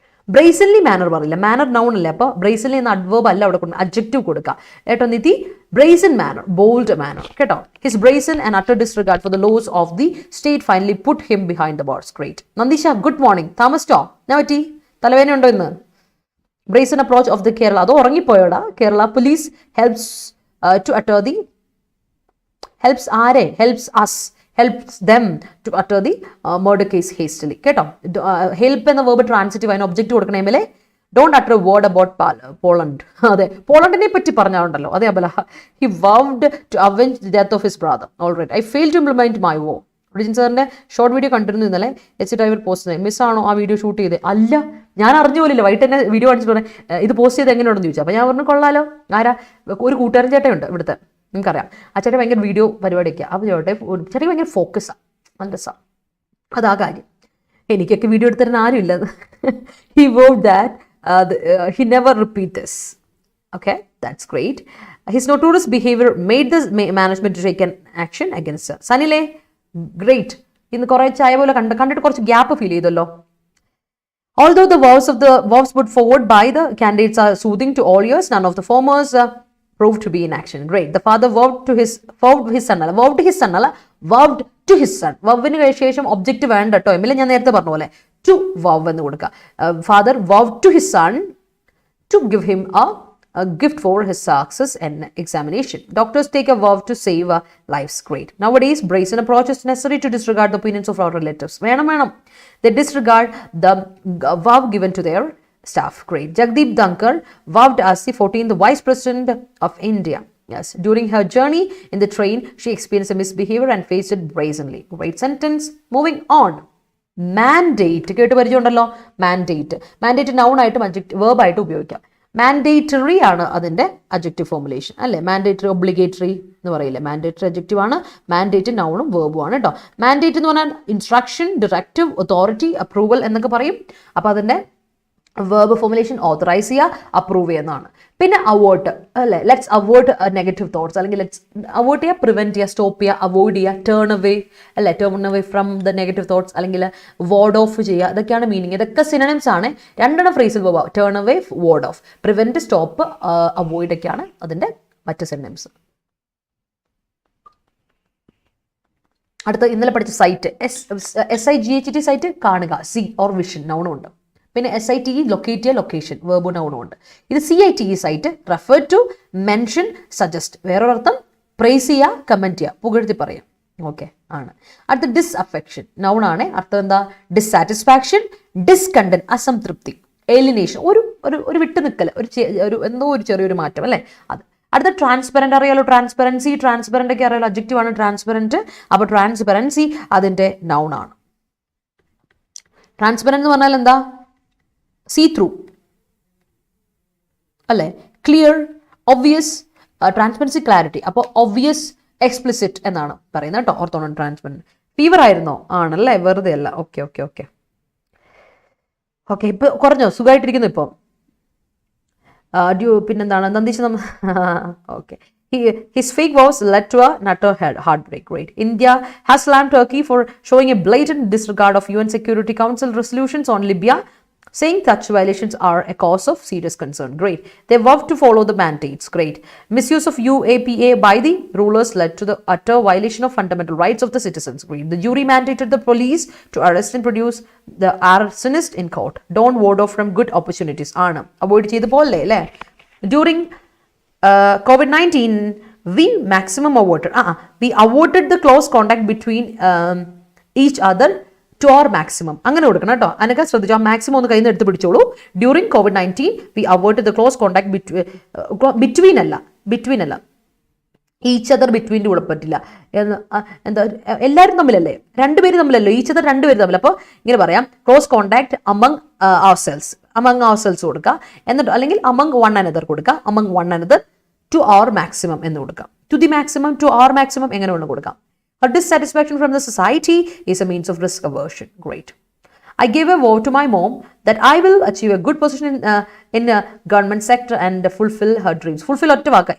S1: Brazenly manner പറയില്ല, മാനർ നൗൺ അല്ലേ, അപ്പോൾ ബ്രേസൻലി എന്ന അഡ്വേർബ് അല്ല അവിടെ കൊണ്ട് അഡ്ജക്റ്റീവ് കൊടുക്കുക കേട്ടോ Nidhi. Brazen manner, bold manner കേട്ടോ. His brazen and utter disregard for the loss of the state finally put him behind the bars. Great. Nandisha good morning. താമസിച്ചോ? ഞാൻ പറ്റി തലവേദന ഉണ്ടോ ഇന്ന്? Brazen approach of the Kerala, അതോ ഉറങ്ങിപ്പോയോടാ? Kerala police helps to utter the helps ആരെ helps us helps them to utter the murder case hastily. കേട്ടോ, ഹെൽപ്പ് എന്ന വേർബ് ട്രാൻസിറ്റീവ്, അതിന് object കൊടുക്കണേമല്ലേ. Don't utter a word about Poland. അതെ, പോളണ്ടിനെ പറ്റി പറഞ്ഞാലുണ്ടല്ലോ, അതെ അബല. He vowed to avenge the death of his brother. Alright. I fail to implement my vow. Rijin സാറിന്റെ ഷോർട്ട് വീഡിയോ കണ്ടിരുന്നു ഇന്നലെ. ഡ്രൈവർ പോസ്റ്റ് മിസ്സാണോ ആ വീഡിയോ ഷൂട്ട് ചെയ്ത്? അല്ല, ഞാൻ അറിഞ്ഞു പോലില്ല. വൈകിട്ട് തന്നെ വീഡിയോ കാണിച്ചിട്ട് പറഞ്ഞു ഇത് പോസ്റ്റ് ചെയ്ത് എങ്ങനെയുണ്ടെന്ന് ചോദിച്ചു. അപ്പോൾ ഞാൻ പറഞ്ഞു കൊള്ളാലോ. ആരാ? ഒരു കൂട്ടുകാരൻ ചേട്ടയുണ്ട് ഇവിടുത്തെ, നിങ്ങൾക്കറിയാം. ആ ചേട്ടൻ ഭയങ്കര വീഡിയോ പരിപാടിയൊക്കെ. അപ്പോൾ ചേട്ടൻ ഭയങ്കര ഫോക്കസാണ്, നല്ല രസമാണ്. അതാ കാര്യം. എനിക്കൊക്കെ വീഡിയോ എടുത്തരാൻ ആരും ഇല്ല. He vote that he never repeat this. Okay, that's great. His notorious behavior made the management to take an action against her. Sanile, great. ഇന്ന് കുറേ ചായ പോലെ കണ്ടിട്ട് കുറച്ച് ഗ്യാപ്പ് ഫീൽ ചെയ്തല്ലോ. Although the vows put forward by the candidates are soothing to all ears, none of the formers proved to be in action. Great. The father vowed to his son. Vowവിന് ശേഷം ഒബ്ജക്റ്റ് വേണ്ട കേട്ടോ. എമ്മിലെ ഞാൻ നേരത്തെ പറഞ്ഞ പോലെ to vow എന്ന് കൊടുക്കുക. Father vowed to his son to give him a gift for his success in examination. Doctors take a vow to save lives. Great. Nowadays, brazen approach is necessary to disregard the opinions of our relatives. Venam. They disregard the vow given to their staff. Great. Jagdeep Dhankar vowed as the 14th Vice President of India. Yes. During her journey in the train, she experienced a misbehavior and faced it brazenly. Great sentence. Moving on. Mandate. കേട്ട് പരിചയമുണ്ടല്ലോ. Mandate noun ആയിട്ടും verb ആയിട്ടും ഉപയോഗിക്കാം. മാൻഡേറ്ററി ആണ് അതിൻ്റെ അഡ്ജക്റ്റീവ് ഫോർമുലേഷൻ അല്ലേ. മാൻഡേറ്ററി ഒബ്ലിഗേറ്ററി എന്ന് പറയില്ലേ. മാൻഡേറ്ററി അഡ്ജക്റ്റീവ് ആണ്. മാൻഡേറ്റ് നൗണും വേർബും ആണ് കേട്ടോ. മാൻഡേറ്റ് എന്ന് പറഞ്ഞാൽ ഇൻസ്ട്രക്ഷൻ, ഡയറക്റ്റീവ്, അതോറിറ്റി, അപ്രൂവൽ എന്നൊക്കെ പറയും. അപ്പോൾ അതിൻ്റെ വേർബ് ഫോർമുലേഷൻ ഓതറൈസ് ചെയ്യുക, അപ്രൂവ് ചെയ്യുന്നതാണ്. പിന്നെ അവോർട്ട് അല്ലേ. ലെറ്റ്സ് അവോയ്ഡ് നെഗറ്റീവ് തോട്ട്സ്, അല്ലെങ്കിൽ ലെറ്റ്സ് അവോയ്ഡ് ചെയ്യുക, പ്രിവെൻറ്റ് ചെയ്യുക, സ്റ്റോപ്പ് ചെയ്യുക, അവോയ്ഡ് ചെയ്യുക, ടേൺ അവേ അല്ലേ. Turn away from the negative thoughts, അല്ലെങ്കിൽ വാർഡ് ഓഫ് ചെയ്യുക. ഇതൊക്കെയാണ് മീനിങ്. ഇതൊക്കെ സിനണിംസ് ആണ്. രണ്ടെണ്ണം ഫ്രേസിൽ പോവാം. Turn away, ward of. Prevent, stop, avoid ഒക്കെയാണ് അതിൻ്റെ മറ്റ് സിനണിംസ്. അടുത്ത ഇന്നലെ പഠിച്ച സൈറ്റ്, SIGHT സൈറ്റ്, കാണുക, സി ഓർ വിഷൻ നൗണും ഉണ്ട്. പിന്നെ SITE ലൊക്കേറ്റ് ചെയ്യുക, ലൊക്കേഷൻ വേർബ് നൗണും ഉണ്ട്. ഇത് CITE cite, refer to, mention, suggest. വേറൊരർത്ഥം പ്രൈസ് ചെയ്യുക, കമൻറ്റ് ചെയ്യുക, പുകഴ്ത്തി പറയാം. ഓക്കെ ആണ്. അടുത്ത ഡിസ്അഫെക്ഷൻ നൗൺ ആണ്. അർത്ഥം എന്താ? ഡിസ്സാറ്റിസ്ഫാക്ഷൻ, ഡിസ്കണ്ടന്റ്, അസംതൃപ്തി, ഏലിനേഷൻ, ഒരു വിട്ടു നിൽക്കൽ, എന്തോ ഒരു ചെറിയൊരു മാറ്റം അല്ലേ അത്. അടുത്ത ട്രാൻസ്പെറൻറ്റ് അറിയാലോ. ട്രാൻസ്പെറൻറ്റ് ഒക്കെ അറിയാലോ. അഡ്ജക്റ്റീവ് ആണ് ട്രാൻസ്പെറൻറ്റ്. അപ്പോൾ ട്രാൻസ്പെറൻസി അതിൻ്റെ നൗൺ ആണ്. ട്രാൻസ്പെറൻറ്റ് എന്ന് പറഞ്ഞാൽ എന്താ? സീ ത്രൂ അല്ലേ. Clear, obvious, transparency, clarity. അപ്പോൾ ഒബ്വിയസ്, എക്സ്പ്ലിസിറ്റ് എന്നാണ് പറയുന്നത് കേട്ടോ. ഓർത്തോണം. ട്രാൻസ്പെറൻറ്റ്. ഫീവർ ആയിരുന്നോ? ആണല്ലേ, വെറുതെ അല്ല. ഓക്കെ. ഇപ്പൊ കുറഞ്ഞോ? സുഖമായിട്ടിരിക്കുന്നു ഇപ്പം. പിന്നെന്താണ് നന്ദിച്ച് okay. His fake vows led to a nutter heartbreak. Great. India has slammed Turkey for showing a blatant disregard of UN Security Council resolutions on Libya, saying such violations are a cause of serious concern. Great. They vowed to follow the mandates. Great. Misuse of UAPA by the rulers led to the utter violation of fundamental rights of the citizens. Great. The jury mandated the police to arrest and produce the arsonist in court. Don't ward off from good opportunities. ആണ്. Avoid ചെയ്ത് പോലെ അല്ലേ. During COVID-19, we avoided the close contact between each other to our maximum. അങ്ങനെ കൊടുക്കണം കേട്ടോ. അതിനൊക്കെ ശ്രദ്ധിച്ചു. ആ മാക്സിമം ഒന്ന് കയ്യിൽ നിന്ന് എടുത്ത് പിടിച്ചോളൂ. During COVID-19 we avoided the close contact between അല്ല ഈച്ച് അതർ. ബിറ്റ്വീൻ്റെ കൂടെ പറ്റില്ല. എന്താ, എല്ലാവരും തമ്മിലല്ലേ, രണ്ടുപേരും തമ്മിലല്ലോ. ഈച്ച് അതർ രണ്ടുപേരും തമ്മിൽ. അപ്പോൾ ഇങ്ങനെ പറയാം, ക്ലോസ് കോണ്ടാക്ട് അമംഗ് ourselves കൊടുക്കുക. എന്നിട്ട് അല്ലെങ്കിൽ അമംഗ് വൺ അനദർ കൊടുക്കുക. Among one another to our maximum എന്ന് കൊടുക്കാം. To the maximum, to our maximum എങ്ങനെ വേണം കൊടുക്കാം. A dissatisfaction from the society is a means of risk aversion. Great. I gave a vow to my mom that I will achieve a good position in government sector and fulfill her dreams. Fulfill ഒറ്റ വാക്ക്.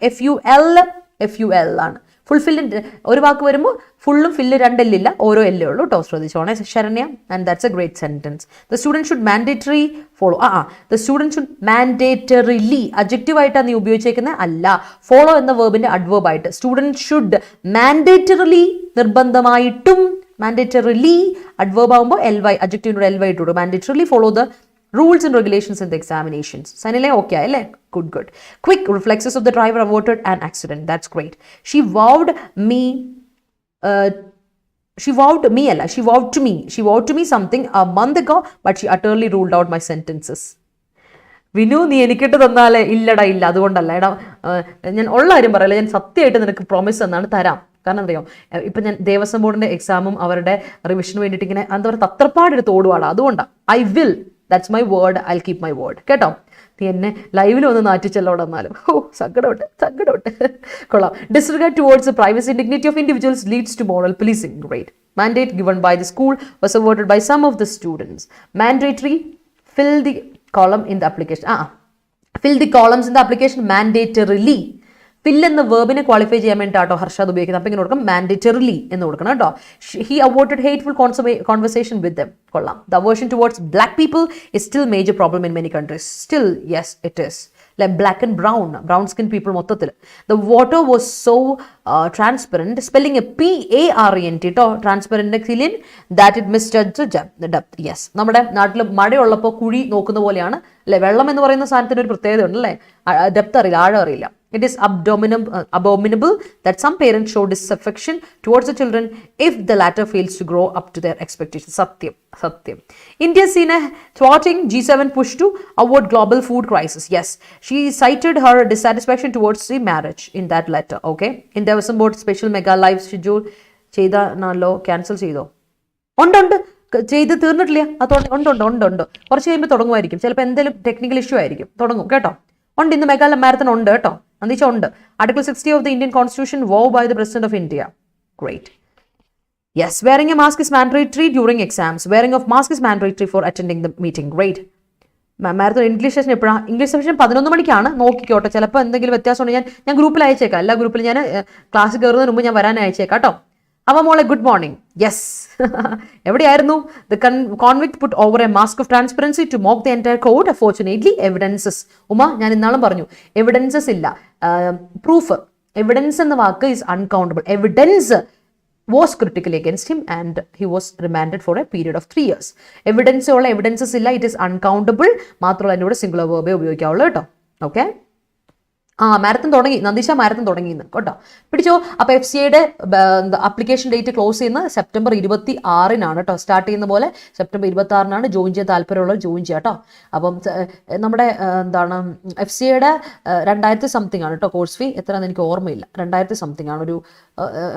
S1: FUL ആണ്. ഫുൾഫില്ലിൻ്റെ ഒരു വാക്ക് വരുമ്പോൾ ഫുള്ളും ഫില്ല് രണ്ടെല്ലില്ല, ഓരോ എല്ലേ ഉള്ളൂ കേട്ടോ. ശ്രദ്ധിച്ചോണേ Saranya. And that's a great sentence. The student should mandatory follow. The student should mandatorily അഡ്ജക്റ്റീവായിട്ടാണ് നീ ഉപയോഗിച്ചേക്കുന്നത് അല്ല, ഫോളോ എന്ന വേർബിൻ്റെ അഡ്വേർബായിട്ട്. സ്റ്റുഡൻറ് ഷുഡ് മാൻഡേറ്ററിലി നിർബന്ധമായിട്ടും, മാൻഡേറ്ററിലി അഡ്വേർബ് ആകുമ്പോൾ LY അഡ്ജക്റ്റീവിനോട് LY ഇട്ടു. മാൻഡേറ്ററിലി follow the rules and regulations in the examinations. Sanile okay alle? Good. Quick reflexes of the driver averted an accident. That's great. She vowed to me something a month ago, but she utterly ruled out my sentences. Vinu നീ എനിക്കിട്ട് തന്നാലേ ഇല്ലടാ ഇല്ല, അതുകൊണ്ടല്ല എടാ, ഞാൻ ഉള്ള കാര്യം പറയല്ല, ഞാൻ സത്യമായിട്ട് നിനക്ക് പ്രോമിസ് തന്നാണ് തരാം. കാരണം അറിയാം, ഇപ്പം ഞാൻ ദേവസ്വം ബോർഡിൻ്റെ എക്സാമും അവരുടെ റിവിഷന് വേണ്ടിയിട്ട് ഇങ്ങനെ എന്താ പറയുക തത്രപ്പാടെടുത്ത് ഓടുവാടാ. അതുകൊണ്ടാണ് I will. That's my word. I'll keep my word. കേട്ടോ, നീ എന്നെ ലൈവിൽ ഒന്ന് നാറ്റിച്ചല്ലോടെ എന്നാലും സങ്കടമുണ്ട്. കൊള്ളാം. Disregard towards the privacy and dignity of individuals leads to moral policing. Great. Mandate given by the school was awarded by some of the students. Mandatory, fill the column in the application. Fill the columns in the application mandatorily. ഫിൽ എന്ന വേർബിനെ ക്വാളിഫൈ ചെയ്യാൻ വേണ്ടിയിട്ടോ ഹർഷാദ് ഉപയോഗിക്കുന്നത്. അപ്പോൾ ഇങ്ങനെ കൊടുക്കണം മാൻഡേറ്ററിലി എന്ന് കൊടുക്കണം കേട്ടോ. He avoided hateful conversation with them. കൊള്ളാം. The aversion towards black people is still major problem in many countries. Still yes it is. like black and brown skin people മൊത്തത്തിൽ. The water was so transparent, spelling a PARENT ട്ടോ, transparent clean, that it misjudged the depth. Yes, നമ്മുടെ നാട്ടിൽ മഴയുള്ളപ്പോൾ കുഴി നോക്കുന്ന പോലെയാണ് അല്ലെ വെള്ളം എന്ന് പറയുന്ന സാധനത്തിന് ഒരു പ്രത്യേകത ഉണ്ട് അല്ലേ, ഡെപ്ത് അറിയില്ല, ആഴം അറിയില്ല. It is abominable that some parents show disaffection towards the children if the latter fails to grow up to their expectations. Satyam. India has seen a thwarting G7 push to avoid global food crisis. Yes, she cited her dissatisfaction towards the marriage in that letter. Okay, in Devasam board special mega live schedule ചെയ്ത നാളോ ക്യാൻസൽ ചെയ്തോ? ഉണ്ട് ചെയ്ത് തീർന്നിട്ടില്ല. അതുകൊണ്ട് ഉണ്ട് കുറച്ച് കഴിയുമ്പോൾ തുടങ്ങുമായിരിക്കും. ചിലപ്പോൾ എന്തെങ്കിലും ടെക്നിക്കൽ ഇഷ്യൂ ആയിരിക്കും. തുടങ്ങും കേട്ടോ. ഉണ്ട്, ഇന്ന് മെഗാ മാരത്തൺ ഉണ്ട് കേട്ടോ. അന്തീച്ച ഉണ്ട്. Article 60 of the Indian Constitution vowed by the President of India. Great. Yes, wearing a mask is mandatory during exams. Wearing of mask is mandatory for attending the meeting. Great. Marathon English session എപ്പോഴാണ്? ഇംഗ്ലീഷ് സെഷൻ 11 മണിക്കാണ്. നോക്കിക്കോട്ടെ, ചിലപ്പോൾ എന്തെങ്കിലും വ്യത്യാസമുണ്ട്. ഞാൻ ഗ്രൂപ്പിൽ അയച്ചേക്കാം. എല്ലാ ഗ്രൂപ്പിലും ഞാൻ ക്ലാസ് കയറുന്നതിന് മുമ്പ് ഞാൻ വരാൻ അയച്ചേക്കാം കേട്ടോ. അവ മോളെ ഗുഡ് മോർണിംഗ്. യെസ്, എവിടെയായിരുന്നു? The convict put over a mask of transparency to mock the entire code. Unfortunately evidences. ഞാൻ ഇന്നാളും പറഞ്ഞു എവിഡൻസസ് ഇല്ല, പ്രൂഫ്. എവിഡൻസ് എന്ന വാക്ക് is uncountable. Evidence was critically against him and he was remanded for a period of 3 years. Evidence ഉള്ള എവിഡൻസസ് ഇല്ല, ഇറ്റ് ഈസ് അൺകൗണ്ടബിൾ. മാത്രമല്ല അതിൻ്റെ കൂടെ സിംഗുലർ വേർബേ ഉപയോഗിക്കാവുള്ളൂ കേട്ടോ. ഓക്കെ, മാരത്തൺ തുടങ്ങി. നന്ദിഷ മാരത്തൺ തുടങ്ങിയെന്ന് കേട്ടോ, പിടിച്ചോ. അപ്പോൾ FCIയുടെ അപ്ലിക്കേഷൻ ഡേറ്റ് ക്ലോസ് ചെയ്യുന്നത് സെപ്റ്റംബർ 26 കേട്ടോ. സ്റ്റാർട്ട് ചെയ്യുന്ന പോലെ സെപ്റ്റംബർ 26 ജോയിൻ ചെയ്യാൻ താല്പര്യമുള്ളവർ ജോയിൻ ചെയ്യാം കേട്ടോ. അപ്പം നമ്മുടെ FCIയുടെ 2000 സംതിങ് ആണ് കേട്ടോ കോഴ്സ് ഫീ. എത്രയാണെന്ന് എനിക്ക് ഓർമ്മയില്ല. 2000 സംതിങ് ആണ് ഒരു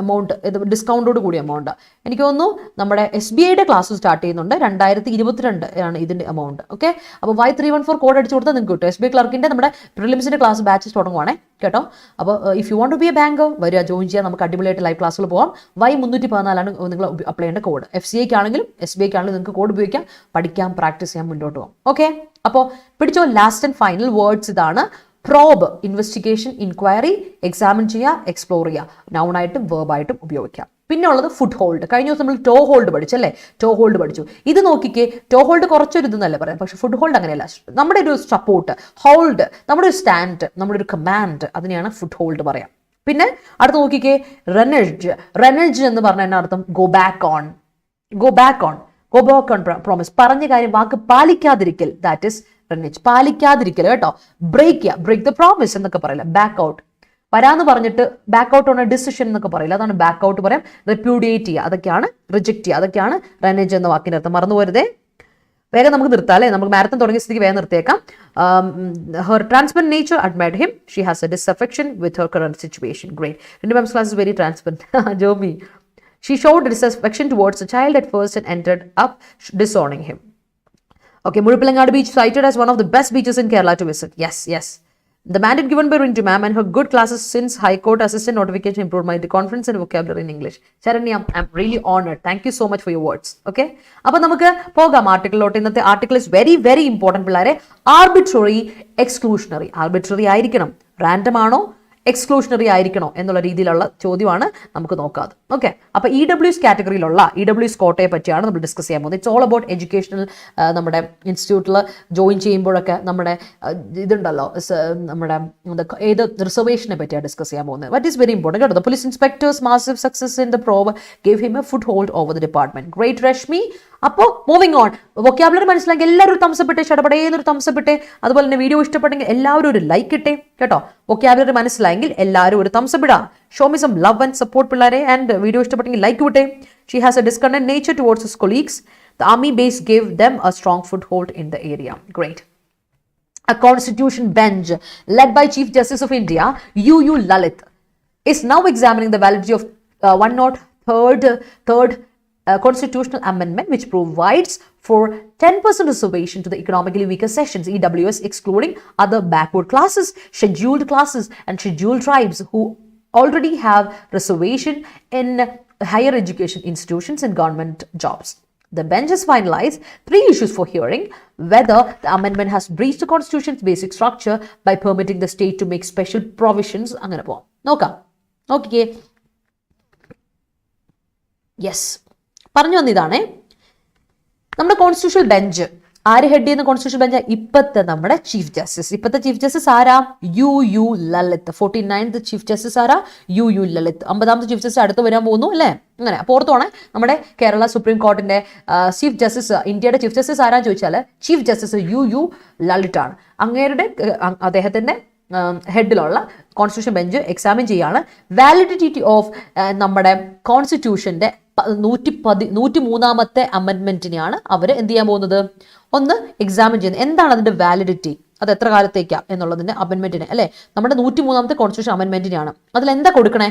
S1: എമൗണ്ട്. ഇത് ഡിസ്കൗണ്ടോട് കൂടിയ എമൗണ്ട്. എനിക്ക് തോന്നുന്നു നമ്മുടെ SBIയുടെ ക്ലാസ് സ്റ്റാർട്ട് ചെയ്യുന്നുണ്ട്. 2022 ആണ് ഇതിൻ്റെ എമൗണ്ട്. ഓക്കെ, അപ്പോൾ Y314 കോഡ് അടിച്ചു കൊടുത്താൽ നിങ്ങൾക്ക് കിട്ടും. SBI ക്ലർക്കിൻ്റെ നമ്മുടെ പ്രിലിംസിൻ്റെ ക്ലാസ് ബാച്ചസ് തുടങ്ങുവാണേ കേട്ടോ. അപ്പോൾ if you want to be a banker വരിക, ജോയിൻ ചെയ്യാൻ. നമുക്ക് അടിപൊളിയായിട്ട് ലൈവ് ക്ലാസ്സിൽ പോകാം. Y314 നിങ്ങൾ അപ്ലൈ ചെയ്യേണ്ട കോഡ്. FCIക്കാണെങ്കിലും SBIക്കാണെങ്കിലും നിങ്ങൾക്ക് കോഡ് ഉപയോഗിക്കാം, പഠിക്കാം, പ്രാക്ടീസ് ചെയ്യാൻ, മുന്നോട്ട് പോകാം. ഓക്കെ, അപ്പോൾ പിടിച്ചോ. ലാസ്റ്റ് ആൻഡ് ഫൈനൽ വേർഡ്സ് ഇതാണ്. പ്രോബ്, ഇൻവെസ്റ്റിഗേഷൻ, ഇൻക്വയറി, എക്സാമിൻ ചെയ്യുക, എക്സ്പ്ലോർ ചെയ്യുക. നൗണായിട്ടും വേർബായിട്ടും ഉപയോഗിക്കാം. പിന്നെ ഉള്ളത് ഫുഡ് ഹോൾഡ്. കഴിഞ്ഞ ദിവസം നമ്മൾ ടോ ഹോൾഡ് പഠിച്ചല്ലേ, ടോ ഹോൾഡ് പഠിച്ചു. ഇത് നോക്കിക്കേ, ടോ ഹോൾഡ് കുറച്ചൊരു ഇതെന്നല്ല പറയാം, പക്ഷെ ഫുഡ് ഹോൾഡ് അങ്ങനെയല്ല. നമ്മുടെ ഒരു സപ്പോർട്ട്, ഹോൾഡ്, നമ്മുടെ ഒരു സ്റ്റാൻഡ്, നമ്മുടെ ഒരു കമാൻഡ്, അതിനെയാണ് ഫുഡ് ഹോൾഡ് പറയാം. പിന്നെ അടുത്ത് നോക്കിക്കേ, റെനേജ്. റെനേജ് എന്ന് പറഞ്ഞാൽ എന്നാ അർത്ഥം? Go back on. പ്രോമിസ്, പറഞ്ഞ കാര്യം വാക്ക് പാലിക്കാതിരിക്കൽ, ദാറ്റ് ഇസ് റെനേജ്. പാലിക്കാതിരിക്കൽ കേട്ടോ. ബ്രേക്ക് ദ പ്രോമിസ് എന്നൊക്കെ പറയില്ല. ബാക്ക് ഔട്ട്, വരാന്ന് പറഞ്ഞിട്ട് back out on A decision എന്നൊക്കെ പറയില്ല, അതാണ് ബാക്ക് ഔട്ട് പറയാം. റെപ്യൂഡിയേറ്റ് ചെയ്യുക, അതൊക്കെയാണ്. റിജക്ട് ചെയ്യുക, അതൊക്കെയാണ് റെനേജ് എന്ന വാക്കിൻ്റെ അർത്ഥം. മറന്നു പോരുതേ. വേഗം നമുക്ക് നിർത്താം അല്ലേ, നമുക്ക് മാരത്തൺ തുടങ്ങിയ സ്ഥിതിക്ക് വേഗം നിർത്തിയേക്കാം. Her transparent nature admired him. She has a disaffection with her current situation. Great. Rintu ma'am's class is very transparent. Jomi, she showed disaffection towards the child at first and ended up disowning him. Okay, Murupalangadu beach cited as one of the best beaches in Kerala to visit. Yes. The mandate given by Rintu ma'am and her good classes since High Court assistant notification improved my confidence and vocabulary in English. Charanya, I'm really honored. Thank you so much for your words. Okay, അപ്പോൾ നമുക്ക് പോകാം ആർട്ടിക്കിളിലോട്ട്. ഇന്നത്തെ article is very very important പിള്ളേരെ. Arbitrary, exclusionary. ആർബിട്രറി ആയിരിക്കണം, റാൻഡം ആണോ, എക്സ്ക്ലൂഷണറി ആയിരിക്കണോ എന്നുള്ള രീതിയിലുള്ള ചോദ്യമാണ് നമുക്ക് നോക്കാതെ. ഓക്കെ, അപ്പോൾ EWS കാറ്റഗറിയിലുള്ള EWS കോട്ടയെ പറ്റിയാണ് നമ്മൾ ഡിസ്കസ് ചെയ്യാൻ പോകുന്നത്. It's all about educational. നമ്മുടെ ഇൻസ്റ്റിറ്റ്യൂട്ടിൽ ജോയിൻ ചെയ്യുമ്പോഴൊക്കെ നമ്മുടെ ഇതുണ്ടല്ലോ, നമ്മുടെ ഏത് റിസർവേഷനെ പറ്റിയാണ് ഡിസ്കസ് ചെയ്യാൻ പോകുന്നത്. വറ്റ് ഈസ് വെരി ഇമ്പോർട്ടൻറ്റ് കേട്ടോ. The police inspectors massive success in the probe gave him a foothold over the department. Great Rashmi. അപ്പോൾ മൂവിങ് ഓൺ. വൊക്കാബുലറി മനസ്സിലാക്കി എല്ലാവരും ഒരു തംസപ്പെട്ടെ, ഷടപടേന്നൊരു തംസപ്പെട്ടെ. അതുപോലെ തന്നെ വീഡിയോ ഇഷ്ടപ്പെട്ടെങ്കിൽ എല്ലാവരും ഒരു ലൈക്ക് ഇട്ടേ കേട്ടോ. വൊക്കാബുലറി മനസ്സിലായെങ്കിൽ എല്ലാവരും ഒരു തംസപ്പിടാ. Show me some love and support പിള്ളേരെ. ആൻഡ് വീഡിയോ ഇഷ്ടപ്പെട്ടെങ്കിൽ ലൈക്ക് വിട്ടേ. She has a discontent nature towards his colleagues. The army base gave them a strong foothold in the area. Great. A constitution bench led by Chief Justice of India, UU Lalit, is now examining the validity of 103rd constitutional amendment, which provides for 10% reservation to the economically weaker sections, EWS, excluding other backward classes, scheduled classes, and scheduled tribes who already have reservation in higher education institutions and government jobs. The bench has finalized 3 issues for hearing: whether the amendment has breached the Constitution's basic structure by permitting the state to make special provisions. അങ്ങനെ പോവാം. നോക്കാം. നോക്കിക്കേ. യെസ്, പറഞ്ഞു വന്നിതാണേ. നമ്മുടെ കോൺസ്റ്റിറ്റ്യൂഷണൽ ബെഞ്ച് ആര് ഹെഡ് ചെയ്യുന്ന കോൺസ്റ്റിറ്റ്യൂഷൻ ബെഞ്ച്? ഇപ്പത്തെ നമ്മുടെ ചീഫ് ജസ്റ്റിസ്. ഇപ്പത്തെ ചീഫ് ജസ്റ്റിസ് ആരാ? U Lalit. 49th chief justice ആരാ? U Lalit. 50th chief justice അടുത്ത് വരാൻ പോകുന്നു അല്ലേ? അങ്ങനെ പുറത്തോണെ നമ്മുടെ കേരള സുപ്രീം കോർട്ടിന്റെ ചീഫ് ജസ്റ്റിസ്, ഇന്ത്യയുടെ ചീഫ് ജസ്റ്റിസ് ആരാന്ന് ചോദിച്ചാൽ ചീഫ് ജസ്റ്റിസ് യു ലളിത് ആണ്. അങ്ങേരുടെ അദ്ദേഹത്തിന്റെ ഹെഡിലുള്ള കോൺസ്റ്റിറ്റ്യൂഷൻ ബെഞ്ച് എക്സാമിൻ ചെയ്യാണ് വാലിഡിറ്റി ഓഫ് നമ്മുടെ കോൺസ്റ്റിറ്റ്യൂഷന്റെ 103ാമത്തെ അമെൻമെന്റിനെയാണ് അവർ എന്ത് ചെയ്യാൻ പോകുന്നത്? ഒന്ന് എക്സാമിൻ ചെയ്യുന്നത്. എന്താണ് അതിന്റെ വാലിഡിറ്റി, അത് എത്ര കാലത്തേക്കാണ് എന്നുള്ളതിന്റെ അമെൻമെന്റിനെ അല്ലെ, നമ്മുടെ 103ാമത്തെ കോൺസ്റ്റിറ്റ്യൂഷൻ അമെൻമെന്റിനെയാണ്. അതിൽ എന്താ കൊടുക്കണേ?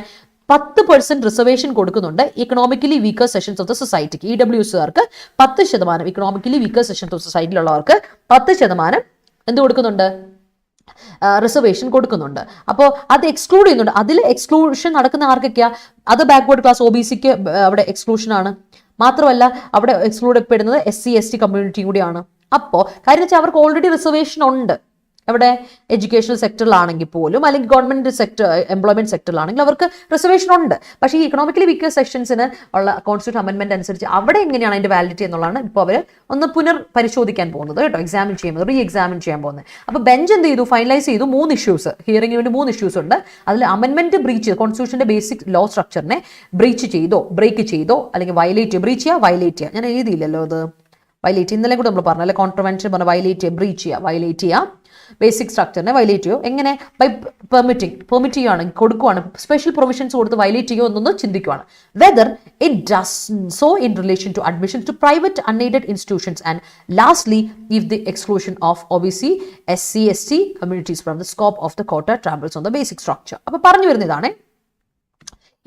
S1: 10% റിസർവേഷൻ കൊടുക്കുന്നുണ്ട് economically weaker sections of the സൊസൈറ്റിക്ക്. EWSകാർക്ക് 10%, ഇക്കണോമിക്കലി വീക്കർ സെഷൻസ് ഓഫ് സൊസൈറ്റിയിലുള്ളവർക്ക് 10% എന്ത് കൊടുക്കുന്നുണ്ട്? റിസർവേഷൻ കൊടുക്കുന്നുണ്ട്. അപ്പോൾ അത് എക്സ്ക്ലൂഡ് ചെയ്യുന്നുണ്ട്. അതിൽ എക്സ്ക്ലൂഷൻ നടക്കുന്ന ആർക്കൊക്കെയാ? അത് ബാക്ക്വേർഡ് ക്ലാസ് OBCക്ക് അവിടെ എക്സ്ക്ലൂഷൻ ആണ്. മാത്രമല്ല അവിടെ എക്സ്ക്ലൂഡ് പെടുന്നത് SC ST കമ്മ്യൂണിറ്റിയും കൂടിയാണ്. അപ്പോൾ കാര്യം വെച്ചാൽ അവർക്ക് ഓൾറെഡി റിസർവേഷൻ ഉണ്ട്. എവിടെ? എഡ്യൂക്കേഷണൽ സെക്ടറിലാണെങ്കിൽ പോലും, അല്ലെങ്കിൽ ഗവൺമെന്റ് സെക്ടർ, എംപ്ലോയ്മെന്റ് സെക്ടറിലാണെങ്കിൽ അവർക്ക് റിസർവേഷൻ ഉണ്ട്. പക്ഷേ ഈ ഇക്കണോമിക്കലി വീക്കർ സെക്ഷൻസിന് ഉള്ള കോൺസ്റ്റിറ്റ്യൂഷൻ അമെൻമെന്റ് അനുസരിച്ച് അവിടെ എങ്ങനെയാണ് അതിന്റെ വാലിഡിറ്റി എന്നുള്ളതാണ് ഇപ്പോൾ അവർ ഒന്ന് പരിശോധിക്കാൻ പോകുന്നത് കേട്ടോ, എക്സാമിൻ ചെയ്യുന്നത്, റീ എക്സാമിൻ ചെയ്യാൻ പോകുന്നത്. അപ്പോൾ ബെഞ്ച് എന്ത് ചെയ്തു? ഫൈനലൈസ് ചെയ്തു 3 ഇഷ്യൂസ്. ഹിയറിംഗിന് വേണ്ടി 3 ഇഷ്യൂസ് ഉണ്ട്. അതിൽ അമെൻമെന്റ് ബ്രീച്ച്, കോൺസ്റ്റിറ്റ്യൂഷന്റെ ബേസിക് ലോ സ്ട്രക്ചറിനെ ബ്രീച്ച് ചെയ്തോ, ബ്രേക്ക് ചെയ്തോ, അല്ലെങ്കിൽ ബ്രീച്ച് ചെയ്യുക. ഞാൻ എഴുതിയില്ലല്ലോ അത്. വയലേറ്റ് ഇന്നലെ കൂടെ നമ്മൾ പറഞ്ഞു അല്ലെ, കോൺട്രവെൻഷൻ പറഞ്ഞ വയലേറ്റ് ചെയ്യുക, ബ്രീച്ച് ചെയ്യുക, വയലേറ്റ് ചെയ്യുക, ബേസിക് സ്ട്രക്ചറിനെ വയലേറ്റ് ചെയ്യുമോ? എങ്ങനെ? ബൈ പെർമിറ്റ് ചെയ്യുകയാണെങ്കിൽ, കൊടുക്കുവാണ്, സ്പെഷ്യൽ പ്രൊവിഷൻസ് കൊടുത്ത് വയലേറ്റ് ചെയ്യുമോ എന്നൊന്ന് ചിന്തിക്കുവാണ്. Whether it does so in relation to admission to private unaided institutions and lastly if the exclusion of OBC SC ST communities from the scope of the court travels on the basic structure. അപ്പോൾ പറഞ്ഞു വരുന്നതാണ്,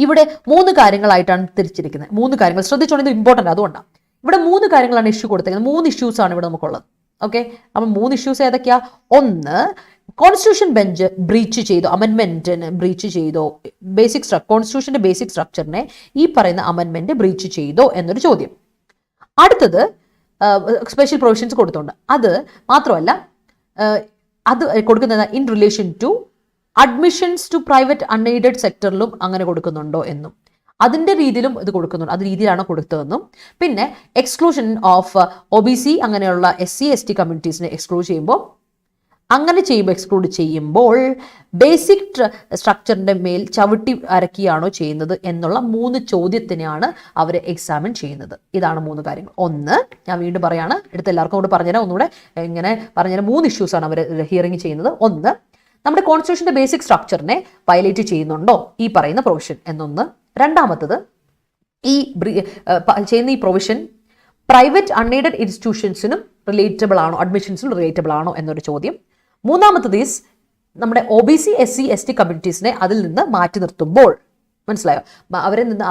S1: ഇവിടെ 3 കാര്യങ്ങളായിട്ടാണ് തിരിച്ചിരിക്കുന്നത്. 3 കാര്യങ്ങൾ ശ്രദ്ധിച്ചോണ്ട്, ഇത് ഇമ്പോർട്ടൻ്റ്. അതുകൊണ്ടാണ് ഇവിടെ 3 കാര്യങ്ങളാണ് ഇഷ്യൂ കൊടുത്തിരിക്കുന്നത്. 3 ഇഷ്യൂസ് ആണ് ഇവിടെ നമുക്കുള്ളത്. ഓക്കെ, അപ്പം 3 ഇഷ്യൂസ് ഏതൊക്കെയാ? ഒന്ന്, കോൺസ്റ്റിറ്റ്യൂഷൻ ബെഞ്ച് ബ്രീച്ച് ചെയ്തോ, അമെൻമെന്റിന് ബ്രീച്ച് ചെയ്തോ, കോൺസ്റ്റിറ്റ്യൂഷന്റെ ബേസിക് സ്ട്രക്ചറിനെ ഈ പറയുന്ന അമെൻമെന്റ് ബ്രീച്ച് ചെയ്തോ എന്നൊരു ചോദ്യം. അടുത്തത് സ്പെഷ്യൽ പ്രൊവിഷൻസ് കൊടുത്തുണ്ട്. അത് മാത്രമല്ല, അത് കൊടുക്കുന്നത് in relation to admissions to private unaided സെക്ടറിലും അങ്ങനെ കൊടുക്കുന്നുണ്ടോ എന്നും, അതിൻ്റെ രീതിയിലും ഇത് കൊടുക്കുന്നുണ്ട്, അത് രീതിയിലാണ് കൊടുത്തതെന്നും. പിന്നെ എക്സ്ക്ലൂഷൻ ഓഫ് OBC അങ്ങനെയുള്ള SC ST കമ്മ്യൂണിറ്റീസിനെ എക്സ്ക്ലൂഡ് ചെയ്യുമ്പോൾ ബേസിക് സ്ട്രക്ചറിന്റെ മേൽ ചവിട്ടി അരക്കിയാണോ ചെയ്യുന്നത് എന്നുള്ള 3 ചോദ്യത്തിനെയാണ് അവർ എക്സാമിൻ ചെയ്യുന്നത്. ഇതാണ് 3 കാര്യങ്ങൾ. ഒന്ന്, ഞാൻ വീണ്ടും പറയാണ്, എടുത്ത് എല്ലാവർക്കും കൂടെ പറഞ്ഞുതരാം, ഒന്നുകൂടെ ഇങ്ങനെ പറഞ്ഞുതരാം. 3 ഇഷ്യൂസാണ് അവർ ഹിയറിംഗ് ചെയ്യുന്നത്. ഒന്ന്, നമ്മുടെ കോൺസ്റ്റിറ്റ്യൂഷന്റെ ബേസിക് സ്ട്രക്ചറിനെ വയലേറ്റ് ചെയ്യുന്നുണ്ടോ ഈ പറയുന്ന പ്രൊവിഷൻ എന്നൊന്ന്. രണ്ടാമത്തത്, ചെയ്യുന്ന ഈ പ്രൊവിഷൻ പ്രൈവറ്റ് അൺഎയ്ഡഡ് ഇൻസ്റ്റിറ്റ്യൂഷൻസിനും റിലേറ്റബിൾ ആണോ, അഡ്മിഷൻസിനും റിലേറ്റബിൾ ആണോ എന്നൊരു ചോദ്യം. മൂന്നാമത്തത് നമ്മുടെ OBC SC ST കമ്മ്യൂണിറ്റീസിനെ അതിൽ നിന്ന് മാറ്റി നിർത്തുമ്പോൾ, മനസ്സിലായോ,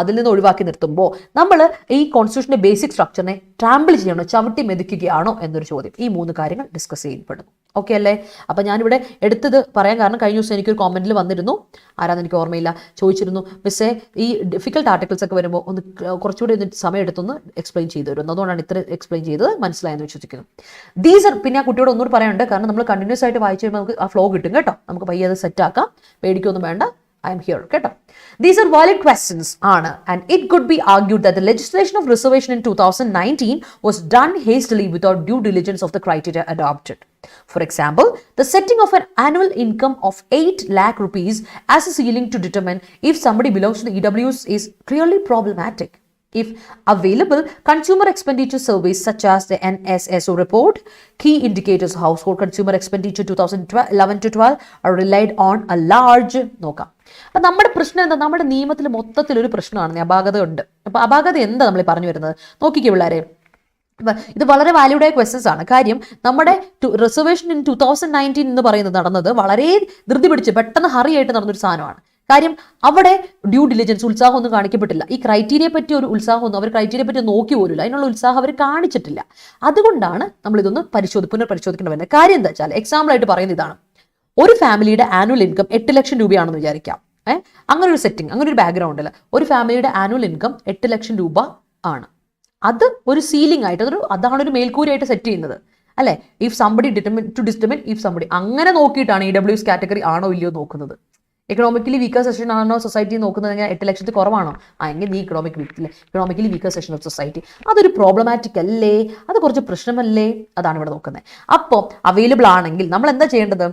S1: അതിൽ നിന്ന് ഒഴിവാക്കി നിർത്തുമ്പോൾ നമ്മൾ ഈ കോൺസ്റ്റിറ്റ്യൂഷന്റെ ബേസിക് സ്ട്രക്ചറിനെ ട്രാമ്പിൾ ചെയ്യണോ, ചവിട്ടി മെതിക്കുകയാണോ എന്നൊരു ചോദ്യം. ഈ 3 കാര്യങ്ങൾ ഡിസ്കസ് ചെയ്യപ്പെടുന്നു. ഓക്കെ അല്ലേ? അപ്പം ഞാനിവിടെ എടുത്തത് പറയാൻ കാരണം, കഴിഞ്ഞ ദിവസം എനിക്കൊരു കോമെന്റിൽ വന്നിരുന്നു, ആരാന്ന് എനിക്ക് ഓർമ്മയില്ല, ചോദിച്ചിരുന്നു, മിസ്സേ ഈ ഡിഫിക്കൽട്ട് ആർട്ടിക്കിൾസ് ഒക്കെ വരുമ്പോൾ ഒന്ന് കുറച്ചുകൂടി സമയം എടുത്തൊന്ന് എക്സ്പ്ലെയിൻ ചെയ്തു തരുന്നു. അതുകൊണ്ടാണ് ഇത്ര എക്സ്പ്ലെയിൻ ചെയ്തത്, മനസ്സിലായെന്ന് വിശ്വസിക്കുന്നു. പിന്നെ ആ കുട്ടിയോട് ഒന്നുകൂടി പറയാനുണ്ട്, കാരണം നമ്മൾ കണ്ടിന്യൂസ് ആയിട്ട് വായിച്ചു കഴിയുമ്പോൾ നമുക്ക് ആ ഫ്ലോ കിട്ടും കേട്ടോ. നമുക്ക് പയ്യെ അത് സെറ്റാക്കാം, പേടിക്കൊന്നും വേണ്ട. I am here, കേട്ടോ. These are valid questions, and it could be argued that the legislation of reservation in 2019 was done hastily without due diligence of the criteria adopted. For example, the setting of an annual income of 8 lakh rupees as a ceiling to determine if somebody belongs to the EWs is clearly problematic. If available, consumer expenditure surveys such as the NSSO report, key indicators of household consumer expenditure 2011 to 12 are relied on a large നോക്കാം. അപ്പം നമ്മുടെ പ്രശ്നം എന്താ? നമ്മുടെ നിയമത്തിൽ മൊത്തത്തിലൊരു പ്രശ്നമാണ്, അപാകത ഉണ്ട്. അപ്പോൾ അപാകത എന്താ നമ്മൾ പറഞ്ഞു വരുന്നത്? നോക്കിക്കേ പിള്ളേരെ, ഇത് വളരെ വാല്യൂഡ് ആയ ക്വസ്റ്റ്യൻസ് ആണ്. കാര്യം നമ്മുടെ റിസർവേഷൻ ഇൻ 2019 എന്ന് പറയുന്നത് നടന്നത് വളരെ ധൃതി പിടിച്ച് പെട്ടെന്ന് ഹറിയായിട്ട് നടന്നൊരു സാധനമാണ്. കാര്യം അവിടെ ഡ്യൂ ഡിലിജൻസ്, ഉത്സാഹം ഒന്നും കാണിക്കപ്പെട്ടില്ല. ഈ ക്രൈറ്റീരിയയെ പറ്റി ഒരു ഉത്സാഹമൊന്നും അവർ ക്രൈറ്റീരിയയെ പറ്റി നോക്കി പോലില്ല, അതിനുള്ള ഉത്സാഹം അവർ കാണിച്ചിട്ടില്ല. അതുകൊണ്ടാണ് നമ്മൾ ഇതൊന്ന് പുനർപരിശോധിക്കേണ്ടി വരുന്നത്. കാര്യം എന്താ വെച്ചാൽ, എക്സാമ്പിൾ ആയിട്ട് പറയുന്നത് ഇതാണ്, ഒരു ഫാമിലിയുടെ ആനുവൽ ഇൻകം 8 ലക്ഷം രൂപയാണെന്ന് വിചാരിക്കാം. അങ്ങനെ ഒരു സെറ്റിംഗ്, അങ്ങനെ ഒരു ബാക്ക്ഗ്രൗണ്ടിൽ ഒരു ഫാമിലിയുടെ ആനുവൽ ഇൻകം 8 ലക്ഷം രൂപ ആണ്.
S2: അത് ഒരു സീലിംഗ് ആയിട്ട് അതാണ് ഒരു മേൽക്കൂരയായിട്ട് സെറ്റ് ചെയ്യുന്നത് അല്ലേ. If somebody determine if somebody, അങ്ങനെ നോക്കിയിട്ടാണ് EWS കാറ്റഗറി ആണോ ഇല്ലയോ നോക്കുന്നത്. എക്കണോമിക്കലി വീക്കർ സെഷൻ ആണോ സൊസൈറ്റി നോക്കുന്നത്, 8 ലക്ഷത്തിൽ കുറവാണോ, എങ്കിൽ നീ economically weaker session of society, അതൊരു പ്രോബ്ലമാറ്റിക് അല്ലേ, അത് കുറച്ച് പ്രശ്നമല്ലേ, അതാണ് ഇവിടെ നോക്കുന്നത്. അപ്പോൾ അവൈലബിൾ ആണെങ്കിൽ നമ്മൾ എന്താ ചെയ്യേണ്ടത്,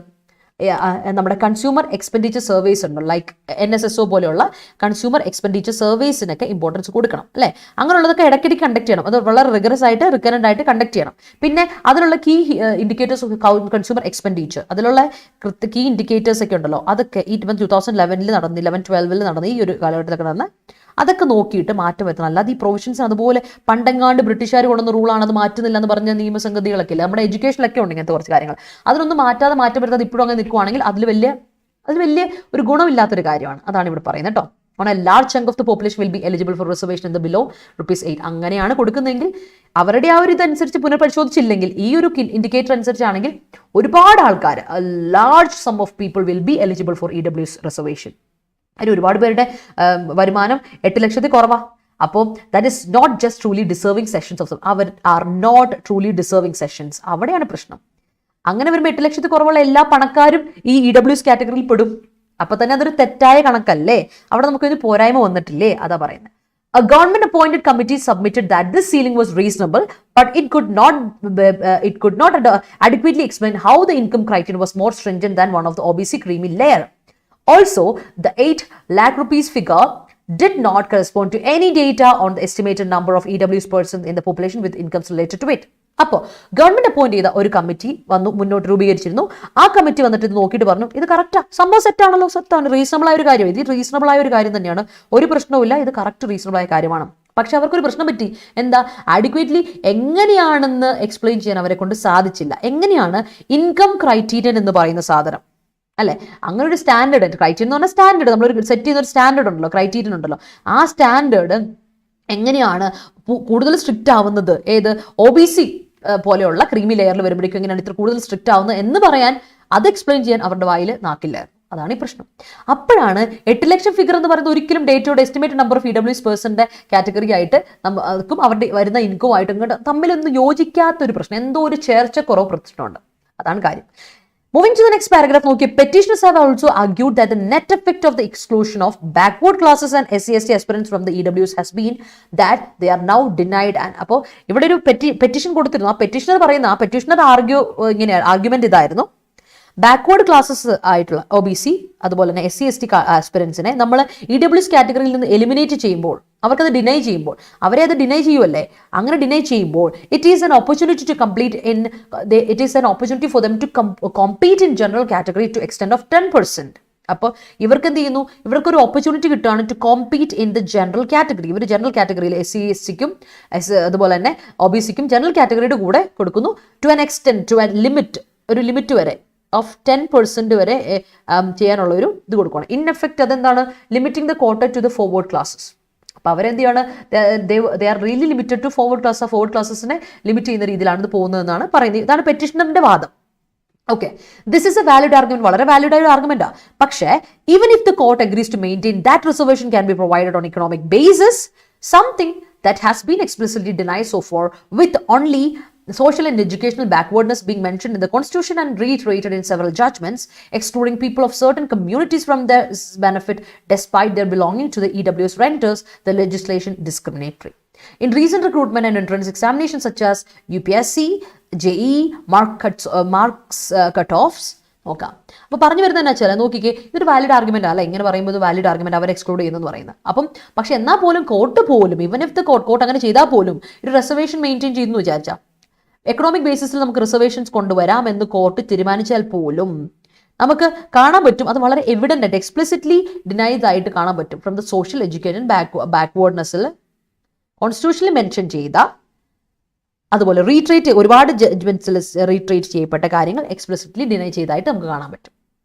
S2: നമ്മുടെ കൺസ്യൂമർ എക്സ്പെൻഡിച്ചർ സർവേസ് ഉണ്ട്, ലൈക്ക് NSSO പോലെയുള്ള കൺസ്യൂമർ എക്സ്പെൻഡിച്ചർ സർവേസിനൊക്കെ ഇമ്പോർട്ടൻസ് കൊടുക്കണം അല്ലേ. അങ്ങനെയുള്ളതൊക്കെ ഇടയ്ക്കിടയ്ക്ക് കണ്ടക്ട് ചെയ്യണം, അത് വളരെ റിഗറസ് ആയിട്ട് റിക്കറന്റ് ആയിട്ട് കണ്ടക്ട് ചെയ്യണം. പിന്നെ അതിലുള്ള key indicators of consumer expenditure, അതിലുള്ള കീ ഇൻഡിക്കേറ്റേഴ്സ് ഒക്കെ ഉണ്ടല്ലോ, അതൊക്കെ ഈ 2011 നടന്ന് 11-12 നടന്ന് ഈ ഒരു കാലഘട്ടത്തിലൊക്കെ നടന്ന് അതൊക്കെ നോക്കിയിട്ട് മാറ്റം വരുത്തണം. അല്ലാതെ ഈ പ്രൊവിഷൻസ് അതുപോലെ പണ്ടെങ്ങാണ്ട് ബ്രിട്ടീഷുകാർ കൊണ്ടുവന്ന റൂളാണ്, അത് മാറ്റുന്നില്ല എന്ന് പറഞ്ഞ നിയമസംഗതികളൊക്കെ ഇല്ല. നമ്മുടെ എഡ്യൂക്കേഷനിലൊക്കെ ഉണ്ട് ഇങ്ങനത്തെ കുറച്ച് കാര്യങ്ങൾ. അതിനൊന്നും മാറ്റം വരുത്താതെ ഇപ്പോഴും അങ്ങനെ നിൽക്കുവാണെങ്കിൽ അതിൽ വലിയ ഒരു ഗുണമില്ലാത്തൊരു കാര്യമാണ്. അതാണ് ഇവിടെ പറയുന്നത് കേട്ടോ. On a large chunk of the population will be eligible for reservation in the below ₹8. അങ്ങനെയാണ് കൊടുക്കുന്നതെങ്കിൽ അവരുടെ ആ ഒരു ഇതനുസരിച്ച് പുനഃപരിശോധിച്ചില്ലെങ്കിൽ, ഈ ഒരു ഇൻഡിക്കേറ്റർ അനുസരിച്ചാണെങ്കിൽ ഒരുപാട് ആൾക്കാർ, large sum of people will be eligible for EWS reservation. അതിൽ ഒരുപാട് പേരുടെ വരുമാനം 8 ലക്ഷത്തിൽ കുറവാണ്. അപ്പോൾ that is not just truly deserving sessions of അവർ are not truly deserving sessions. അവിടെയാണ് പ്രശ്നം. അങ്ങനെ വരുമ്പോൾ 8 ലക്ഷത്തിൽ കുറവുള്ള എല്ലാ പണക്കാരും ഈ EWS കാറ്റഗറിയിൽ പെടും. അപ്പൊ തന്നെ അതൊരു തെറ്റായ കണക്കല്ലേ, അവിടെ നമുക്കൊരു പോരായ്മ വന്നിട്ടില്ലേ, അതാ പറയുന്നത്. A government appointed committee submitted that this ceiling was reasonable, but it could not adequately explain how the income criterion was more stringent than one of the OBC creamy layer. Also, the 8 lakh rupees figure did not correspond to any data on the estimated number of EWS persons in the population with incomes related to it. അപ്പോൾ ഗവൺമെന്റ് അപ്പോയിന്റ് ചെയ്ത ഒരു കമ്മിറ്റി മുന്നോട്ട് രൂപീകരിച്ചിരുന്നു. ആ കമ്മിറ്റി വന്നിട്ട് ഇത് നോക്കിയിട്ട് പറഞ്ഞു, ഇത് കറക്റ്റാ, സംഭവം സെറ്റാണല്ലോ, സെറ്റാണ്, റീസണബിൾ ആയ ഒരു കാര്യം, ഇത് റീസണബിൾ ആയ ഒരു കാര്യം തന്നെയാണ്, ഒരു പ്രശ്നവുമില്ല, ഇത് കറക്റ്റ് റീസണബിൾ ആയ കാര്യമാണ്. പക്ഷെ അവർക്കൊരു പ്രശ്നം പറ്റി. എന്താ? ആഡിക്വേറ്റ്ലി എങ്ങനെയാണെന്ന് എക്സ്പ്ലെയിൻ ചെയ്യാൻ അവരെ കൊണ്ട് സാധിച്ചില്ല. എങ്ങനെയാണ് ഇൻകം ക്രൈറ്റീരിയൻ എന്ന് പറയുന്ന സാധനം അല്ലെ, അങ്ങനെ ഒരു സ്റ്റാൻഡേർഡ്, ക്രൈറ്റീരിയൻ എന്ന് പറഞ്ഞാൽ സ്റ്റാൻഡേർഡ്, നമ്മളൊരു സെറ്റ് ചെയ്യുന്ന ഒരു സ്റ്റാൻഡേർഡ് ഉണ്ടല്ലോ, ക്രൈറ്റീരിയൻ ഉണ്ടല്ലോ, ആ സ്റ്റാൻഡേർഡ് എങ്ങനെയാണ് കൂടുതൽ സ്ട്രിക്റ്റ് ആവുന്നത്, ഏത് OBC പോലെയുള്ള ക്രീമി ലെയറിൽ വരുമ്പോഴേക്കും എങ്ങനെയാണ് ഇത്ര കൂടുതൽ സ്ട്രിക്റ്റ് ആവുന്നത് എന്ന് പറയാൻ, അത് എക്സ്പ്ലെയിൻ ചെയ്യാൻ അവരുടെ വായിൽ നാക്കില്ലായിരുന്നു. അതാണ് ഈ പ്രശ്നം. അപ്പോഴാണ് 8 ലക്ഷം ഫിഗർ എന്ന് പറയുന്നത് ഒരിക്കലും ഡേറ്റയോടെ എസ്റ്റിമേറ്റഡ് നമ്പർ ഓഫ് EWS പേഴ്സന്റെ കാറ്റഗറി ആയിട്ട് അവർക്കും അവരുടെ വരുന്ന ഇൻകവുമായിട്ടും ഇങ്ങോട്ട് തമ്മിലൊന്നും യോജിക്കാത്തൊരു പ്രശ്നം, എന്തോ ഒരു ചേർച്ചക്കുറവ് പ്രശ്നമുണ്ട്. അതാണ് കാര്യം. Moving to the next paragraph, petitioners have also argued that the net effect of the exclusion of backward classes and SC/ST aspirants from the EWS has been that they are now denied. And അപ്പോൾ ഇവിടെ ഒരു പെറ്റീഷൻ കൊടുത്തിരുന്നു. ആ പെറ്റീഷണർ പറയുന്ന ആർഗ്യുമെന്റ് ഇതായിരുന്നു, ബാക്ക്വേർഡ് ക്ലാസ്സസ് ആയിട്ടുള്ള OBC അതുപോലെ തന്നെ SC/ST ആസ്പിറൻസിനെ നമ്മൾ EWS കാറ്റഗറിയിൽ നിന്ന് എലിമിനേറ്റ് ചെയ്യുമ്പോൾ, അവർക്കത് ഡിനൈ ചെയ്യുമ്പോൾ, അവരെ അത് ഡിനൈ ചെയ്യുമല്ലേ, അങ്ങനെ ഡിനൈ ചെയ്യുമ്പോൾ it is an opportunity to complete in it is an opportunity for them to compete in general category to extent of 10%. അപ്പോൾ ഇവർക്ക് എന്ത് ചെയ്യുന്നു, ഇവർക്കൊരു ഓപ്പർച്യൂണിറ്റി കിട്ടുകയാണ് to compete in the general category. ഇവർ ജനറൽ കാറ്റഗറിയിൽ SC/STക്കും അതുപോലെ തന്നെ OBCക്കും ജനറൽ കാറ്റഗറിയുടെ കൂടെ കൊടുക്കുന്നു, to an extent, to an limit, ഒരു ലിമിറ്റ് വരെ ഓഫ് 10% വരെ ചെയ്യാനുള്ള ഒരു ഇത് കൊടുക്കണം. ഇൻ എഫക്റ്റ് അതെന്താണ്, limiting the quota to the forward classes. അപ്പോൾ അവരെന്ത് ചെയ്യാണ്, they are really limited to forward class. ആ ഫോർവേഡ് ക്ലാസ്സസിനെ ലിമിറ്റ് ചെയ്യുന്ന രീതിയിലാണ് ഇത് പോകുന്നതെന്നാണ് പറയുന്നത്. ഇതാണ് പെറ്റീഷണറിന്റെ വാദം. Okay, this is a valid argument, വളരെ വാലിഡ് ആയ ഒരു ആർഗ്യുമെന്റാണ്. പക്ഷേ even if the court agrees to maintain that reservation can be provided on economic basis, something that has been explicitly denied so far, with only social and educational backwardness being mentioned in the Constitution and reiterated in several judgments, excluding people of certain communities from their benefit despite their belonging to the EWS renders the legislation discriminatory. In recent recruitment and entrance examinations such as UPSC, JAIIB, marks cutoffs, നോക്കാം. അപ്പോൾ പറഞ്ഞു വരുന്നത് എന്നാ വെച്ചാൽ, നോക്കിക്കേ, ഇതൊരു വാലിഡ് ആർഗ്യുമെന്റ് അല്ല, ഇങ്ങനെ പറയുമ്പോൾ വാലിഡ് ആർഗ്യുമെന്റ് അവർ എക്സ്ക്ലൂഡ് ചെയ്യുന്നു പറയുന്നത്. അപ്പം പക്ഷെ എന്നാൽ പോലും കോർട്ട് പോലും, ഇവൻ ഇഫ് ദ കോർട്ട് അങ്ങനെ ചെയ്താൽ പോലും ഒരു റിസർവേഷൻ മെയിൻറ്റെയിൻ ചെയ്യുന്നു വിചാരിച്ചാൽ, എക്കണോമിക് ബേസിസിൽ നമുക്ക് റിസർവേഷൻസ് കൊണ്ടുവരാമെന്ന് കോർട്ട് തീരുമാനിച്ചാൽ പോലും നമുക്ക് കാണാൻ പറ്റും, അത് വളരെ എവിഡന്റ് ആയിട്ട് എക്സ്പ്ലിസിറ്റ്ലി ഡിനൈഡ് ആയിട്ട് കാണാൻ പറ്റും. ഫ്രം ദ സോഷ്യൽ എഡ്യൂക്കേഷൻ ബാക്ക്വേർഡ്നെസ്സിൽ കോൺസ്റ്റിറ്റ്യൂഷനിൽ മെൻഷൻ ചെയ്ത, അതുപോലെ റീട്രേറ്റ് ഒരുപാട് ജഡ്ജ്മെന്റ്സിൽ റീട്രേറ്റ് ചെയ്യപ്പെട്ട കാര്യങ്ങൾ എക്സ്പ്ലിസിറ്റ്ലി ഡിനൈ ചെയ്തതായിട്ട് നമുക്ക് കാണാൻ പറ്റും.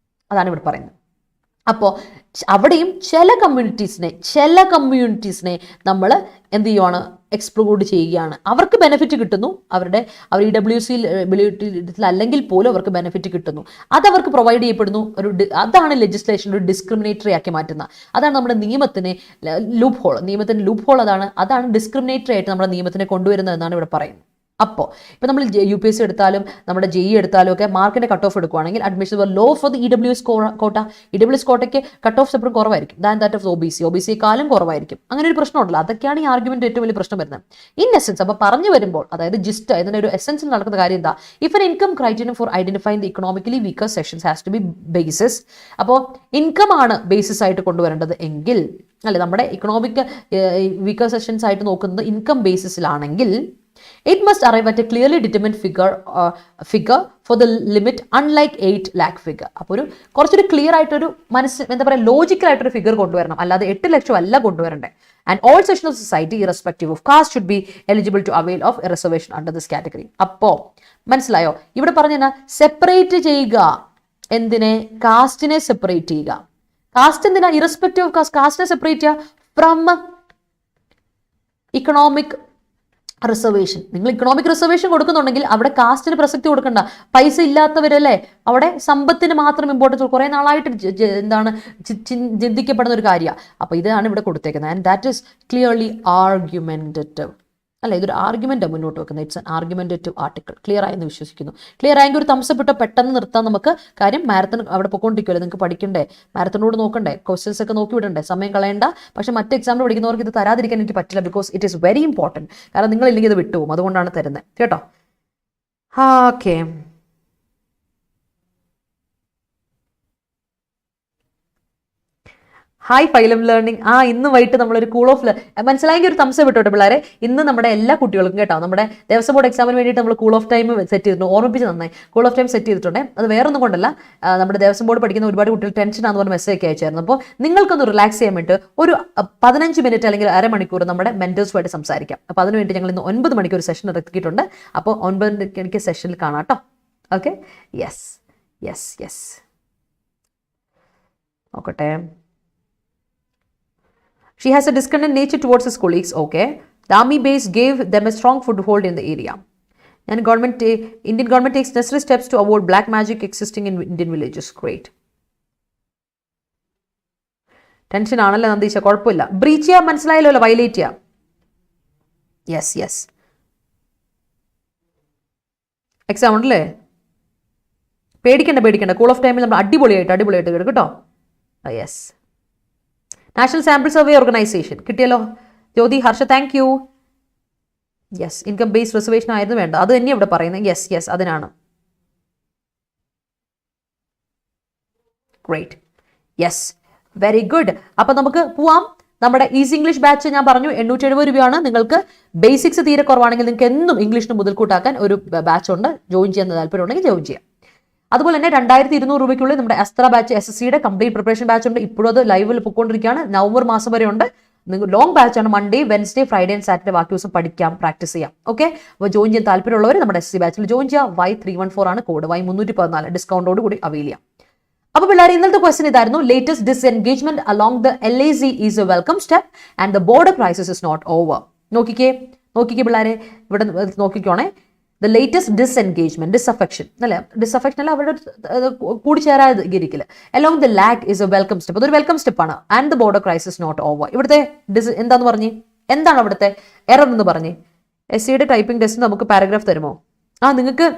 S2: അതാണ് ഇവിടെ പറയുന്നത്. അപ്പോൾ അവിടെയും ചില കമ്മ്യൂണിറ്റീസിനെ നമ്മൾ എന്ത് ചെയ്യുവാണ്, എക്സ്ക്ലൂഡ് ചെയ്യുകയാണ്. അവർക്ക് ബെനിഫിറ്റ് കിട്ടുന്നു, അവർ EWC അല്ലെങ്കിൽ പോലും അവർക്ക് ബെനിഫിറ്റ് കിട്ടുന്നു, അതവർക്ക് പ്രൊവൈഡ് ചെയ്യപ്പെടുന്നു. അതാണ് ലെജിസ്ലേഷൻ ഒരു ഡിസ്ക്രിമിനേറ്ററി ആക്കി മാറ്റുന്ന. അതാണ് നമ്മുടെ നിയമത്തിൻ്റെ ലൂപ്പ് ഹോൾ അതാണ് ഡിസ്ക്രിമിനേറ്ററി ആയിട്ട് നമ്മുടെ നിയമത്തിനെ കൊണ്ടുവരുന്നത് എന്നാണ് ഇവിടെ പറയുന്നത്. അപ്പോൾ ഇപ്പോൾ നമ്മൾ UPSC എടുത്താലും നമ്മുടെ JEE എടുത്താലും ഒക്കെ മാർക്കിൻ്റെ കട്ട് ഓഫ് എടുക്കുകയാണെങ്കിൽ admission low for the EWS quota, EWS കോട്ടയ്ക്ക് കട്ട് ഓഫ് എപ്പോഴും കുറവായിരിക്കും ദാറ്റ് ഓഫ് OBCയെക്കാളും കുറവായിരിക്കും. അങ്ങനെ ഒരു പ്രശ്നമുണ്ടല്ലോ. അതൊക്കെയാണ് ഈ ആർഗ്യുമെന്റ് ഏറ്റവും വലിയ പ്രശ്നം വരുന്നത്. ഇൻ എസെൻസ് അപ്പോൾ പറഞ്ഞു വരുമ്പോൾ, അതായത് ജിസ്റ്റ് ഇതിൻ്റെ ഒരു എസെൻസിൽ നടക്കുന്ന കാര്യം എന്താ, if an income criterion for identifying the economically weaker sections has to be basis. അപ്പോൾ ഇൻകം ആണ് ബേസിസ് ആയിട്ട് കൊണ്ടുവരേണ്ടത് എങ്കിൽ, അല്ലെ നമ്മുടെ ഇക്കണോമിക് വീക്കർ സെക്ഷൻസ് ആയിട്ട് നോക്കുന്നത് income ബേസിസിലാണെങ്കിൽ, it must arrive at a clearly determined figure for the limit, unlike 8 lakh figure. അപ്പോൾ ഒരു കുറച്ചൊരു ക്ലിയർ ആയിട്ടൊരു എന്താ പറയുക, ലോജിക്കൽ ആയിട്ടൊരു ഫിഗർ കൊണ്ടുവരണം, അല്ലാതെ 8 ലക്ഷം അല്ല കൊണ്ടുവരണ്ടേ. And all section of society irrespective of caste should be eligible to avail of a reservation under this category. അപ്പോൾ മനസ്സിലായോ, ഇവിടെ പറഞ്ഞാൽ സെപ്പറേറ്റ് ചെയ്യുക, എന്തിനെ, കാസ്റ്റിനെ സെപ്പറേറ്റ് ചെയ്യുക. കാസ്റ്റ് എന്തിനാ, ഇറസ്പെക്റ്റീവ് ഓഫ് കാസ്റ്റിനെ സെപ്പറേറ്റ് ചെയ്യുക ഫ്രം ഇക്കണോമിക് റിസർവേഷൻ. നിങ്ങൾ ഇക്കണോമിക് റിസർവേഷൻ കൊടുക്കുന്നുണ്ടെങ്കിൽ അവിടെ കാസ്റ്റിന് പ്രസക്തി കൊടുക്കണ്ട. പൈസ ഇല്ലാത്തവരല്ലേ, അവിടെ സമ്പത്തിന് മാത്രം ഇമ്പോർട്ടൻസ്. കുറേ നാളായിട്ട് ചിന്തിക്കപ്പെടുന്ന ഒരു കാര്യമാണ്. അപ്പോൾ ഇതാണ് ഇവിടെ കൊടുത്തേക്കുന്നത്. And that is clearly argumentative. അല്ല, ഇതൊരു ആർഗ്യുമെന്റ് മുന്നോട്ട് വെക്കുന്നത്. It's an argumentative article. Clear ആയെന്ന് വിശ്വസിക്കുന്നു. ക്ലിയർ ആയെങ്കിൽ ഒരു തംസപ്പ് ഇട്ടോ പെട്ടെന്ന് നിർത്താൻ നമുക്ക്. കാര്യം മാരത്തൺ അവിടെ പൊക്കോണ്ടിരിക്കുമല്ലോ, നിങ്ങൾക്ക് പഠിക്കണ്ടേ, മാരത്തണോട് നോക്കണ്ടേ, ക്വസ്റ്റ്യൻസ് ഒക്കെ നോക്കി വിടണ്ടേ, സമയം കളയണ്ട. പക്ഷെ മറ്റ് എക്സാമിൽ പഠിക്കുന്നവർക്ക് ഇത് തരാതിരിക്കാൻ എനിക്ക് പറ്റില്ല, because it is very important. കാരണം നിങ്ങളില്ലെങ്കിൽ ഇത് വിട്ടുപോകും, അതുകൊണ്ടാണ് തരുന്നത് കേട്ടോ. Okay, hi phylum learning. ഇന്ന് വൈകിട്ട് നമ്മളൊരു കൂൾ ഓഫ് മനസ്സിലായെങ്കിൽ ഒരു തംസ വിട്ടോട്ടെ പിള്ളേരെ. ഇന്ന് നമ്മുടെ എല്ലാ കുട്ടികൾക്കും കേട്ടോ, നമ്മുടെ ദേവസ്വം ബോർഡ് എക്സാമിന് വേണ്ടിയിട്ട് നമ്മൾ കൂൾ ഓഫ് ടൈം സെറ്റ് ചെയ്തിട്ടുണ്ട്. ഓർമ്മിപ്പിച്ച് നന്നായി കൂൾ ഓഫ് ടൈം സെറ്റ് ചെയ്തിട്ടുണ്ട്. അത് വേറെ ഒന്നും കൊണ്ടല്ല, നമ്മുടെ ദേവസ്വം ബോർഡ് പഠിക്കുന്ന ഒരുപാട് കുട്ടികൾ ടെൻഷനാണെന്ന് പറഞ്ഞ മെസ്സേജ് ഒക്കെ അയച്ചായിരുന്നു. അപ്പോൾ നിങ്ങൾക്കൊന്ന് റിലാക്സ് ചെയ്യാൻ വേണ്ടി ഒരു 15 മിനിറ്റ് അല്ലെങ്കിൽ അരമണിക്കൂർ നമ്മുടെ മെന്റേഴ്സുമായിട്ട് സംസാരിക്കാം. അപ്പോൾ അതിനുവേണ്ടി ഞങ്ങൾ ഇന്ന് 9 മണിക്ക് ഒരു സെഷൻ ഇറക്കിയിട്ടുണ്ട്. അപ്പോൾ 9 മണിക്ക് സെഷനിൽ കാണാം കേട്ടോ. ഓക്കെ, യെസ് നോക്കട്ടെ. She has a discontent nature towards his colleagues. Okay. The army base gave them a strong foothold in the area. And Indian government takes necessary steps to avoid black magic existing in Indian villages. Great. Tension ആണല്ലോ നന്ദീശ, കുഴപ്പമില്ല. ബ്രീച്ച് ചെയ്യാൻ മനസ്സിലായല്ലോ, വയലേറ്റ് ചെയ്യാം. യെസ് എക്സാം ഉണ്ടല്ലേ, പേടിക്കണ്ട. കൂൾ ഓഫ് ടൈമിൽ നമ്മൾ അടിപൊളിയായിട്ട് കേട്ടോ. Yes, national sample survey organisation കിട്ടിയല്ലോ. Jyothi, Harsha, thank you. Yes, income based reservation ആയിരുന്നു വേണ്ട, അത് തന്നെ ഇവിടെ പറയുന്നത്. യെസ് അതിനാണ്. Great, yes, very good. അപ്പം നമുക്ക് പോവാം. നമ്മുടെ ഈസി ഇംഗ്ലീഷ് ബാച്ച് ഞാൻ പറഞ്ഞു 870 രൂപയാണ്. നിങ്ങൾക്ക് ബേസിക്സ് തീരെ കുറവാണെങ്കിൽ നിങ്ങൾക്ക് എന്നും ഇംഗ്ലീഷിന് മുതൽക്കൂട്ടാക്കാൻ ഒരു ബാച്ച് ഉണ്ട്. ജോയിൻ ചെയ്യാൻ താല്പര്യം ഉണ്ടെങ്കിൽ ജോയിൻ ചെയ്യാം. അതുപോലെ തന്നെ 2200 രൂപയ്ക്കുള്ളിൽ നമ്മുടെ അസ്ത്ര ബാച്ച് SSCയുടെ കംപ്ലീറ്റ് പ്രിപ്പറേഷൻ ബാച്ച് ഉണ്ട്. ഇപ്പോഴും അത് ലൈവിൽ പൊയ്ക്കൊണ്ടിരിക്കുകയാണ്. നവംബർ മാസം വരെ ഉണ്ട്. നിങ്ങൾ ലോങ് ബാച്ചാണ്, Monday, Wednesday, Friday and Saturday ബാക്കി ദിവസം പഠിക്കാം, പ്രാക്ടീസ് ചെയ്യാം. ഓക്കെ, അപ്പോൾ ജോയിൻ ചെയ്യാൻ താല്പര്യമുള്ളവർ നമ്മുടെ SC ബാച്ചിൽ ജോയിൻ ചെയ്യുക. Y314 ആണ് കോഡ്, Y314 ഡിസ്കൗണ്ടോട് കൂടി അവൈൽ ചെയ്യാം. അപ്പോൾ പിള്ളേർ, ഇന്നത്തെ ക്വസ്റ്റൻ ഇതായിരുന്നു. Latest disengagement along the LAC is a welcome step and the border crisis is not over. നോക്കിക്കേ പിള്ളേരെ, ഇവിടെ നോക്കിക്കോണേ. ദ ലേറ്റസ്റ്റ് ഡിസ്എൻഗേജ്മെന്റ്, ഡിസ്അഫെക്ഷൻ അല്ല, അവിടെ കൂടിച്ചേരാതിരിക്കല്. Along the LAC is a welcome step, അതൊരു വെൽക്കം സ്റ്റെപ്പാണ്. And the border crisis not over. ഇവിടുത്തെ എന്താന്ന് പറഞ്ഞ്, എന്താണ് അവിടുത്തെ എറർ എന്ന് പറഞ്ഞ്. SCയുടെ ടൈപ്പിംഗ് ടെസ്റ്റ് നമുക്ക് പാരഗ്രാഫ് തരുമോ? നിങ്ങൾക്ക്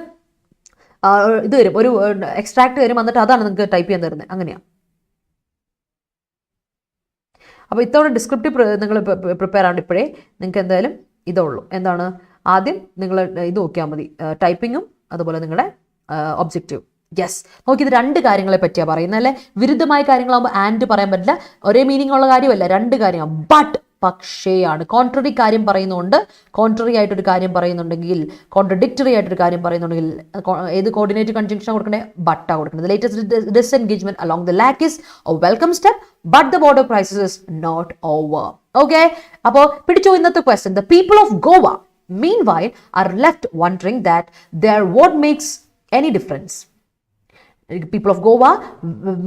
S2: ഇത് വരും, ഒരു എക്സ്ട്രാക്ട് വരും, എന്നിട്ട് അതാണ് നിങ്ങൾക്ക് ടൈപ്പ് ചെയ്യാൻ തരുന്നത്. അങ്ങനെയാണ്. അപ്പോൾ ഇത്തവണ ഡിസ്ക്രിപ്റ്റീവ് നിങ്ങൾ പ്രിപ്പയർ ആവേണ്ട. ഇപ്പോഴേ നിങ്ങൾക്ക് എന്തായാലും ഇതേ ഉള്ളൂ. എന്താണ്, ആദ്യം നിങ്ങൾ ഇത് നോക്കിയാൽ മതി, ടൈപ്പിങ്ങും അതുപോലെ നിങ്ങളുടെ ഒബ്ജക്റ്റീവ്. യെസ്, നോക്കി, ഇത് 2 കാര്യങ്ങളെ പറ്റിയാണ് പറയുന്നത് അല്ലേ. വിരുദ്ധമായ കാര്യങ്ങളാകുമ്പോൾ ആൻഡ് പറയാൻ പറ്റില്ല, ഒരേ മീനിങ് ഉള്ള കാര്യമല്ല, 2 കാര്യമാണ്. ബട്ട് പക്ഷേയാണ്. കോൺട്രറി കാര്യം പറയുന്നുണ്ട്, കോൺട്രറി ആയിട്ടൊരു കാര്യം പറയുന്നുണ്ടെങ്കിൽ, കോൺട്രഡിക്ടറി ആയിട്ടൊരു കാര്യം പറയുന്നുണ്ടെങ്കിൽ ഏത് കോർഡിനേറ്റ് കൺജങ്ഷൻ കൊടുക്കണേ, ബട്ടാ കൊടുക്കുന്നത്. Latest disengagement along the LAC is a welcome step but the border crisis is not over. Okay, അപ്പോൾ പിടിച്ചോ ഇന്നത്തെ question. The people of Goa meanwhile are left wondering that their vote makes any difference. People of Goa,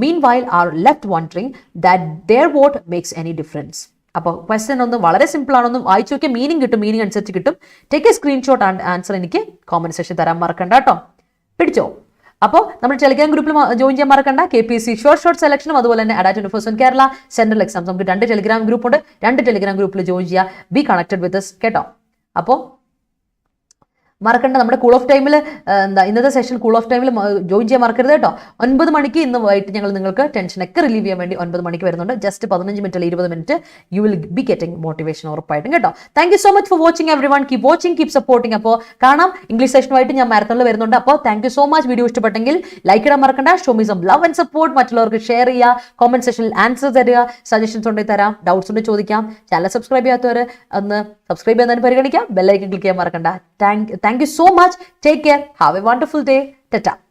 S2: meanwhile, are left wondering that their vote makes any difference. അപ്പോൾ ക്വസ്റ്റ്യൻ ഒന്ന് വളരെ സിമ്പിൾ ആണെന്ന് വായിച്ചു നോക്കിയാൽ മീനിങ് കിട്ടും, മീനിങ് അനുസരിച്ച് കിട്ടും. Take A screenshot and answer എനിക്ക് കോമന്റ് സെക്ഷൻ തരാൻ മറക്കണ്ട കേട്ടോ. പിടിച്ചോ? അപ്പോൾ നമ്മുടെ ടെലിഗ്രാം ഗ്രൂപ്പിൽ ജോയിൻ ചെയ്യാൻ മറക്കണ്ട. KPSC ഷോർട്ട് സെലക്ഷനും അതുപോലെ തന്നെ Adda247 കേരള സെൻട്രൽ എക്സാംസ് നമുക്ക് 2 ടെലിഗ്രാം ഗ്രൂപ്പ് ഉണ്ട്. 2 ടെലിഗ്രാം ഗ്രൂപ്പിൽ ജോയിൻ ചെയ്യുക. ബി കണക്റ്റഡ് വിത്ത് us കേട്ടോ. അപ്പോൾ മറക്കണ്ട, നമ്മുടെ കൂൾ ഓഫ് ടൈമിൽ ഇന്നത്തെ സെഷൻ കൂൾ ഓഫ് ടൈമിൽ ജോയിൻ ചെയ്യാൻ മറക്കരുത് കേട്ടോ. 9 മണിക്ക് ഇന്ന് വൈകിട്ട് ഞങ്ങൾ നിങ്ങൾക്ക് ടെൻഷനൊക്കെ റിലീവ് ചെയ്യാൻ വേണ്ടി 9 മണിക്ക് വരുന്നുണ്ട്. ജസ്റ്റ് 15 മിനിറ്റ് അല്ലെങ്കിൽ 20 minute you will be getting motivation ഉറപ്പായിട്ടും കേട്ടോ. Thank you so much for watching every. Keep watching, keep supporting. അപ്പോൾ കാണാം, ഇംഗ്ലീഷ് സെഷനുമായിട്ട് ഞാൻ മാരത്തോണിൽ വരുന്നുണ്ട്. അപ്പോൾ thank you so much. Video ഇഷ്ടപ്പെട്ടെങ്കിൽ ലൈക്ക് ഇടാൻ മറക്കണ്ട. Show me some love and support. മറ്റുള്ളവർക്ക് ഷെയർ ചെയ്യുക, കോമന്റ് സെക്ഷനിൽ ആൻസർ തരിക, സജഷൻസ് ഉണ്ടെങ്കിൽ തരാം, ഡൗട്ട്സ് ഉണ്ടെങ്കിൽ ചോദിക്കാം. ചാനൽ സബ്സ്ക്രൈബ് ചെയ്യാത്തവർ ഒന്ന് സബ്സ്ക്രൈബ് ചെയ്യാൻ പരിഗണിക്കാം. ബെല്ലൈക്കൻ ക്ലിക്ക് ചെയ്യാൻ മറക്കണ്ട. Thank you so much. Take care. Have a wonderful day. Tata.